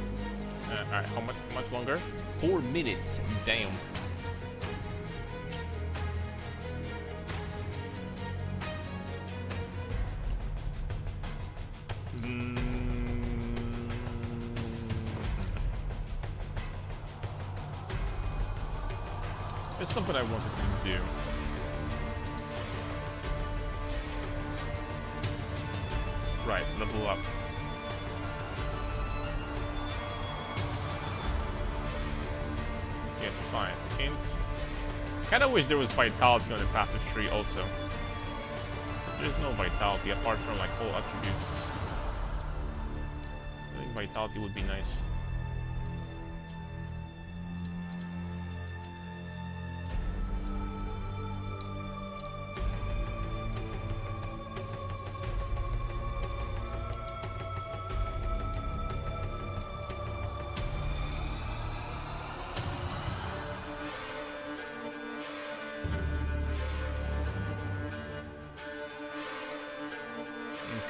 Alright, how much longer? 4 minutes. Damn. There's something I wanted to do. Right, level up. Get 5 int. Kinda wish there was vitality on the passive tree also. There's no vitality apart from like whole attributes. I think vitality would be nice.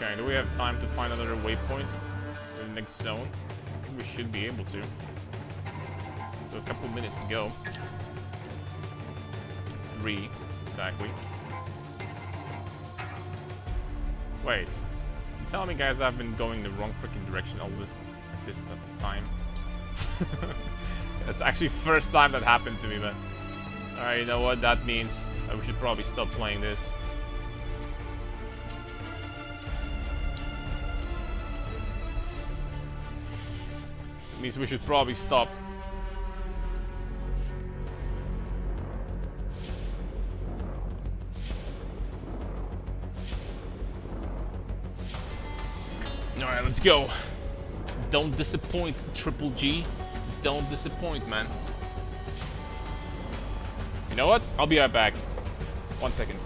Okay, do we have time to find another waypoint in the next zone? I think we should be able to. We have a couple of minutes to go. 3, exactly. Wait. You telling me, guys, that I've been going the wrong freaking direction all this time? It's actually first time that happened to me, but... Alright, you know what? That means that we should probably stop playing this. Means we should probably stop. Alright, let's go. Don't disappoint, Triple G. Don't disappoint, man. You know what? I'll be right back. 1 second.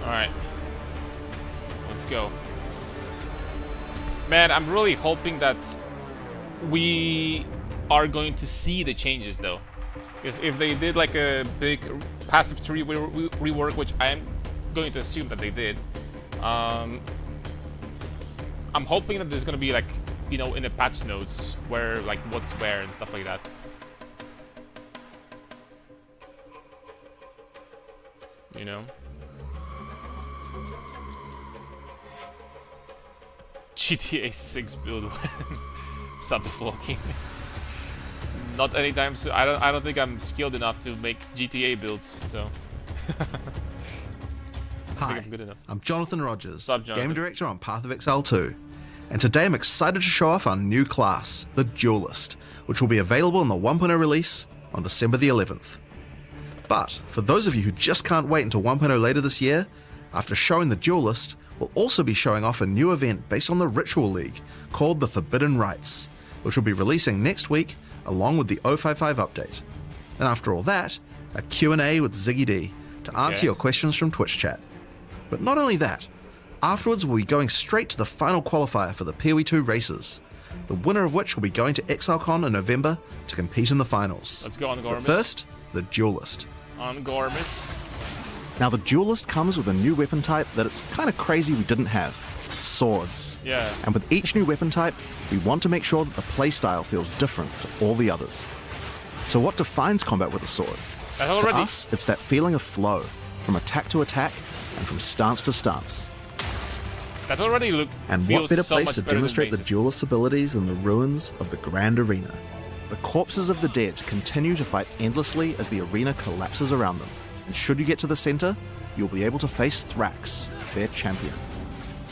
Alright. Let's go. Man, I'm really hoping that we are going to see the changes, though. Because if they did like a big passive tree rework, which I'm going to assume that they did, I'm hoping that there's going to be like, you know, in the patch notes where like what's where and stuff like that. You know? GTA 6 build sub-flocking. Not anytime soon. I don't think I'm skilled enough to make GTA builds, so Hi, I'm good enough. I'm Jonathan Rogers, What's up, Jonathan? Game Director on Path of Exile 2, and today I'm excited to show off our new class, the Duelist, which will be available in the 1.0 release on December the 11th. But for those of you who just can't wait until 1.0 later this year, after showing the Duelist, we'll also be showing off a new event based on the Ritual League called the Forbidden Rites, which will be releasing next week along with the 055 update. And after all that, a Q&A with Ziggy D to answer your questions from Twitch chat. But not only that, afterwards we'll be going straight to the final qualifier for the PoE 2 races, the winner of which will be going to ExileCon in November to compete in the finals. Let's go on But Gormus. first, the Duelist. On Gormus. Now the Duelist comes with a new weapon type that it's kind of crazy we didn't have. Swords. Yeah. And with each new weapon type, we want to make sure that the playstyle feels different to all the others. So what defines combat with a sword? That To already. us, it's that feeling of flow, from attack to attack, and from stance to stance. That already look. And what feels better so place much to better than demonstrate the Mace's. Duelist's abilities than the ruins of the Grand Arena? The corpses of the dead continue to fight endlessly as the arena collapses around them. And should you get to the center, you'll be able to face Thrax, their champion.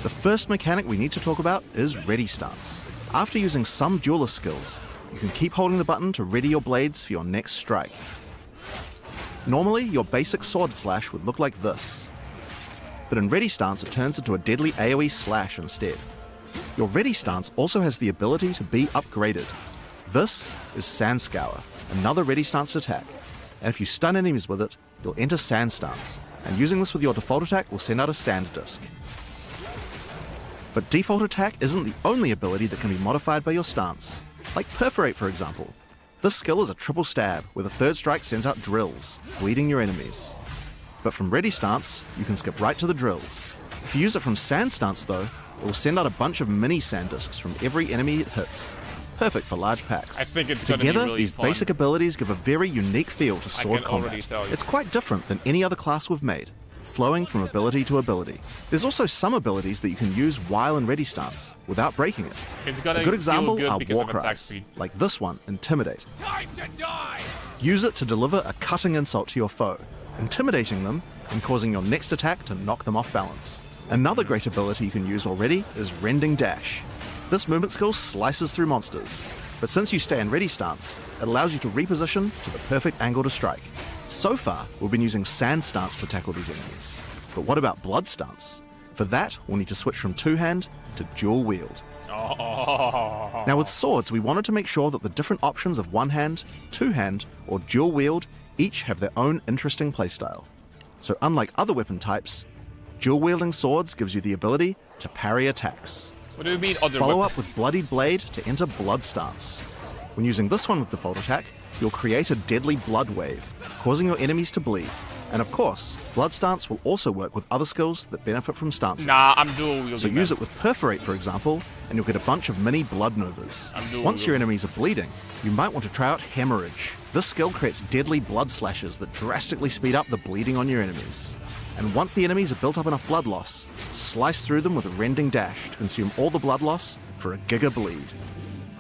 The first mechanic we need to talk about is Ready Stance. After using some Duelist skills, you can keep holding the button to ready your blades for your next strike. Normally, your basic sword slash would look like this, but in Ready Stance it turns into a deadly AoE slash instead. Your Ready Stance also has the ability to be upgraded. This is Sand Scour, another Ready Stance attack, and if you stun enemies with it, you'll enter Sand Stance, and using this with your default attack will send out a Sand Disc. But default attack isn't the only ability that can be modified by your stance. Like Perforate, for example. This skill is a triple stab, where the third strike sends out drills, bleeding your enemies. But from Ready Stance, you can skip right to the drills. If you use it from Sand Stance though, it will send out a bunch of mini sand discs from every enemy it hits. Perfect for large packs. I think it's gonna be Together, really these fun. basic abilities give a very unique feel to sword can already combat. tell you. It's quite different than any other class we've made, flowing from ability to ability. There's also some abilities that you can use while in Ready Stance, without breaking it. It's gonna A good feel example good are because war of attack cries, speed. like this one, Intimidate. Time to die! Use it to deliver a cutting insult to your foe, intimidating them and causing your next attack to knock them off balance. Another great ability you can use already is Rending Dash. This movement skill slices through monsters, but since you stay in Ready Stance, it allows you to reposition to the perfect angle to strike. So far, we've been using Sand Stance to tackle these enemies. But what about Blood Stance? For that, we'll need to switch from two-hand to dual wield. Oh. Now with swords, we wanted to make sure that the different options of one-hand, two-hand, or dual wield each have their own interesting playstyle. So unlike other weapon types, dual-wielding swords gives you the ability to parry attacks. What do you mean other Follow weapon? up with Bloodied Blade to enter Blood Stance. When using this one with default attack, you'll create a deadly blood wave, causing your enemies to bleed. And of course, Blood Stance will also work with other skills that benefit from stances. Nah, I'm dual wielding. So use it with Perforate, for example, and you'll get a bunch of mini blood novas. I'm dual Once your wielding. enemies are bleeding, you might want to try out Hemorrhage. This skill creates deadly blood slashes that drastically speed up the bleeding on your enemies. And once the enemies have built up enough blood loss, slice through them with a Rending Dash to consume all the blood loss for a giga bleed.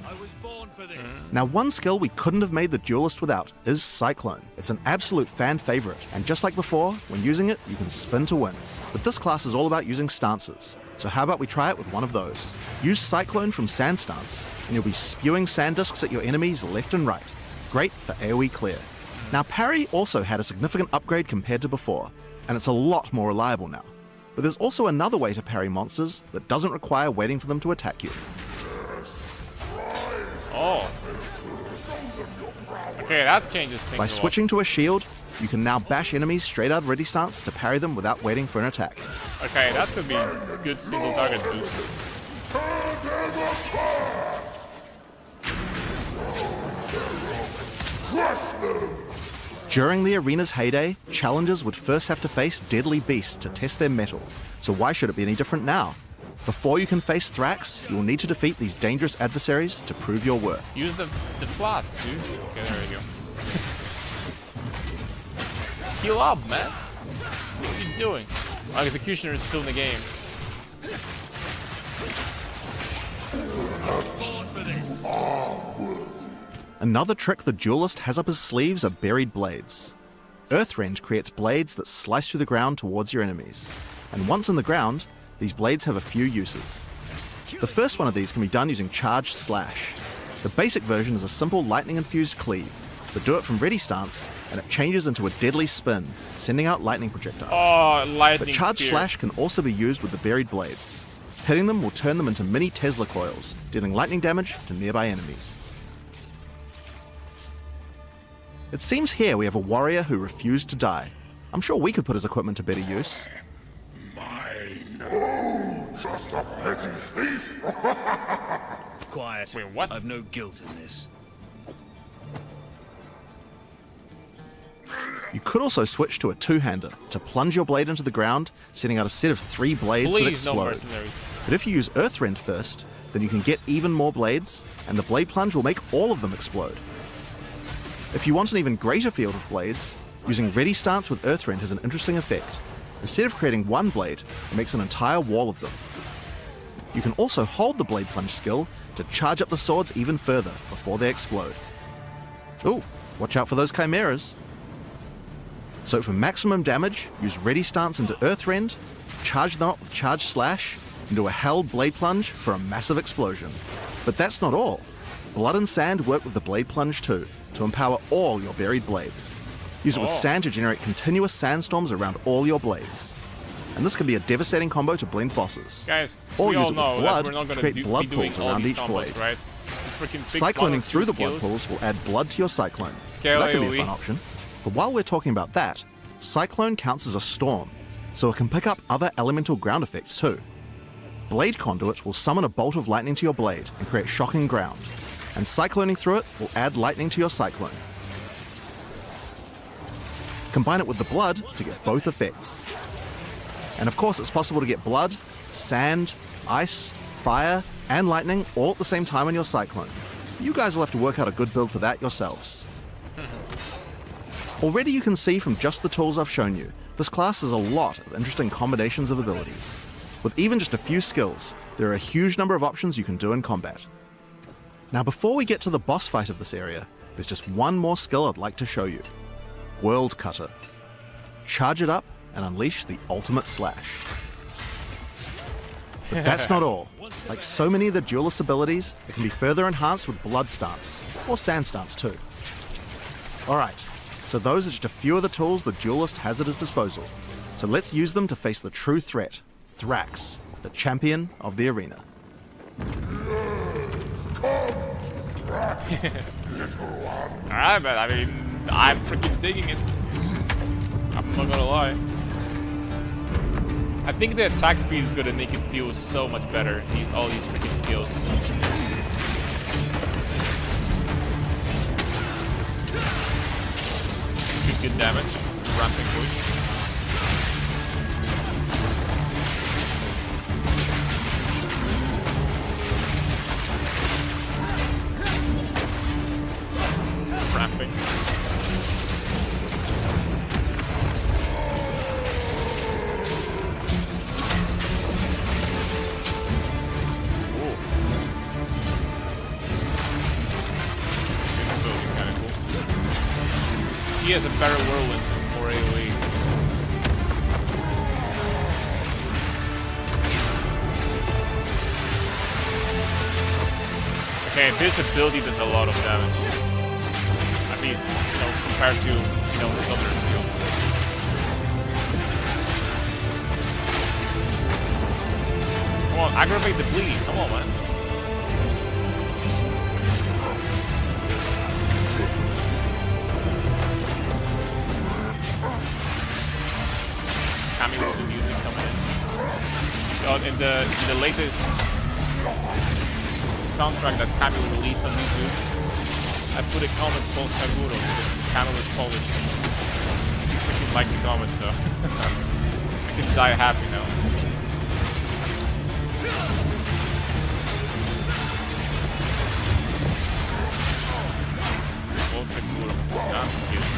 I was born for this. Now one skill we couldn't have made the Duelist without is Cyclone. It's an absolute fan favorite, and just like before, when using it, you can spin to win. But this class is all about using stances, so how about we try it with one of those? Use Cyclone from Sand Stance, and you'll be spewing sand discs at your enemies left and right. Great for AoE clear. Now Parry also had a significant upgrade compared to before, and it's a lot more reliable now. But there's also another way to parry monsters that doesn't require waiting for them to attack you. Oh. Okay, that changes things. By a lot. switching to a shield, you can now bash enemies straight out of Ready Stance to parry them without waiting for an attack. Okay, that could be a good single target boost. During the arena's heyday, challengers would first have to face deadly beasts to test their mettle, so why should it be any different now? Before you can face Thrax, you will need to defeat these dangerous adversaries to prove your worth. Use the flask, dude. Okay, there we go. Heal up, man. What are you doing? Oh, Executioner is still in the game. Another trick the Duelist has up his sleeves are buried blades. Earthrend creates blades that slice through the ground towards your enemies, and once in the ground, these blades have a few uses. The first one of these can be done using Charged Slash. The basic version is a simple lightning-infused cleave, but do it from Ready Stance, and it changes into a deadly spin, sending out lightning projectiles. Oh, lightning But Charged spear. Slash can also be used with the buried blades. Hitting them will turn them into mini Tesla coils, dealing lightning damage to nearby enemies. It seems here we have a warrior who refused to die. I'm sure we could put his equipment to better use. Mine. Oh, just a petty thief. Quiet. Wait, what? I've no guilt in this. You could also switch to a two-hander to plunge your blade into the ground, sending out a set of 3 blades that Please, no explode. mercenaries. But if you use Earthrend first, then you can get even more blades, and the blade plunge will make all of them explode. If you want an even greater field of blades, using Ready Stance with Earthrend has an interesting effect. Instead of creating one blade, it makes an entire wall of them. You can also hold the blade plunge skill to charge up the swords even further before they explode. Ooh, watch out for those chimeras. So for maximum damage, use Ready Stance into Earthrend, charge them up with Charged Slash, and do a held blade plunge for a massive explosion. But that's not all. Blood and Sand work with the blade plunge too, to empower all your buried blades. Use it with Oh. sand to generate continuous sandstorms around all your blades. And this can be a devastating combo to blend bosses. Guys, Or we use all it with know blood that we're not to going create to blood be doing pools all around these each combos, blade. right? Freaking big Cycloning through the blood skills. pools will add blood to your cyclone, so Scale that can be a AoE. fun option. But while we're talking about that, Cyclone counts as a storm, so it can pick up other elemental ground effects too. Blade Conduit will summon a bolt of lightning to your blade and create shocking ground, and cycloning through it will add lightning to your cyclone. Combine it with the blood to get both effects. And of course, it's possible to get blood, sand, ice, fire, and lightning all at the same time on your cyclone. You guys will have to work out a good build for that yourselves. Already you can see from just the tools I've shown you, this class has a lot of interesting combinations of abilities. With even just a few skills, there are a huge number of options you can do in combat. Now before we get to the boss fight of this area, there's just one more skill I'd like to show you. World Cutter. Charge it up and unleash the ultimate slash. But that's not all. Like so many of the Duelist abilities, it can be further enhanced with Blood Stance, or Sand Stance too. Alright, so those are just a few of the tools the Duelist has at his disposal. So let's use them to face the true threat, Thrax, the champion of the arena. Alright, but I mean, I'm freaking digging it. I'm not gonna lie. I think the attack speed is gonna make it feel so much better. All these freaking skills. Good damage. Ramping boost. Ramping. He has a better whirlwind for AoE. Okay, this ability does a lot of damage. At least, compared to, his other skills. Come on, aggravate the bleed. Come on, man. With the music coming in. In the latest soundtrack that Camille released on YouTube, I put a comment called Kaguro because Camille is Polish. I freaking like the comment, so I can die happy now. Called Kaguro. Yeah, I'm kidding.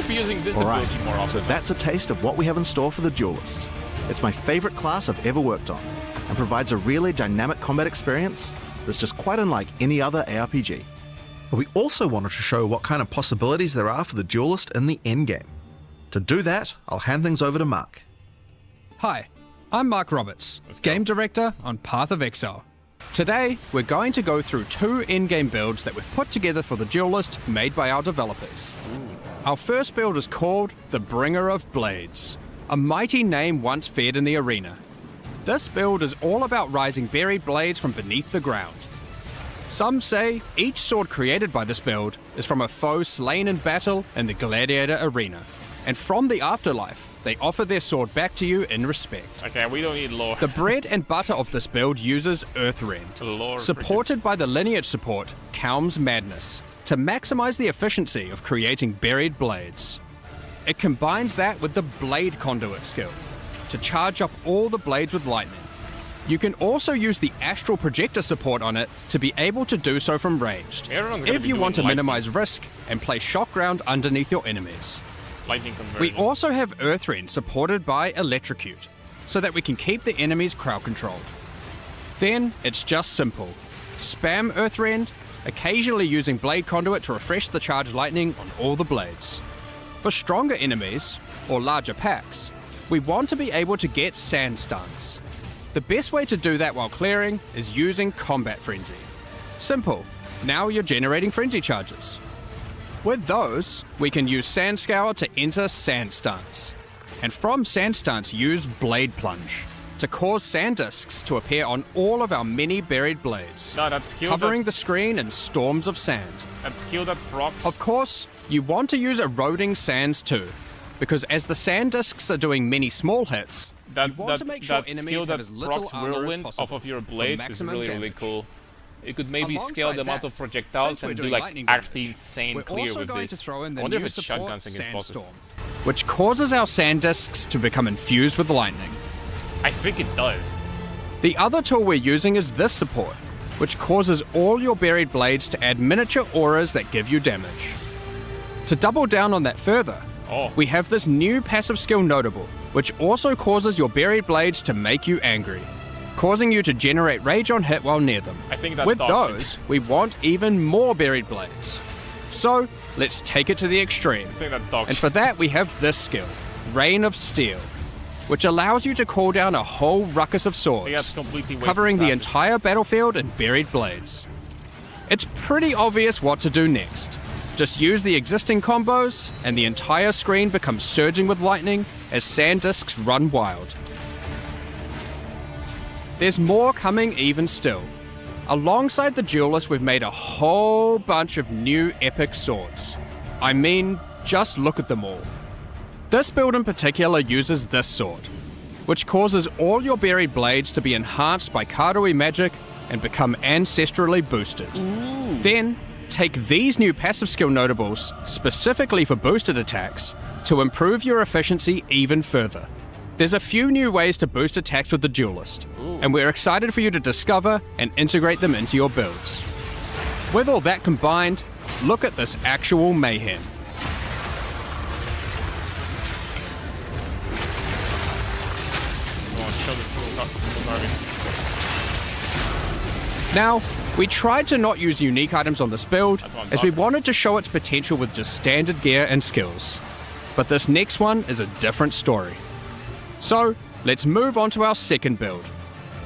Be using this ability more often. So that's a taste of what we have in store for the Duelist. It's my favorite class I've ever worked on, and provides a really dynamic combat experience that's just quite unlike any other ARPG. But we also wanted to show what kind of possibilities there are for the Duelist in the endgame. To do that, I'll hand things over to Mark. Hi, I'm Mark Roberts, Game Director on Path of Exile. Today, we're going to go through 2 in-game builds that we've put together for the Duelist made by our developers. Our first build is called the Bringer of Blades, a mighty name once feared in the arena. This build is all about rising buried blades from beneath the ground. Some say each sword created by this build is from a foe slain in battle in the gladiator arena, and from the afterlife, they offer their sword back to you in respect. Okay, we don't need lore. The bread and butter of this build uses Earthrend, supported by the lineage support Calm's Madness, to maximize the efficiency of creating buried blades. It combines that with the Blade Conduit skill, to charge up all the blades with lightning. You can also use the Astral Projector support on it to be able to do so from ranged, if you want to minimize risk and place shock ground underneath your enemies. Lightning conversion. We also have Earthrend supported by Electrocute, so that we can keep the enemies crowd controlled. Then it's just simple. Spam Earthrend, occasionally using Blade Conduit to refresh the charged lightning on all the blades. For stronger enemies, or larger packs, we want to be able to get Sand Stance. The best way to do that while clearing is using Combat Frenzy. Simple, now you're generating frenzy charges. With those, we can use Sand Scour to enter Sand Stance, and from Sand Stance use Blade Plunge. to cause sand disks to appear on all of our many buried blades, No, that skill covering that, the screen in storms of sand. that skill that procs. Of course, you want to use eroding sands too, because as the sand disks are doing many small hits, that you want to make sure that enemies skill have that as little procs armor as whirlwind possible off of your for blades is maximum really damage. cool. You could maybe scale the Alongside amount that, of projectiles since we're and do doing like lightning actually damage, insane we're clear also with going this. to throw in the I wonder new if it's shotgun support against bosses. Sandstorm, which causes our sand disks to become infused with lightning. I think it does. The other tool we're using is this support, which causes all your buried blades to add miniature auras that give you damage. To double down on that further, Oh. we have this new passive skill Notable, which also causes your buried blades to make you angry, causing you to generate rage on hit while near them. I think that's With dog shit. those, we want even more buried blades. So, let's take it to the extreme. I think that's dog And shit. for that, we have this skill, Rain of Steel, which allows you to call down a whole ruckus of I swords, think that's completely wasted covering the passive. entire battlefield in buried blades. It's pretty obvious what to do next. Just use the existing combos, and the entire screen becomes surging with lightning as sand disks run wild. There's more coming even still. Alongside the Duelist, we've made a whole bunch of new epic swords. I mean, just look at them all. This build in particular uses this sword, which causes all your buried blades to be enhanced by Karui magic and become ancestrally boosted. Then, take these new passive skill notables, specifically for boosted attacks, to improve your efficiency even further. There's a few new ways to boost attacks with the Duelist, and we're excited for you to discover and integrate them into your builds. With all that combined, look at this actual mayhem. Come on, show this army. Now, we tried to not use unique items on this build, That's what I'm as we talking wanted to show its potential with just standard gear and skills. But this next one is a different story. So, let's move on to our second build.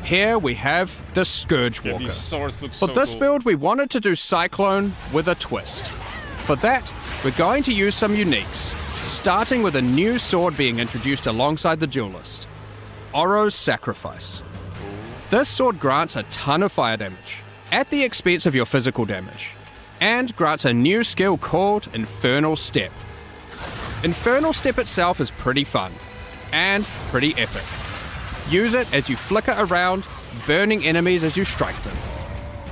Here we have the Scourge Yeah, Walker. these swords look For so this cool. build, we wanted to do Cyclone with a twist. For that, we're going to use some uniques, starting with a new sword being introduced alongside the Duelist, Oro's Sacrifice. This sword grants a ton of fire damage, at the expense of your physical damage, and grants a new skill called Infernal Step. Infernal Step itself is pretty fun, and pretty epic. Use it as you flicker around, burning enemies as you strike them.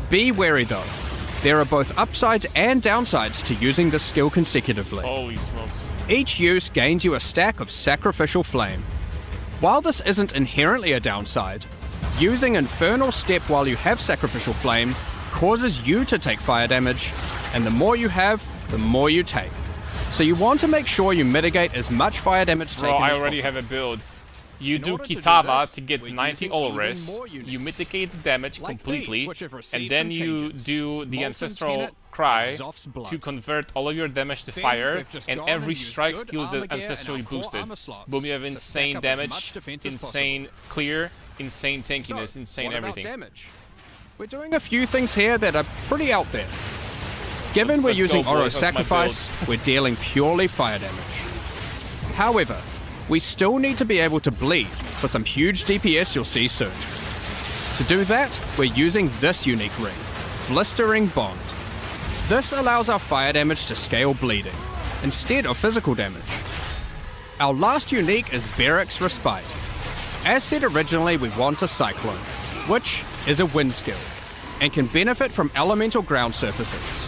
Be wary though, there are both upsides and downsides to using this skill consecutively. Holy smokes. Each use gains you a stack of Sacrificial Flame. While this isn't inherently a downside, using Infernal Step while you have Sacrificial Flame causes you to take fire damage, and the more you have, the more you take. So you want to make sure you mitigate as much fire damage Bro, taken I as already possible. have a build. You do order to do Kitava this, to get we're 90 using Olores, even more uniques. you mitigate the damage Like completely, these, which have received and then some you changes. do the Molten Ancestral Tenet Cry and Zoph's Blood. to convert all of your damage to Then fire, we've just and gone every used strike good skill is armor gear in ancestrally our core boosted. armor slots Boom, you have to insane stack up as damage, much defense as insane clear, insane tankiness, So, insane what about everything. damage? We're doing a few things here that are pretty out there. Given we're Let's using go, boys. Oro's That's my Sacrifice, we're dealing purely fire damage. However, we still need to be able to bleed for some huge DPS you'll see soon. To do that, we're using this unique ring, Blistering Bond. This allows our fire damage to scale bleeding, instead of physical damage. Our last unique is Barrack's Respite. As said originally, we want a Cyclone, which is a wind skill, and can benefit from elemental ground surfaces.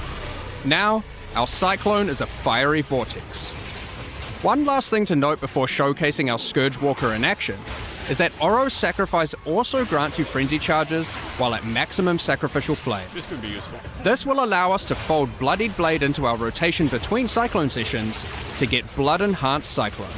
Now, our Cyclone is a fiery vortex. One last thing to note before showcasing our Scourge Walker in action is that Oro's Sacrifice also grants you frenzy charges while at maximum sacrificial flame. This could be useful. This will allow us to fold Bloodied Blade into our rotation between Cyclone sessions to get Blood Enhanced Cyclone.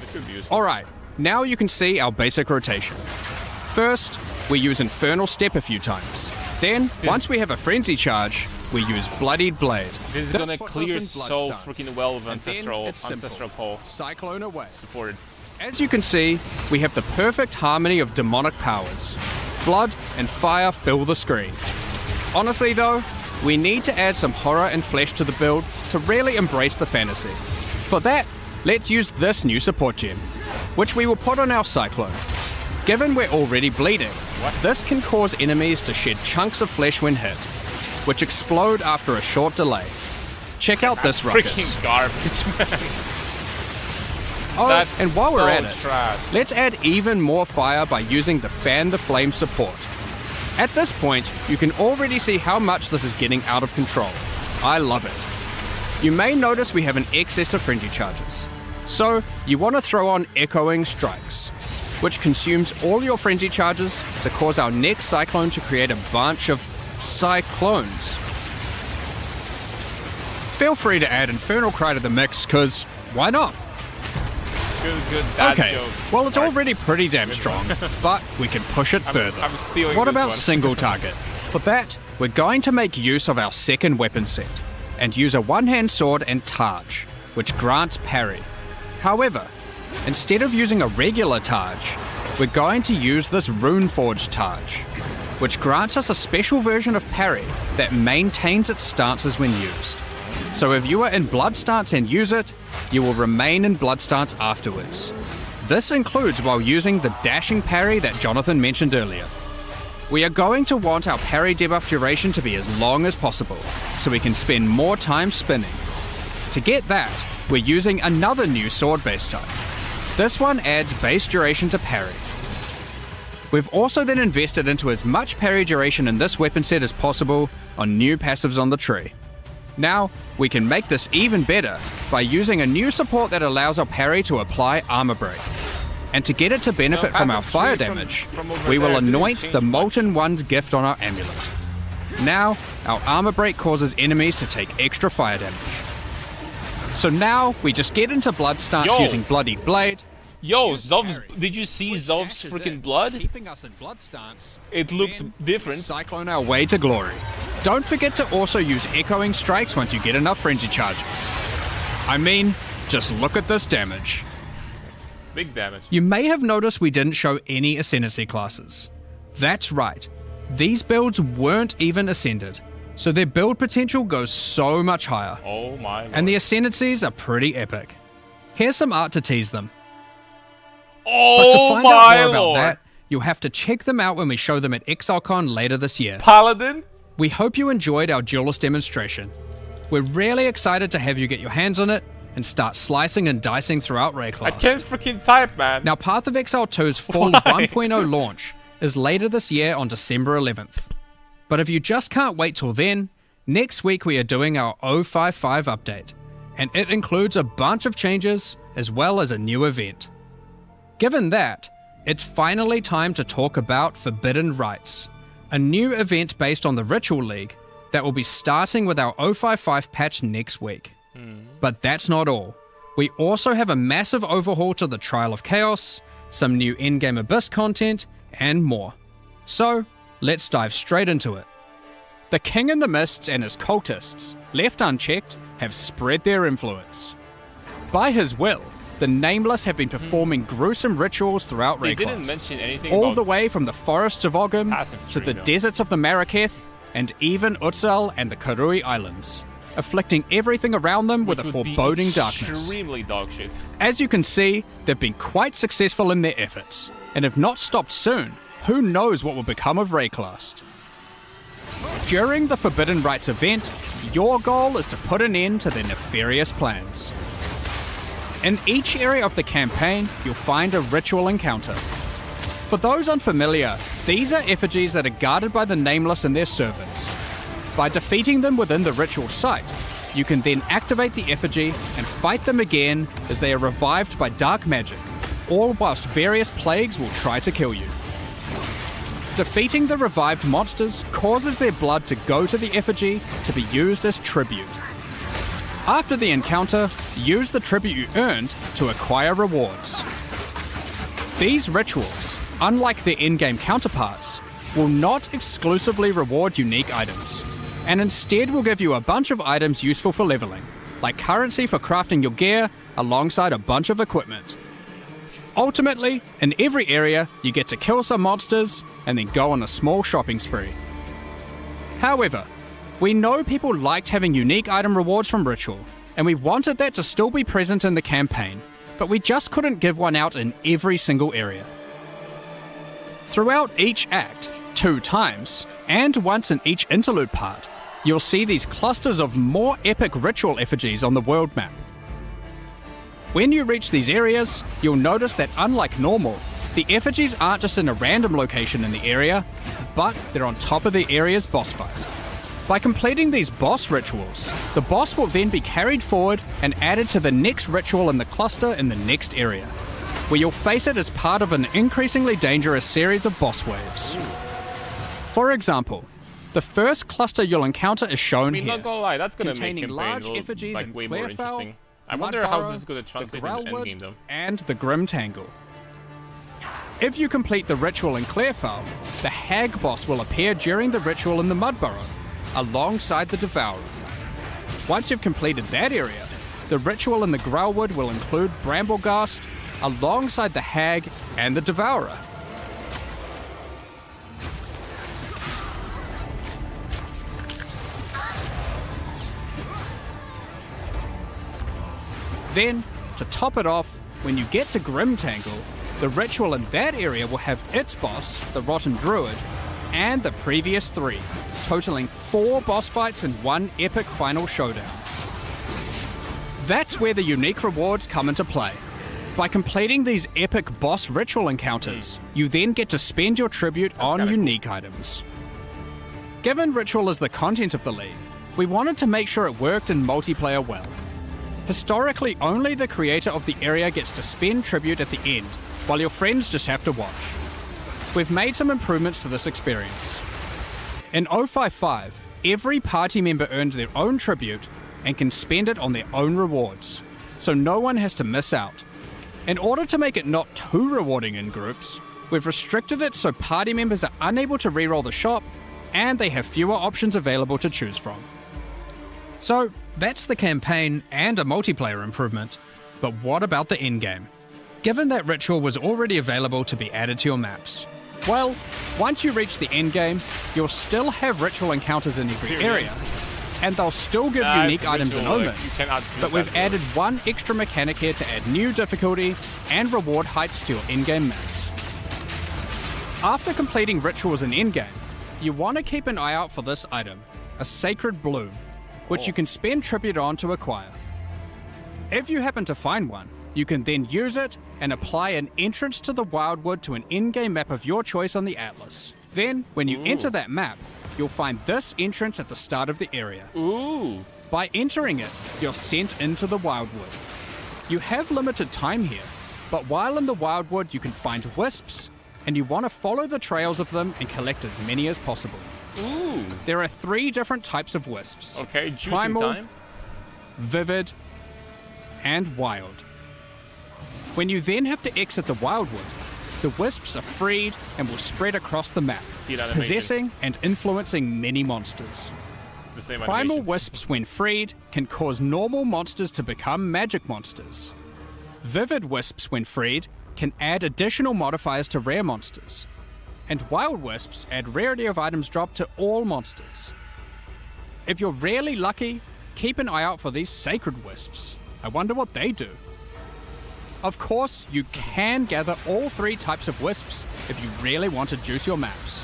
This could be useful. Alright, now you can see our basic rotation. First, we use Infernal Step a few times. Then, once we have a frenzy charge, we use Bloodied Blade. This is gonna puts us clear in so blood stuns. freaking well with And then Ancestral it's simple. Ancestral Pull. Cyclone away. Supported. As you can see, we have the perfect harmony of demonic powers. Blood and fire fill the screen. Honestly though, we need to add some horror and flesh to the build to really embrace the fantasy. For that, let's use this new support gem, which we will put on our Cyclone. Given we're already bleeding, this can cause enemies to shed chunks of flesh when hit, which explode after a short delay. Check out this ruckus. Freaking garbage, man. Oh, That's and while we're so at it, trash. let's add even more fire by using the Fan the Flame support. At this point, you can already see how much this is getting out of control. I love it. You may notice we have an excess of frenzy charges. So, you want to throw on Echoing Strikes, which consumes all your frenzy charges to cause our next cyclone to create a bunch of cyclones. Feel free to add Infernal Cry to the mix, cause why not? Good dad Okay, joke. well it's already pretty damn strong, but we can push it further. I'm stealing What this about one. single target? For that, we're going to make use of our second weapon set, and use a one-hand sword and Targe, which grants parry. However, instead of using a regular Targe, we're going to use this Runeforged Targe, which grants us a special version of parry that maintains its stances when used. So if you are in blood stance and use it, you will remain in blood stance afterwards. This includes while using the dashing parry that Jonathan mentioned earlier. We are going to want our parry debuff duration to be as long as possible, so we can spend more time spinning. To get that, we're using another new sword base type. This one adds base duration to parry. We've also then invested into as much parry duration in this weapon set as possible on new passives on the tree. Now, we can make this even better by using a new support that allows our parry to apply armor break. And to get it to benefit from our passive fire tree damage, from over we will there didn't anoint change the much. Molten One's gift on our amulet. Now, our armor break causes enemies to take extra fire damage. So now, we just get into blood stance Yo. using Bloody Blade. Yo, use Zov's. parry, Did you see which Zov's dashes freaking in, blood? keeping us in blood stance. It looked Then different. Cyclone our way to glory. Don't forget to also use Echoing Strikes once you get enough frenzy charges. I mean, just look at this damage. Big damage. You may have noticed we didn't show any Ascendancy classes. That's right. These builds weren't even Ascended, so their build potential goes so much higher. Oh my lord. And the Ascendancies are pretty epic. Here's some art to tease them. But to oh find out my more about lord. that, you'll have to check them out when we show them at ExileCon later this year. Paladin? We hope you enjoyed our Duelist demonstration. We're really excited to have you get your hands on it and start slicing and dicing throughout Rayclass. I can't freaking type, man. Now, Path of Exile 2's full Why? 1.0 launch is later this year on December 11th. But if you just can't wait till then, next week we are doing our 055 update, and it includes a bunch of changes as well as a new event. Given that, it's finally time to talk about Forbidden Rites, a new event based on the Ritual League that will be starting with our 055 patch next week. But that's not all. We also have a massive overhaul to the Trial of Chaos, some new in-game Abyss content, and more. So, let's dive straight into it. The King in the Mists and his cultists, left unchecked, have spread their influence. By his will, the Nameless have been performing gruesome rituals throughout They Rayclass. didn't mention anything All about the way from the forests of Ogum passive to tree, the though. deserts of the Marraketh and even Utsal and the Karui Islands, afflicting everything around them with which a would be foreboding darkness. extremely dog shit. As you can see, they've been quite successful in their efforts, and if not stopped soon, who knows what will become of Rayclass. During the Forbidden Rites event, your goal is to put an end to their nefarious plans. In each area of the campaign, you'll find a ritual encounter. For those unfamiliar, these are effigies that are guarded by the Nameless and their servants. By defeating them within the ritual site, you can then activate the effigy and fight them again as they are revived by dark magic, all whilst various plagues will try to kill you. Defeating the revived monsters causes their blood to go to the effigy to be used as tribute. After the encounter, use the tribute you earned to acquire rewards. These rituals, unlike their in-game counterparts, will not exclusively reward unique items, and instead will give you a bunch of items useful for leveling, like currency for crafting your gear alongside a bunch of equipment. Ultimately, in every area, you get to kill some monsters and then go on a small shopping spree. However, we know people liked having unique item rewards from Ritual, and we wanted that to still be present in the campaign, but we just couldn't give one out in every single area. Throughout each act, 2 times, and once in each interlude part, you'll see these clusters of more epic ritual effigies on the world map. When you reach these areas, you'll notice that unlike normal, the effigies aren't just in a random location in the area, but they're on top of the area's boss fight. By completing these boss rituals, the boss will then be carried forward and added to the next ritual in the cluster in the next area, where you'll face it as part of an increasingly dangerous series of boss waves. For example, the first cluster you'll encounter is shown here, Not gonna lie, that's gonna make containing campaign large little, effigies like in way more Clearfell, interesting. I wonder how this is gonna the translate into Growlwood, endgame though. and the Grim Tangle. If you complete the ritual in Clearfell, the Hag boss will appear during the ritual in the Mudburrow, alongside the Devourer. Once you've completed that area, the ritual in the Growlwood will include Brambleghast, alongside the Hag and the Devourer. Then, to top it off, when you get to Grim Tangle, the ritual in that area will have its boss, the Rotten Druid, and the previous 3, totaling 4 boss fights in one epic final showdown. That's where the unique rewards come into play. By completing these epic boss ritual encounters, you then get to spend your tribute on kinda unique items. Given ritual is the content of the league, we wanted to make sure it worked in multiplayer well. Historically, only the creator of the area gets to spend tribute at the end, while your friends just have to watch. We've made some improvements to this experience. In 055, every party member earns their own tribute and can spend it on their own rewards, so no one has to miss out. In order to make it not too rewarding in groups, we've restricted it so party members are unable to reroll the shop and they have fewer options available to choose from. So, that's the campaign and a multiplayer improvement. But what about the endgame? Given that ritual was already available to be added to your maps. Well, once you reach the endgame, you'll still have ritual encounters in every area, and they'll still give unique items and omens, but we've added one extra mechanic here to add new difficulty and reward heights to your in-game maps. After completing rituals in endgame, you want to keep an eye out for this item, a Sacred Bloom, which you can spend tribute on to acquire. If you happen to find one, you can then use it and apply an entrance to the Wildwood to an in-game map of your choice on the Atlas. Then, when you enter that map, you'll find this entrance at the start of the area. Ooh. By entering it, you're sent into the Wildwood. You have limited time here, but while in the Wildwood you can find wisps, and you want to follow the trails of them and collect as many as possible. Ooh. There are 3 different types of wisps. Okay, juicing Primal, time. Vivid, and Wild. When you then have to exit the Wildwood, the wisps are freed and will spread across the map, See that animation? possessing and influencing many monsters. It's the same Primal animation. wisps, when freed, can cause normal monsters to become magic monsters. Vivid wisps, when freed, can add additional modifiers to rare monsters. And wild wisps add rarity of items dropped to all monsters. If you're rarely lucky, keep an eye out for these sacred wisps. I wonder what they do. Of course, you can gather all 3 types of wisps if you really want to juice your maps.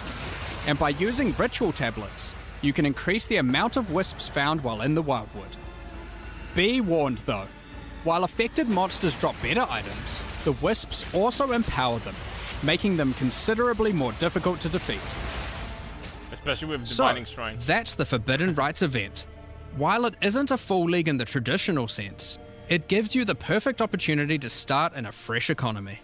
And by using ritual tablets, you can increase the amount of wisps found while in the Wildwood. Be warned though, while affected monsters drop better items, the wisps also empower them, making them considerably more difficult to defeat. Especially with So, Divining Shrine. that's the Forbidden Rites event. While it isn't a full league in the traditional sense, it gives you the perfect opportunity to start in a fresh economy.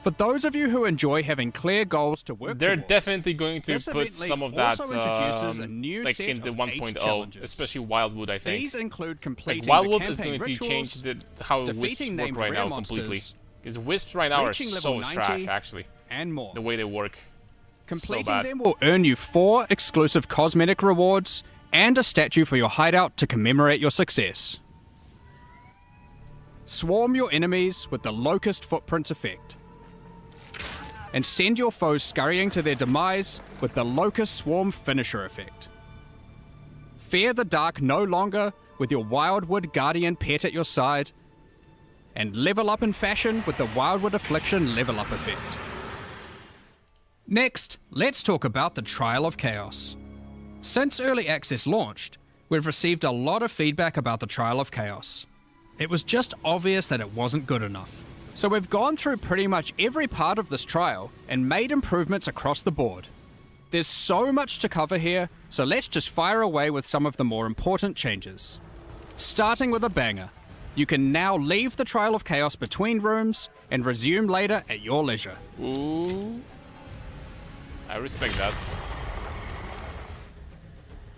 For those of you who enjoy having clear goals to work They're towards, definitely going to this put event some of league that also introduces a new like set in the of 8 1.0, challenges. especially Wildwood, I think. These include Like completing Wildwood the is campaign going to change rituals, how wisps defeating work named right rare now completely. monsters, Because wisps right now are reaching so level trash, 90, actually. and more. The way they work. Completing bad. them will earn you 4 exclusive cosmetic rewards and a statue for your hideout to commemorate your success. Swarm your enemies with the Locust Footprint effect. And send your foes scurrying to their demise with the Locust Swarm Finisher effect. Fear the dark no longer with your Wildwood Guardian pet at your side. And level up in fashion with the Wildwood Affliction level up effect. Next, let's talk about the Trial of Chaos. Since Early Access launched, we've received a lot of feedback about the Trial of Chaos. It was just obvious that it wasn't good enough. So we've gone through pretty much every part of this trial and made improvements across the board. There's so much to cover here, so let's just fire away with some of the more important changes. Starting with a banger. You can now leave the Trial of Chaos between rooms and resume later at your leisure. Ooh. I respect that.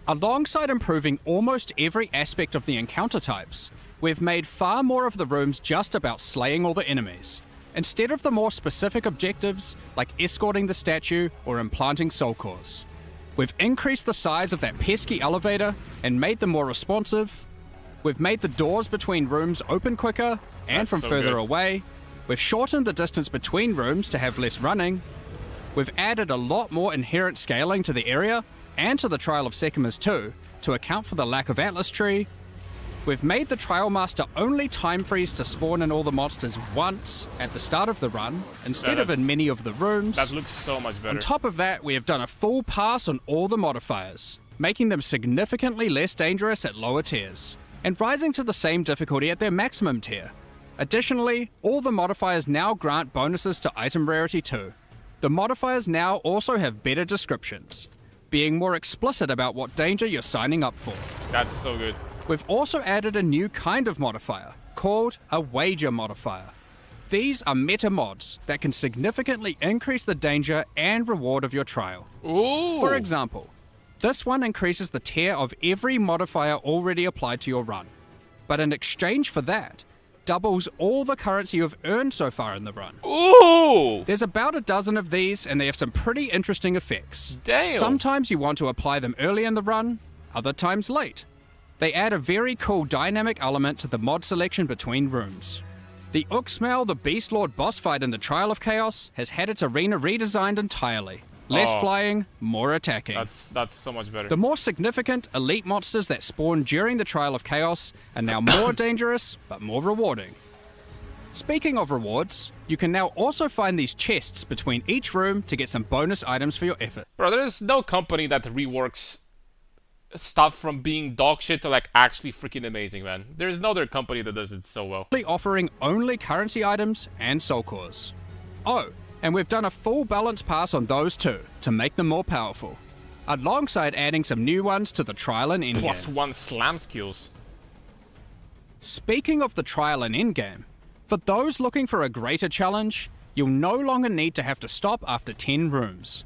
Alongside improving almost every aspect of the encounter types, we've made far more of the rooms just about slaying all the enemies, instead of the more specific objectives like escorting the statue or implanting soul cores. We've increased the size of that pesky elevator and made them more responsive. We've made the doors between rooms open quicker and That's from so further good. away. We've shortened the distance between rooms to have less running. We've added a lot more inherent scaling to the area and to the Trial of Sekimas too, to account for the lack of Atlas Tree. We've made the Trial Master only time freeze to spawn in all the monsters once at the start of the run, instead of in many of the rooms. That looks so much better. On top of that, we have done a full pass on all the modifiers, making them significantly less dangerous at lower tiers, and rising to the same difficulty at their maximum tier. Additionally, all the modifiers now grant bonuses to item rarity too. The modifiers now also have better descriptions, being more explicit about what danger you're signing up for. That's so good. We've also added a new kind of modifier, called a wager modifier. These are meta mods that can significantly increase the danger and reward of your trial. Ooh. For example, this one increases the tier of every modifier already applied to your run, but in exchange for that, doubles all the currency you've earned so far in the run. Ooh. There's about a dozen of these, and they have some pretty interesting effects. Damn. Sometimes you want to apply them early in the run, other times late. They add a very cool dynamic element to the mod selection between rooms. The Uxmal the Beast Lord boss fight in the Trial of Chaos has had its arena redesigned entirely. Less flying, more attacking. That's so much better. The more significant elite monsters that spawn during the Trial of Chaos are now more dangerous, but more rewarding. Speaking of rewards, you can now also find these chests between each room to get some bonus items for your effort. Bro, there's no company that reworks stuff from being dog shit to like actually freaking amazing, man. There's no other company that does it so well. Offering only currency items and soul cores. Oh, and we've done a full balance pass on those too, to make them more powerful, alongside adding some new ones to the trial and endgame. +1 slam skills. Speaking of the trial and endgame, for those looking for a greater challenge, you'll no longer need to have to stop after 10 rooms.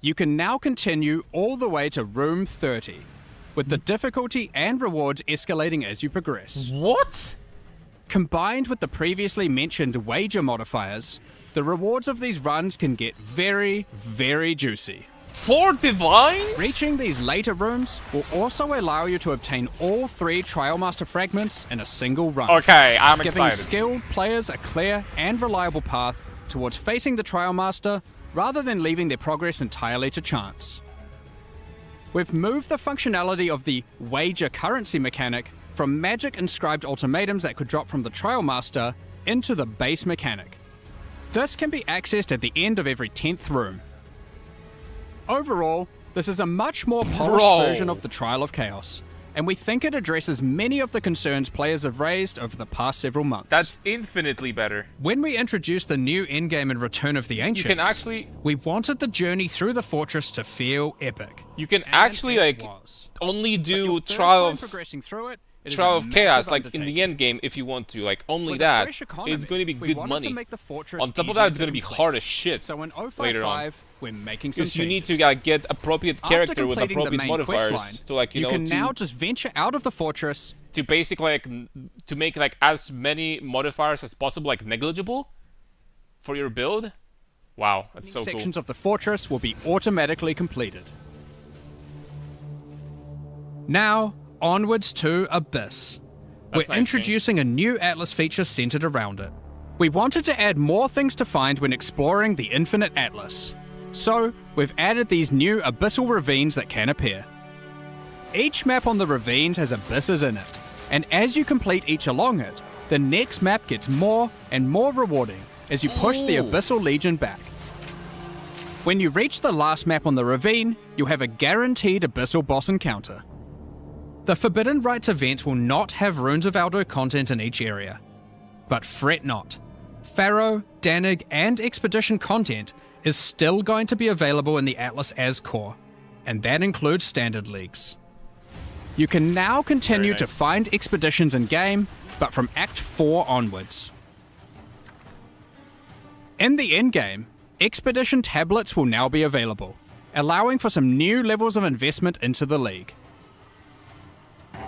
You can now continue all the way to room 30, with the difficulty and rewards escalating as you progress. What? Combined with the previously mentioned wager modifiers, the rewards of these runs can get very, very juicy. 4 divines? Reaching these later rooms will also allow you to obtain all 3 Trial Master fragments in a single run. Okay, I'm giving excited. skilled players a clear and reliable path towards facing the Trial Master rather than leaving their progress entirely to chance. We've moved the functionality of the wager currency mechanic from magic inscribed ultimatums that could drop from the Trial Master into the base mechanic. This can be accessed at the end of every 10th room. Overall, this is a much more polished version of the Trial of Chaos, and we think it addresses many of the concerns players have raised over the past several months. That's infinitely better. When we introduced the new endgame and Return of the Ancients, You can actually... we wanted the journey through the fortress to feel epic. You can And actually, it like, was. only But do your first Trial time of... progressing through it, it is Trial a of Chaos, massive like in the undertaking. end game, if you want to, like only With a that, fresh economy, it's going to be we good wanted money. to make the fortress On top of easier that, it's to going to be complete. hard as shit So in later on. 055, we're making some Because you need to changes. get appropriate After character with completing the appropriate main modifiers quest to, like, you know, can to, now just venture out of the fortress. to basically like to make like as many modifiers as possible, like negligible for your build. Wow, that's so cool. Sections of the fortress will be automatically completed. Now, onwards to Abyss. That's We're nice introducing a new Atlas feature centered around it. We wanted to add more things to find when exploring the Infinite Atlas. So, we've added these new abyssal ravines that can appear. Each map on the ravines has abysses in it, and as you complete each along it, the next map gets more and more rewarding as you push the Ooh. Abyssal Legion back. When you reach the last map on the ravine, you'll have a guaranteed abyssal boss encounter. The Forbidden Rites event will not have Runes of Aldo content in each area. But fret not. Pharaoh, Danig, and Expedition content is still going to be available in the Atlas as core, and that includes standard leagues. You can now continue to find expeditions in-game, but from Act 4 onwards. In the endgame, Expedition tablets will now be available, allowing for some new levels of investment into the league.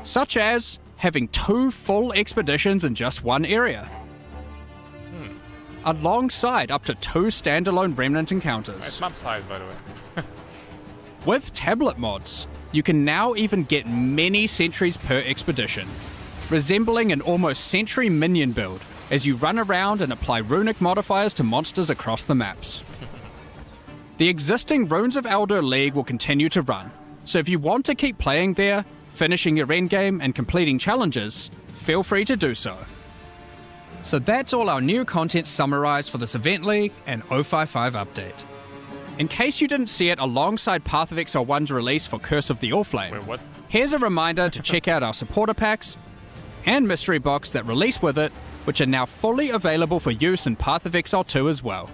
Such as having 2 full expeditions in just one area, alongside up to 2 standalone remnant encounters. Nice map size, by the way. With tablet mods, you can now even get many sentries per expedition, resembling an almost sentry minion build as you run around and apply runic modifiers to monsters across the maps. The existing Runes of Aldo League will continue to run, so if you want to keep playing there, finishing your endgame and completing challenges, feel free to do so. So that's all our new content summarized for this Event League and 055 update. In case you didn't see it alongside Path of Exile 1's release for Curse of the Allflame, Wait, what? here's a reminder to check out our supporter packs and mystery box that release with it, which are now fully available for use in Path of Exile 2 as well.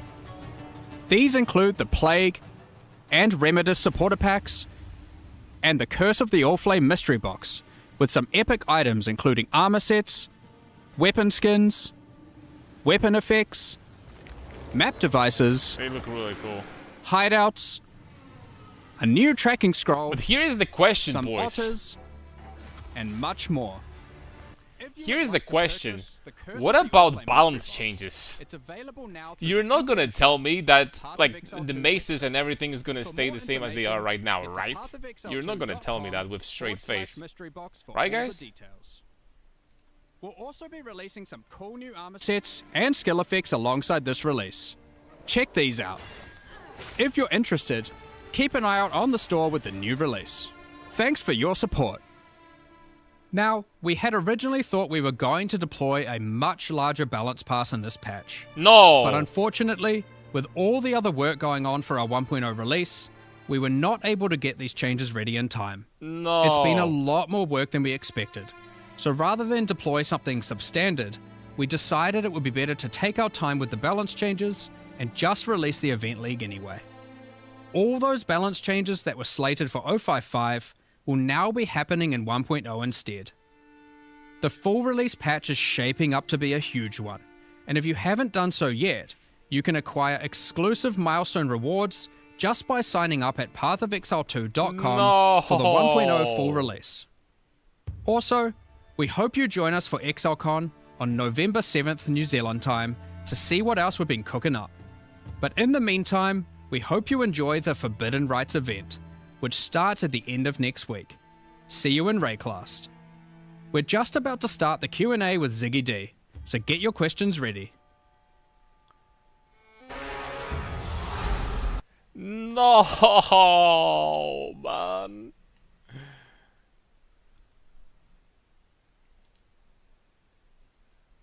These include the Plague and Remedis supporter packs, and the Curse of the Allflame mystery box, with some epic items including armor sets, weapon skins, weapon effects, map devices, They look really cool. hideouts, a new tracking scroll, But here is the question, some boys. otters, and much more. Here's the question. What about balance changes? It's available now through You're not gonna tell me that, Path of like, Exile the 2 maces and everything is gonna For stay more the same as they are right now, information, right? head to pathofexile2.com You're not gonna tell me that with straight face. /mystery box for Right, all the guys? details. We'll also be releasing some cool new armor sets and skill effects alongside this release. Check these out. If you're interested, keep an eye out on the store with the new release. Thanks for your support. Now, we had originally thought we were going to deploy a much larger balance pass in this patch. No! But unfortunately, with all the other work going on for our 1.0 release, we were not able to get these changes ready in time. No. It's been a lot more work than we expected. So rather than deploy something substandard, we decided it would be better to take our time with the balance changes and just release the Event League anyway. All those balance changes that were slated for 055 will now be happening in 1.0 instead. The full release patch is shaping up to be a huge one, and if you haven't done so yet, you can acquire exclusive milestone rewards just by signing up at pathofexile2.com for the 1.0 full release. Also, we hope you join us for ExileCon on November 7th New Zealand time to see what else we've been cooking up. But in the meantime, we hope you enjoy the Forbidden Rites event, which starts at the end of next week. See you in Rayclast. We're just about to start the Q&A with Ziggy D, so get your questions ready. No, man.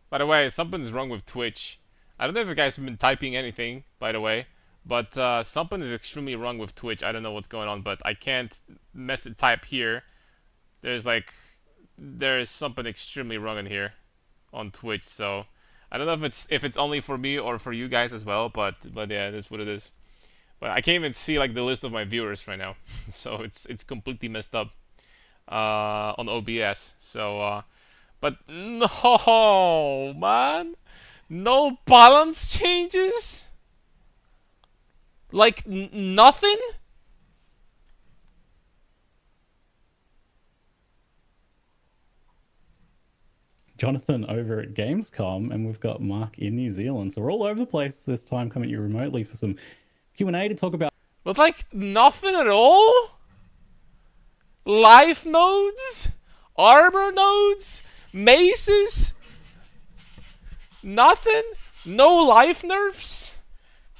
By the way, something's wrong with Twitch. I don't know if you guys have been typing anything, by the way, but something is extremely wrong with Twitch. I don't know what's going on, but I can't type here. There's something extremely wrong in here on Twitch, so I don't know if it's only for me or for you guys as well, but yeah, that's what it is. But I can't even see like the list of my viewers right now, so it's completely messed up on OBS. So, but no, man, no balance changes, like nothing. Jonathan over at Gamescom, and we've got Mark in New Zealand. So we're all over the place this time, coming at you remotely for some Q&A to talk about. But like nothing at all? Life nodes? Armor nodes? Maces? Nothing? No life nerfs?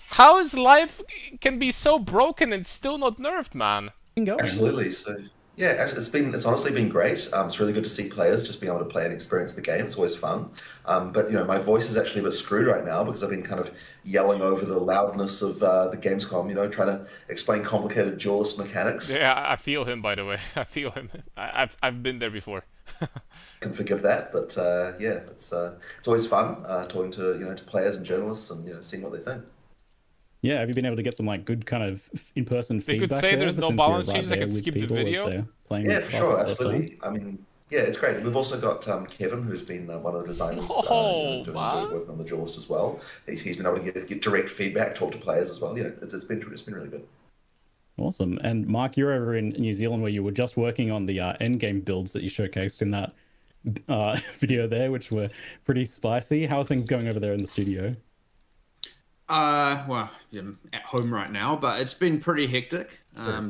How is life can be so broken and still not nerfed, man? Go. Absolutely. So Yeah, it's honestly been great. It's really good to see players just being able to play and experience the game. It's always fun. But my voice is actually a bit screwed right now because I've been kind of yelling over the loudness of the Gamescom. Trying to explain complicated duelist mechanics. Yeah, I feel him, by the way. I feel him. I've been there before. Can forgive that, but yeah, it's always fun talking to to players and journalists and seeing what they think. Yeah, have you been able to get some like good kind of in-person They feedback could say there, there's no since you're balance right changes, I there could with skip the people as video? they're playing Yeah, the for class sure, for the first time? absolutely. I mean, yeah, it's great. We've also got Kevin, who's been one of the designers Oh, doing man. working on the Duelist as well. He's been able to get direct feedback, talk to players as well. It's been really good. Awesome. And Mark, you're over in New Zealand where you were just working on the endgame builds that you showcased in that video there, which were pretty spicy. How are things going over there in the studio? Well, I'm at home right now, but it's been pretty hectic.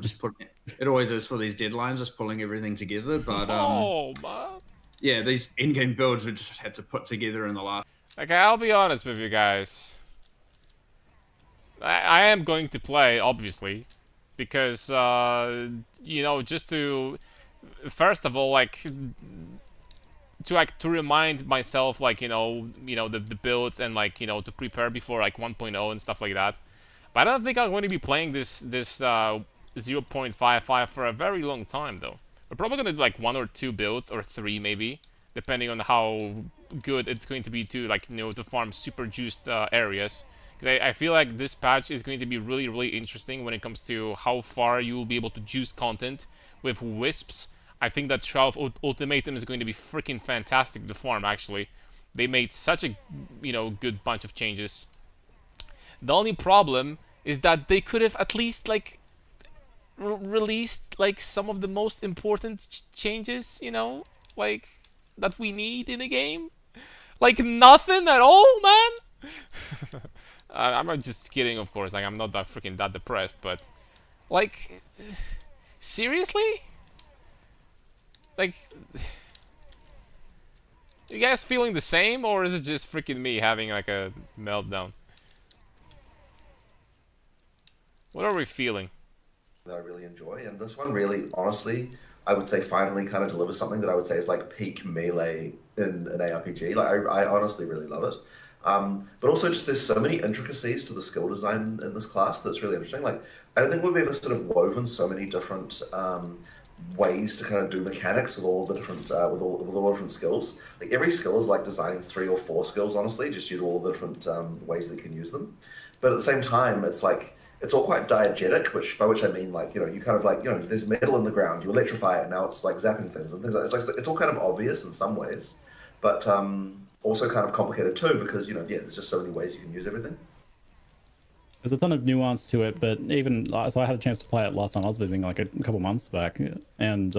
Just putting it always is for these deadlines, just pulling everything together. But Oh, man. yeah, these in-game builds we just had to put together in the last. Like, I'll be honest with you guys. I am going to play, obviously, because just to first of all, to remind myself, the builds and to prepare before 1.0 and stuff like that. But I don't think I'm going to be playing this 0.55 for a very long time though. We're probably going to do 1 or 2 builds or 3 maybe, depending on how good it's going to be to to farm super juiced areas. Because I feel like this patch is going to be really, really interesting when it comes to how far you will be able to juice content with wisps. I think that Trial of Ultimatum is going to be freaking fantastic to farm, actually. They made such a, good bunch of changes. The only problem is that they could have at least, released, some of the most important changes, that we need in a game. Nothing at all, man! I'm not just kidding, of course. I'm not that freaking that depressed, but... seriously? You guys feeling the same, or is it just freaking me having a meltdown? What are we feeling? That I really enjoy, and this one really, honestly, I would say finally kind of delivers something that I would say is peak melee in an ARPG. I honestly really love it. But also just there's so many intricacies to the skill design in this class that's really interesting. I don't think we've ever sort of woven so many different ways to kind of do mechanics with all the different with all the different skills. Every skill is designing 3 or 4 skills, honestly, just due to all the different ways that you can use them. But at the same time, it's it's all quite diegetic, by which I mean you kind of there's metal in the ground, you electrify it, and now it's zapping things and things like it's all kind of obvious in some ways, but also kind of complicated too because there's just so many ways you can use everything. There's a ton of nuance to it, but even so, I had a chance to play it last time I was visiting, a couple months back, and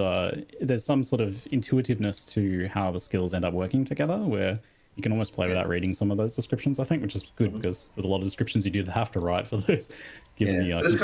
there's some sort of intuitiveness to how the skills end up working together, where you can almost play without reading some of those descriptions, I think, which is good because there's a lot of descriptions you did have to write for those. Given it's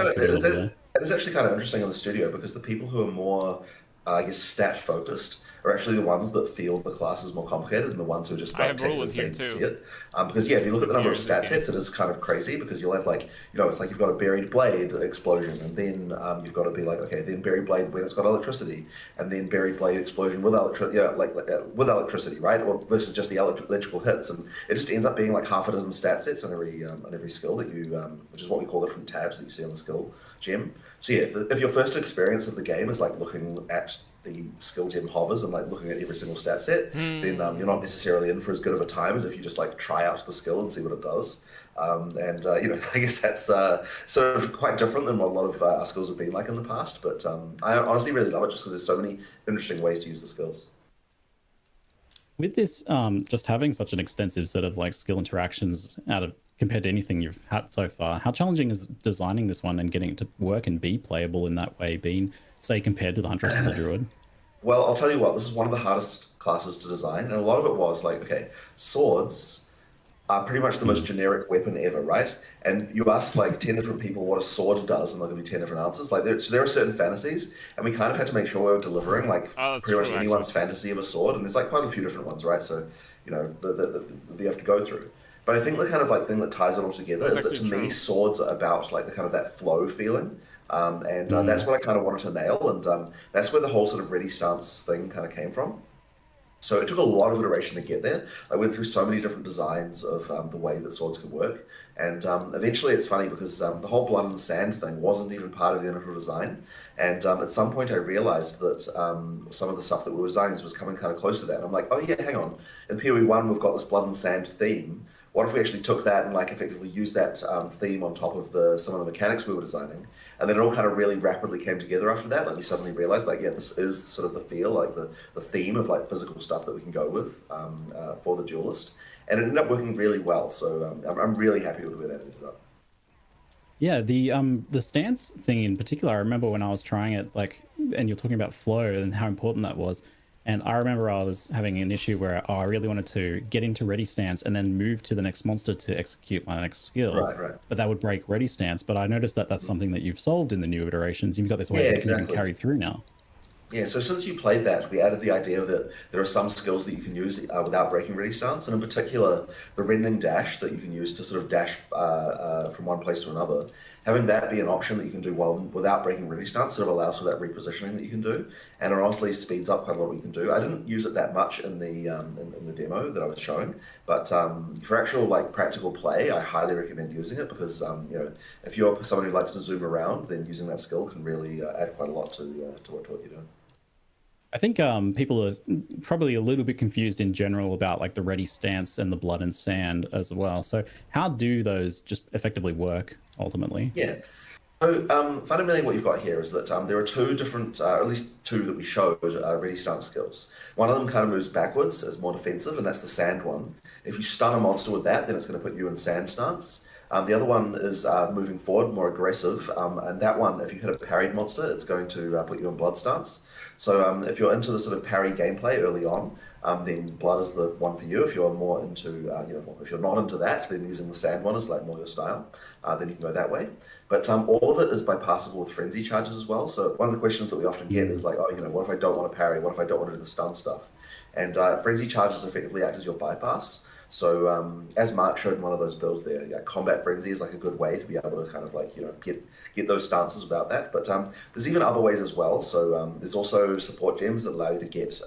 actually kind of interesting in the studio because the people who are more, I guess, stat focused are actually the ones that feel the class is more complicated and the ones who just take it as they see it. Because if you look at the number of stat sets, it is kind of crazy because you'll have it's you've got a buried blade explosion, and then you've got to be then buried blade when it's got electricity, and then buried blade explosion with with electricity, right? Or versus just the electrical hits, and it just ends up being half a dozen stat sets on every skill that you, which is what we call the different tabs that you see on the skill gem. So yeah, if your first experience of the game is looking at the skill gem hovers and looking at every single stat set, then you're not necessarily in for as good of a time as if you just try out the skill and see what it does. I guess that's sort of quite different than what a lot of our skills have been in the past. But I honestly really love it just because there's so many interesting ways to use the skills. With this, just having such an extensive set of skill interactions compared to anything you've had so far, how challenging is designing this one and getting it to work and be playable in that way, being, say, compared to the Huntress and the Druid? Well, I'll tell you what, this is one of the hardest classes to design, and a lot of it was swords are pretty much the most generic weapon ever, right? And you ask 10 different people what a sword does, and they'll give you 10 different answers. There are certain fantasies, and we kind of had to make sure we were delivering pretty much anyone's fantasy of a sword, and there's quite a few different ones, right? So that you have to go through. But I think the kind of thing that ties it all together is that to me, swords are about the kind of that flow feeling. That's what I kind of wanted to nail, and that's where the whole sort of ready stance thing kind of came from. So it took a lot of iteration to get there. I went through so many different designs of the way that swords could work. And eventually it's funny because the whole blood and sand thing wasn't even part of the initial design. And at some point I realized that some of the stuff that we were designing was coming kind of close to that. And I'm like, oh yeah, hang on. In PoE 1, we've got this blood and sand theme. What if we actually took that and like effectively used that theme on top of some of the mechanics we were designing? And then it all kind of really rapidly came together after that. Like we suddenly realized, like, yeah, this is sort of the feel, like the theme of like physical stuff that we can go with for the Duelist. And it ended up working really well. So I'm really happy with where that ended up. Yeah, the stance thing in particular, I remember when I was trying it, like, and you're talking about flow and how important that was. And I remember I was having an issue where I really wanted to get into ready stance and then move to the next monster to execute my next skill. Right. But that would break ready stance. But I noticed that that's something that you've solved in the new iterations. You've got this way that can even carry through now. Yeah, so since you played that, we added the idea that there are some skills that you can use without breaking ready stance, and in particular, the rending dash that you can use to sort of dash from one place to another. Having that be an option that you can do without breaking ready stance sort of allows for that repositioning that you can do, and it honestly speeds up quite a lot what you can do. I didn't use it that much in the demo that I was showing, but for actual like practical play, I highly recommend using it because if you're someone who likes to zoom around, then using that skill can really add quite a lot to what you're doing. I think people are probably a little bit confused in general about like the ready stance and the blood and sand as well. So how do those just effectively work ultimately? Yeah. So fundamentally what you've got here is that there are two different, at least two that we showed, ready stance skills. One of them kind of moves backwards as more defensive, and that's the sand one. If you stun a monster with that, then it's going to put you in sand stance. The other one is moving forward, more aggressive, and that one, if you hit a parried monster, it's going to put you in blood stance. So if you're into the sort of parry gameplay early on, then blood is the one for you. If you're more into, if you're not into that, then using the sand one is like more your style. Then you can go that way. But all of it is bypassable with frenzy charges as well. So one of the questions that we often get is like, what if I don't want to parry? What if I don't want to do the stun stuff? And frenzy charges effectively act as your bypass. So as Mark showed in one of those builds there, combat frenzy is like a good way to be able to kind of like, get those stances without that. But there's even other ways as well. So there's also support gems that allow you to get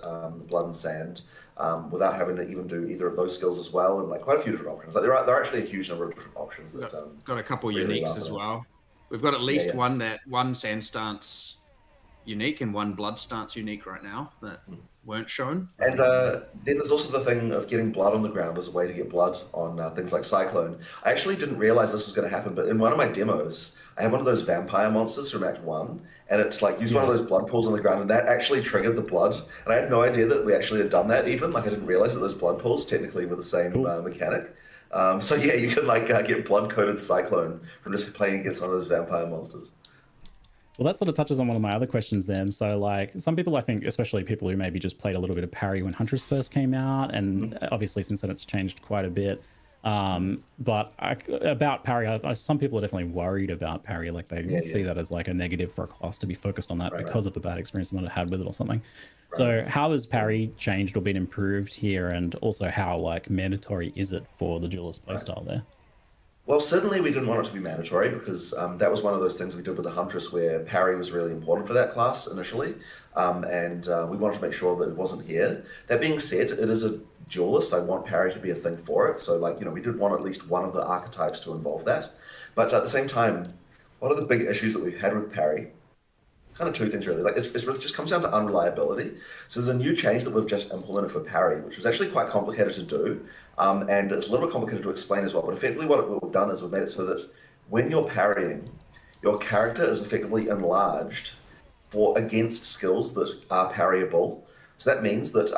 blood and sand without having to even do either of those skills as well, and like quite a few different options. Like there are actually a huge number of different options that got a couple really uniques as well. We've got at least one sand stance unique and one blood stance unique right now that weren't shown. And then there's also the thing of getting blood on the ground as a way to get blood on things like Cyclone. I actually didn't realize this was going to happen, but in one of my demos, I had one of those vampire monsters from Act 1, and it's like used one of those blood pools on the ground, and that actually triggered the blood. And I had no idea that we actually had done that even. Like I didn't realize that those blood pools technically were the same mechanic. So yeah, you can like get blood-coated Cyclone from just playing against one of those vampire monsters. Well, that sort of touches on one of my other questions then. So like some people, I think, especially people who maybe just played a little bit of parry when Huntress first came out, and obviously since then it's changed quite a bit. But about parry, some people are definitely worried about parry. Like they see that as like a negative for a class to be focused on that because of the bad experience they might have had with it or something. So how has parry changed or been improved here? And also how like mandatory is it for the duelist playstyle there? Well, certainly we didn't want it to be mandatory because that was one of those things we did with the Huntress where parry was really important for that class initially, and we wanted to make sure that it wasn't here. That being said, it is a duelist. I want parry to be a thing for it, so like we did want at least one of the archetypes to involve that. But at the same time, one of the big issues that we've had with parry, kind of two things really, like it just comes down to unreliability. So there's a new change that we've just implemented for parry, which was actually quite complicated to do. And it's a little bit complicated to explain as well, but effectively what we've done is we've made it so that when you're parrying, your character is effectively enlarged against skills that are parryable. So that means that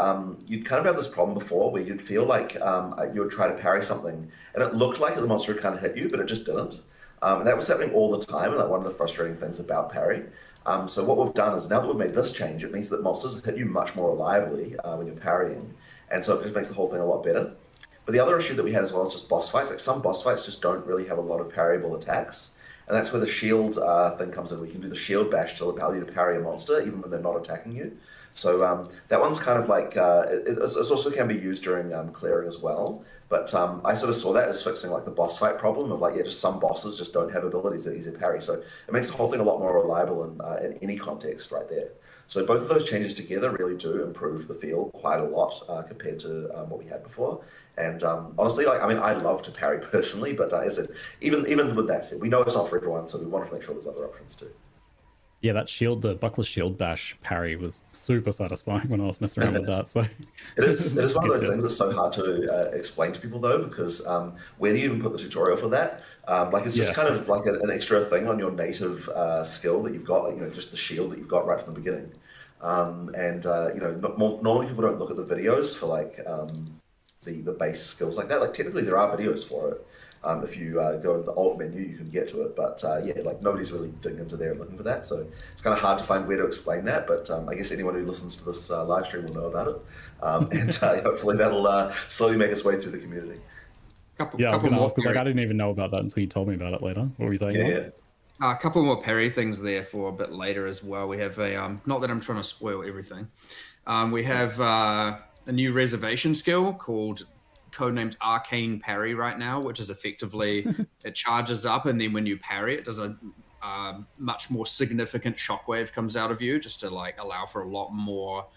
you'd kind of have this problem before where you'd feel like you would try to parry something and it looked like the monster would kind of hit you, but it just didn't. And that was happening all the time, and like one of the frustrating things about parry. So what we've done is now that we've made this change, it means that monsters hit you much more reliably when you're parrying, and so it just makes the whole thing a lot better. But the other issue that we had as well is just boss fights. Like some boss fights just don't really have a lot of parryable attacks. And that's where the shield thing comes in. We can do the shield bash to allow you to parry a monster even when they're not attacking you. So that one's kind of like it also can be used during clearing as well. But I sort of saw that as fixing like the boss fight problem of like just some bosses just don't have abilities that easy parry. So it makes the whole thing a lot more reliable in any context right there. So both of those changes together really do improve the feel quite a lot compared to what we had before. And honestly, like I love to parry personally, but as I said, even with that said, we know it's not for everyone, so we wanted to make sure there's other options too. Yeah, that shield, the buckler shield bash parry was super satisfying when I was messing around with that. So it is one of those things that's so hard to explain to people though, because where do you even put the tutorial for that? Like it's just kind of like an extra thing on your native skill that you've got, like, just the shield that you've got right from the beginning. Normally people don't look at the videos for like the base skills like that. Like technically there are videos for it. If you go in the alt menu, you can get to it, but like nobody's really digging into there and looking for that, so it's kind of hard to find where to explain that. But I guess anyone who listens to this live stream will know about it, and hopefully that'll slowly make its way through the community. I was going to ask because I didn't even know about that until you told me about it later. What were you saying? A couple more parry things there for a bit later as well. We have a not that I'm trying to spoil everything. We have a new reservation skill called codenamed Arcane Parry right now, which is effectively it charges up, and then when you parry, it does a much more significant shockwave comes out of you, just to like allow for a lot more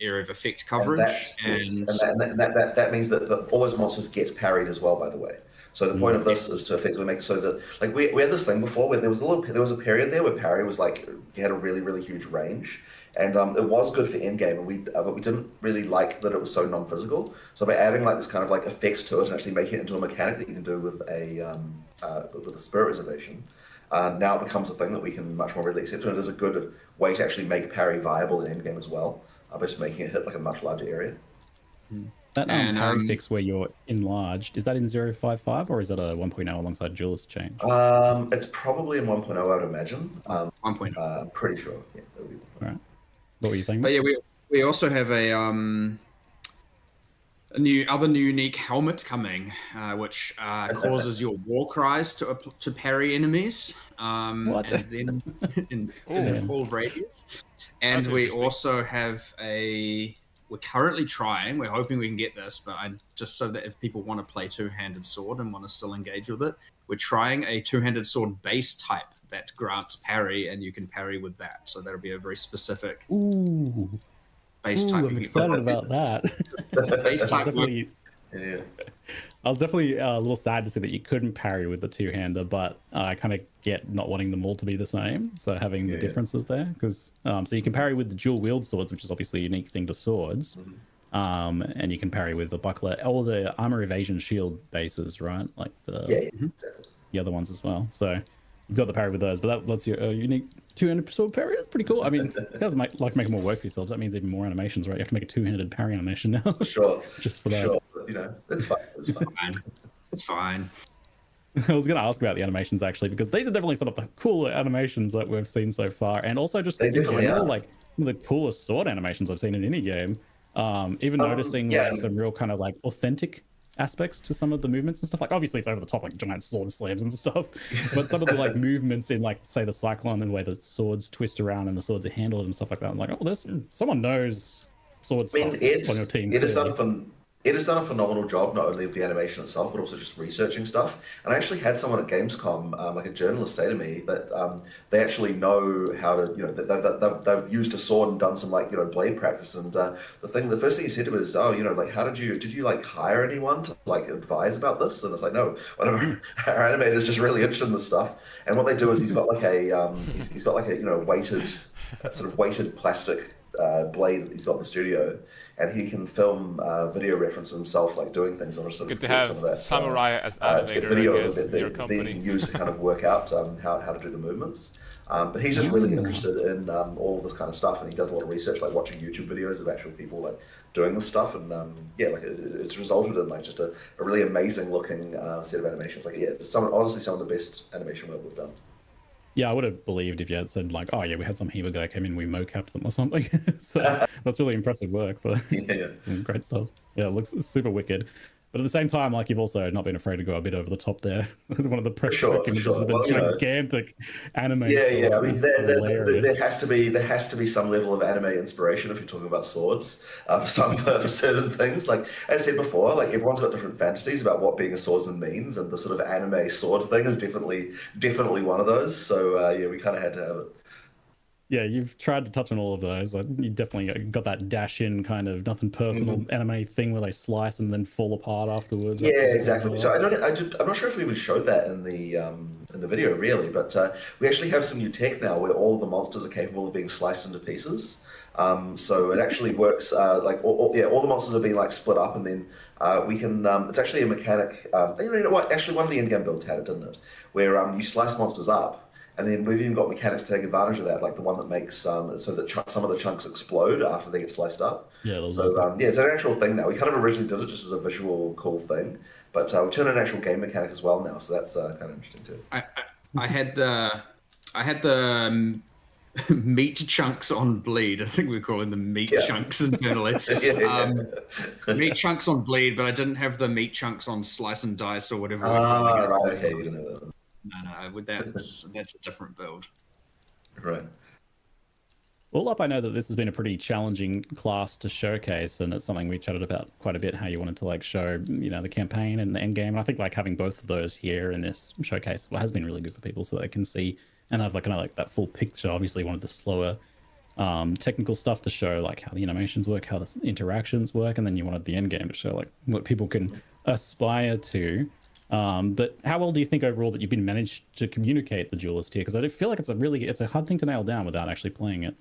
area of effect coverage. That means that all those monsters get parried as well, by the way. So the point of this is to effectively make it so that, like, we had this thing before where there was a period there where parry was like had a really, really huge range. And it was good for endgame, and but we didn't really like that it was so non-physical. So by adding like this kind of like effect to it and actually making it into a mechanic that you can do with a spirit reservation, now it becomes a thing that we can much more readily accept, and it is a good way to actually make parry viable in endgame as well, by just making it hit like a much larger area. That parry fix where you're enlarged, is that in 0.55 or is that a 1.0 alongside Duelist change? It's probably in 1.0, I would imagine. 1.0. I'm pretty sure. Yeah, that would be 1.0. All right. What were you saying? But yeah, we also have a new unique helmet coming, which causes your war cries to parry enemies, and then in the full radius. And we also have we're currently trying. We're hoping we can get this, but just so that if people want to play two-handed sword and want to still engage with it, we're trying a two-handed sword base type that grants parry, and you can parry with that. So that'll be a very specific base type. I'm excited about that. Base type. I was definitely a little sad to see that you couldn't parry with the two-hander, but I kind of get not wanting them all to be the same. So having the differences there, because so you can parry with the dual wield swords, which is obviously a unique thing to swords. And you can parry with the buckler, all the armor evasion shield bases, right? Like the other ones as well. So you've got the parry with those, but that lets you a unique two-handed sword parry. That's pretty cool. I mean, it does make more work for yourselves. That means even more animations, right? You have to make a two-handed parry animation now. Sure. Just for that. Sure. It's fine. It's fine. I was going to ask about the animations actually, because these are definitely some of the cooler animations that we've seen so far, and also just in general, like some of the coolest sword animations I've seen in any game. Even noticing like some real kind of like authentic aspects to some of the movements and stuff. Like obviously it's over the top, like giant sword slams and stuff, but some of the like movements in like say the Cyclone and the way the swords twist around and the swords are handled and stuff like that. I'm like, oh, there's someone knows sword stuff on your team. It has done a phenomenal job, not only of the animation itself, but also just researching stuff. And I actually had someone at Gamescom, like a journalist, say to me that they actually know how to, they've used a sword and done some blade practice. And the first thing he said to me was, oh, how did you like hire anyone to like advise about this? And it's like, no, one of our animators just really interested in this stuff. And what they do is he's got like a weighted plastic blade that he's got in the studio, and he can film video reference of himself like doing things on a sort of good to have some of that Samurai as animator, video I guess, that your they company. can use to kind of work out how to do the movements. But he's just really interested in all of this kind of stuff, and he does a lot of research, like watching YouTube videos of actual people like doing this stuff, and it's resulted in like just a really amazing looking set of animations. Like honestly some of the best animation work we've done. Yeah, I would have believed if you had said like, oh yeah, we had some Heba guy came in, we mocapped them or something. So that's really impressive work. So some great stuff. Yeah, it looks super wicked. But at the same time, like, you've also not been afraid to go a bit over the top there with one of the press sure, images sure. with Well, a gigantic anime. Yeah. I mean, It's there has to be some level of anime inspiration if you're talking about swords for certain things. Like as I said before, like everyone's got different fantasies about what being a swordsman means, and the sort of anime sword thing is definitely one of those. So yeah, we kind of had to have it. Yeah, you've tried to touch on all of those. Like, you definitely got that dash in kind of nothing personal anime thing where they slice and then fall apart afterwards. Yeah, exactly. So I'm not sure if we even showed that in the video really, but we actually have some new tech now where all the monsters are capable of being sliced into pieces. So it actually works like all the monsters are being like split up, and then we can. It's actually a mechanic. You know what? Actually, one of the in-game builds had it, didn't it? Where you slice monsters up. And then we've even got mechanics to take advantage of that, like the one that makes so that some of the chunks explode after they get sliced up. Yeah, so it's an actual thing now. We kind of originally did it just as a visual cool thing, but we turned it an actual game mechanic as well now. So that's kind of interesting too. I had the meat chunks on bleed. I think we're calling them meat chunks internally. Meat chunks on bleed, but I didn't have the meat chunks on slice and dice or whatever. Right. Okay, you didn't know that. No, that's a different build. Right. All up, I know that this has been a pretty challenging class to showcase, and it's something we chatted about quite a bit, how you wanted to like show, the campaign and the end game. And I think like having both of those here in this showcase has been really good for people so they can see and have like kind of like that full picture. Obviously, one of the slower technical stuff to show like how the animations work, how the interactions work, and then you wanted the end game to show like what people can aspire to. But how well do you think overall that you've been managed to communicate the duelist here? Because I feel like it's a hard thing to nail down without actually playing it.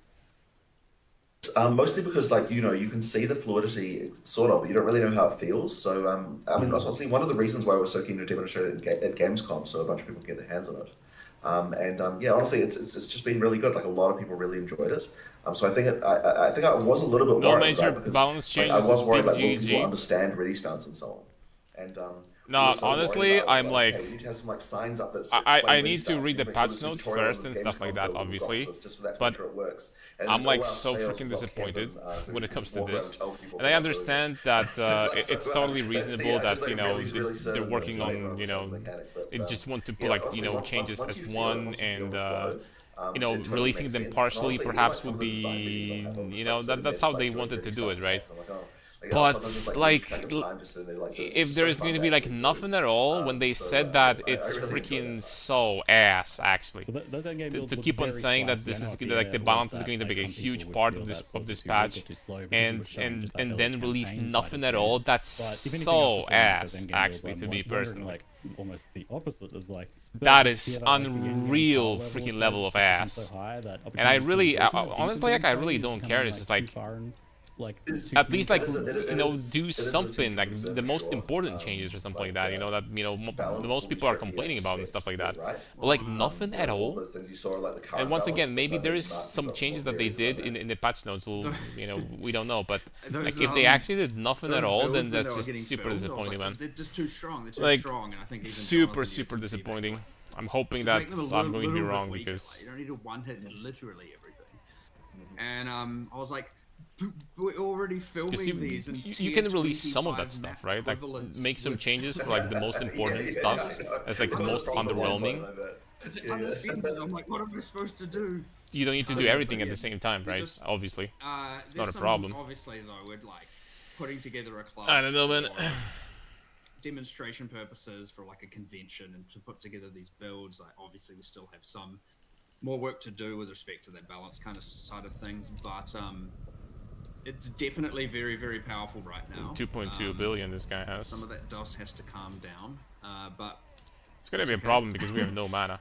Mostly because you can see the fluidity sort of, you don't really know how it feels. So I mean, honestly, one of the reasons why we're so keen to demonstrate it at Gamescom so a bunch of people can get their hands on it. Yeah, honestly, it's just been really good. Like a lot of people really enjoyed it. So I think I was a little bit worried because I was worried like will people understand ready stance and so on. And no, honestly, I'm like, we need to have some, like, signs up that I need to read the patch notes first and stuff like that, obviously. But I'm like so freaking disappointed when it comes to this. And I understand that it's totally reasonable that, they're working on, they just want to put like, changes as one, and releasing them partially perhaps would be, that's how they wanted to do it, right? But like, if there is going to be like nothing at all, when they said that, it's freaking so ass, actually. To keep on saying that this is like the balance is going to be a huge part of this patch, and then release nothing at all, that's so ass, actually, to me personally. Almost the opposite is like that is unreal freaking level of ass. And I really, honestly, like I really don't care. It's just like, at least like do something like the most important changes or something like that, that the most people are complaining about and stuff like that, but like nothing at all. And once again, maybe there is some changes that they did in the patch notes, we don't know, but like if they actually did nothing at all, then that's just super disappointing, man. They're just too strong. They're too strong, and I think super disappointing. I'm hoping that I'm going to be wrong, because you don't need to one-hit literally everything. And I was like, we're already filming these. You can release some of that stuff, right? Like make some changes for like the most important stuff, as like the most underwhelming. I'm like, what am I supposed to do? You don't need to do everything at the same time, right? Obviously, it's not a problem. Obviously, though, we're like putting together a class. I don't know, man. Demonstration purposes for like a convention and to put together these builds. Like, obviously, we still have some more work to do with respect to that balance kind of side of things, but it's definitely very, very powerful right now. 2.2 billion this guy has. Some of that dust has to calm down, but it's gonna be a problem because we have no mana.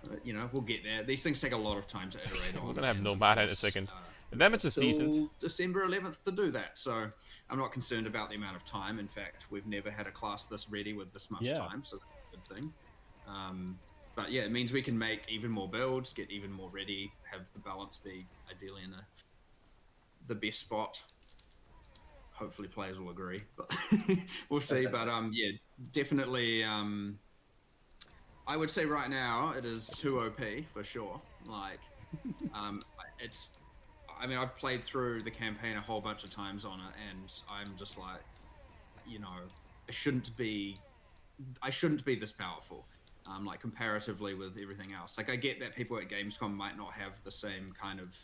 We'll get there. These things take a lot of time to iterate on. We're gonna have no mana in a second. The damage is decent. December 11th to do that, so I'm not concerned about the amount of time. In fact, we've never had a class this ready with this much time, so that's a good thing. But yeah, it means we can make even more builds, get even more ready, have the balance be ideally in the best spot. Hopefully players will agree, but we'll see. But yeah, definitely. I would say right now it is too OP for sure. Like, it's. I mean, I've played through the campaign a whole bunch of times on it, and I'm just like, shouldn't be this powerful, like comparatively with everything else. Like I get that people at Gamescom might not have the same kind of,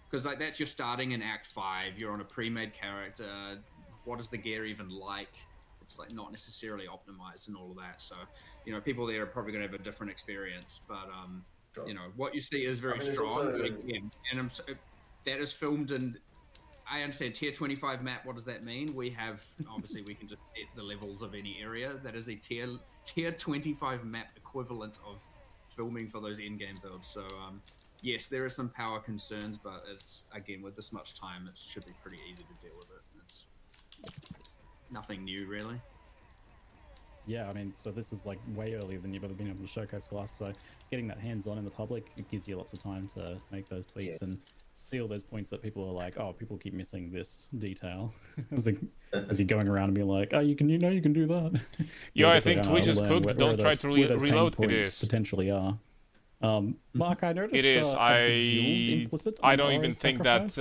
because like that's you're starting in Act 5, you're on a pre-made character. What is the gear even like? It's like not necessarily optimized and all of that. So, you know, people there are probably going to have a different experience. But you know, what you see is very strong. Also... Again, and that is filmed in. I understand tier 25 map. What does that mean? We have obviously we can just set the levels of any area. That is a tier 25 map equivalent of filming for those in-game builds. So yes, there are some power concerns, but it's again with this much time, it should be pretty easy to deal with it. It's nothing new really. Yeah, I mean, so this is like way earlier than you've ever been able to showcase Glass. So getting that hands-on in the public, it gives you lots of time to make those tweaks and see all those points that people are like, oh, people keep missing this detail. as you're going around and being like, oh, you can do that. Yo, I think Twitch is cooked. Don't try to reload. It is. Potentially are. Mark, I noticed it is. I don't even think that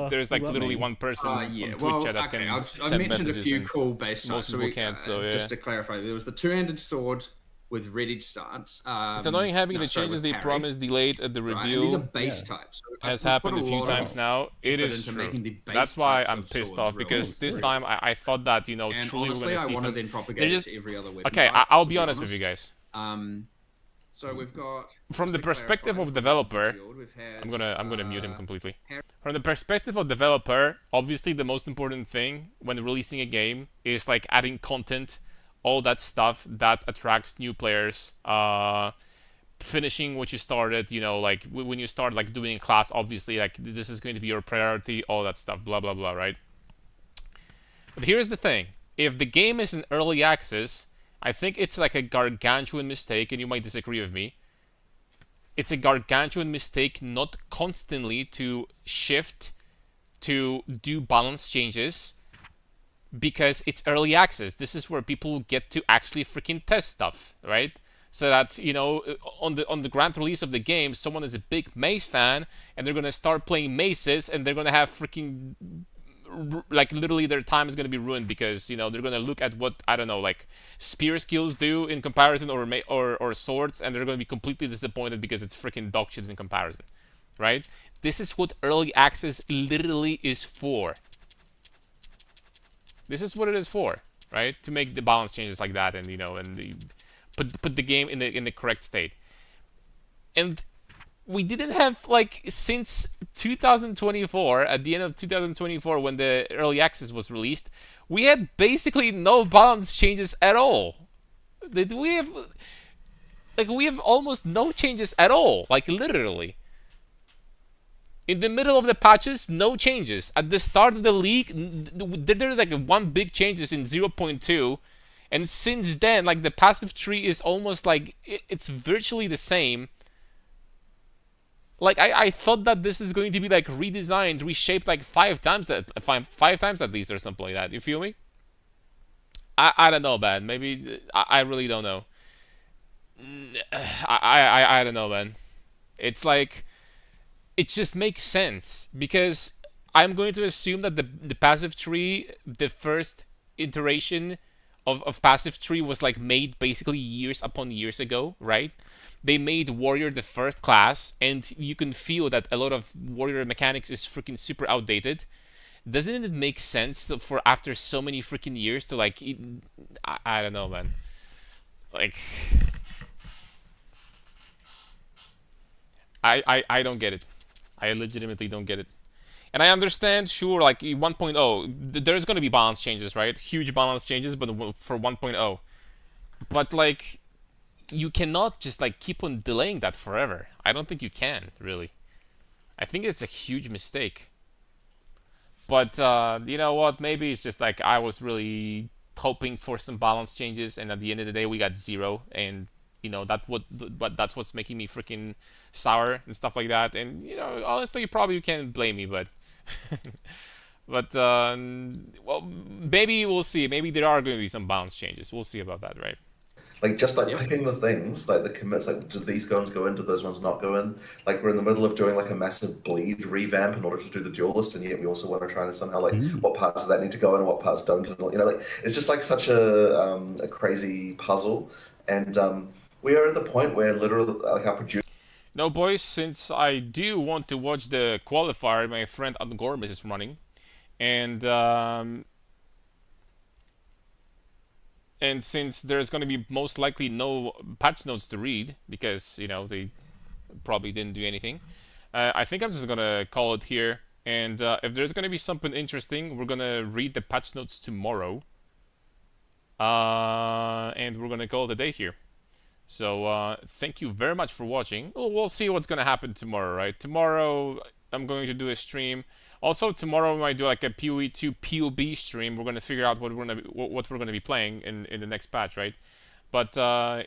there's like literally one person on Twitch chat that can I've send mentioned a messages. few cool base types. Most people can't. So yeah. Just to clarify, there was the two-handed sword with ready stance. It's annoying having the changes they promised delayed at the reveal. Right, and these are base types. So has happened a few times now. It is true. That's why I'm pissed off, because this time I thought that, you know, and truly honestly, we're gonna see I some... then propagate just... to every other weapon Okay, type, I'll be honest with you guys. So we've got, from the perspective of developer, I'm gonna mute him completely. From the perspective of developer, obviously the most important thing when releasing a game is like adding content, all that stuff that attracts new players, finishing what you started, you know, like when you start like doing a class, obviously like this is going to be your priority, all that stuff, blah blah blah, right? But here's the thing, if the game is in early access, I think it's like a gargantuan mistake, and you might disagree with me. It's a gargantuan mistake not constantly to shift to do balance changes, because it's early access. This is where people get to actually freaking test stuff, right? So that, you know, on the grand release of the game, someone is a big Mace fan, and they're gonna start playing Maces, and they're gonna have freaking, like, literally their time is gonna be ruined, because, you know, they're gonna look at what, I don't know, like spear skills do in comparison, or swords, and they're gonna be completely disappointed because it's freaking dog shit in comparison, right? This is what early access literally is for. This is what it is for, right? To make the balance changes like that, and, you know, and put the game in the correct state. And we didn't have, like, since 2024, at the end of 2024, when the early access was released, we had basically no balance changes at all. We have almost no changes at all, like literally. In the middle of the patches, no changes. At the start of the league, there's like one big changes in 0.2, and since then, like, the passive tree is almost like it's virtually the same. Like, I thought that this is going to be like redesigned, reshaped like five times at least, or something like that. You feel me? I don't know, man. Maybe I really don't know. I don't know, man. It's like, it just makes sense, because I'm going to assume that the passive tree, the first iteration of passive tree was like made basically years upon years ago, right? They made warrior the first class, and you can feel that a lot of warrior mechanics is freaking super outdated. Doesn't it make sense for after so many freaking years to like I don't know, man. Like, I don't get it. I legitimately don't get it. And I understand, sure, like 1.0, there's going to be balance changes, right? Huge balance changes, but for 1.0. But, like, you cannot just, like, keep on delaying that forever. I don't think you can, really. I think it's a huge mistake. But, you know what? Maybe it's just, like, I was really hoping for some balance changes, and at the end of the day, we got 0, and, you know, that's what's making me freaking sour and stuff like that. And, you know, honestly, you probably can't blame me, but but well, maybe we'll see. Maybe there are going to be some balance changes. We'll see about that, right? Like just like picking the things, like the commits, like do these guns go in, do those ones not go in? Like we're in the middle of doing like a massive bleed revamp in order to do the duelist, and yet we also want to try to somehow like what parts of that need to go in and what parts don't. And, you know, like it's just like such a crazy puzzle, and we are at the point where literally like our producer. No, boys, since I do want to watch the qualifier my friend Gormis is running, and since there's going to be most likely no patch notes to read, because, you know, they probably didn't do anything, I think I'm just going to call it here. And if there's going to be something interesting, we're going to read the patch notes tomorrow. And we're going to call it a day here. So thank you very much for watching. We'll see what's going to happen tomorrow, right? Tomorrow I'm going to do a stream. Also tomorrow we might do like a PoE 2 PoB stream. We're going to figure out what we're going to be playing in the next patch, right? But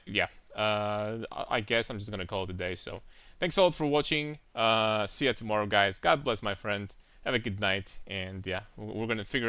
yeah, I guess I'm just going to call it a day. So thanks a lot for watching. See you tomorrow, guys. God bless, my friend. Have a good night. And yeah, we're going to figure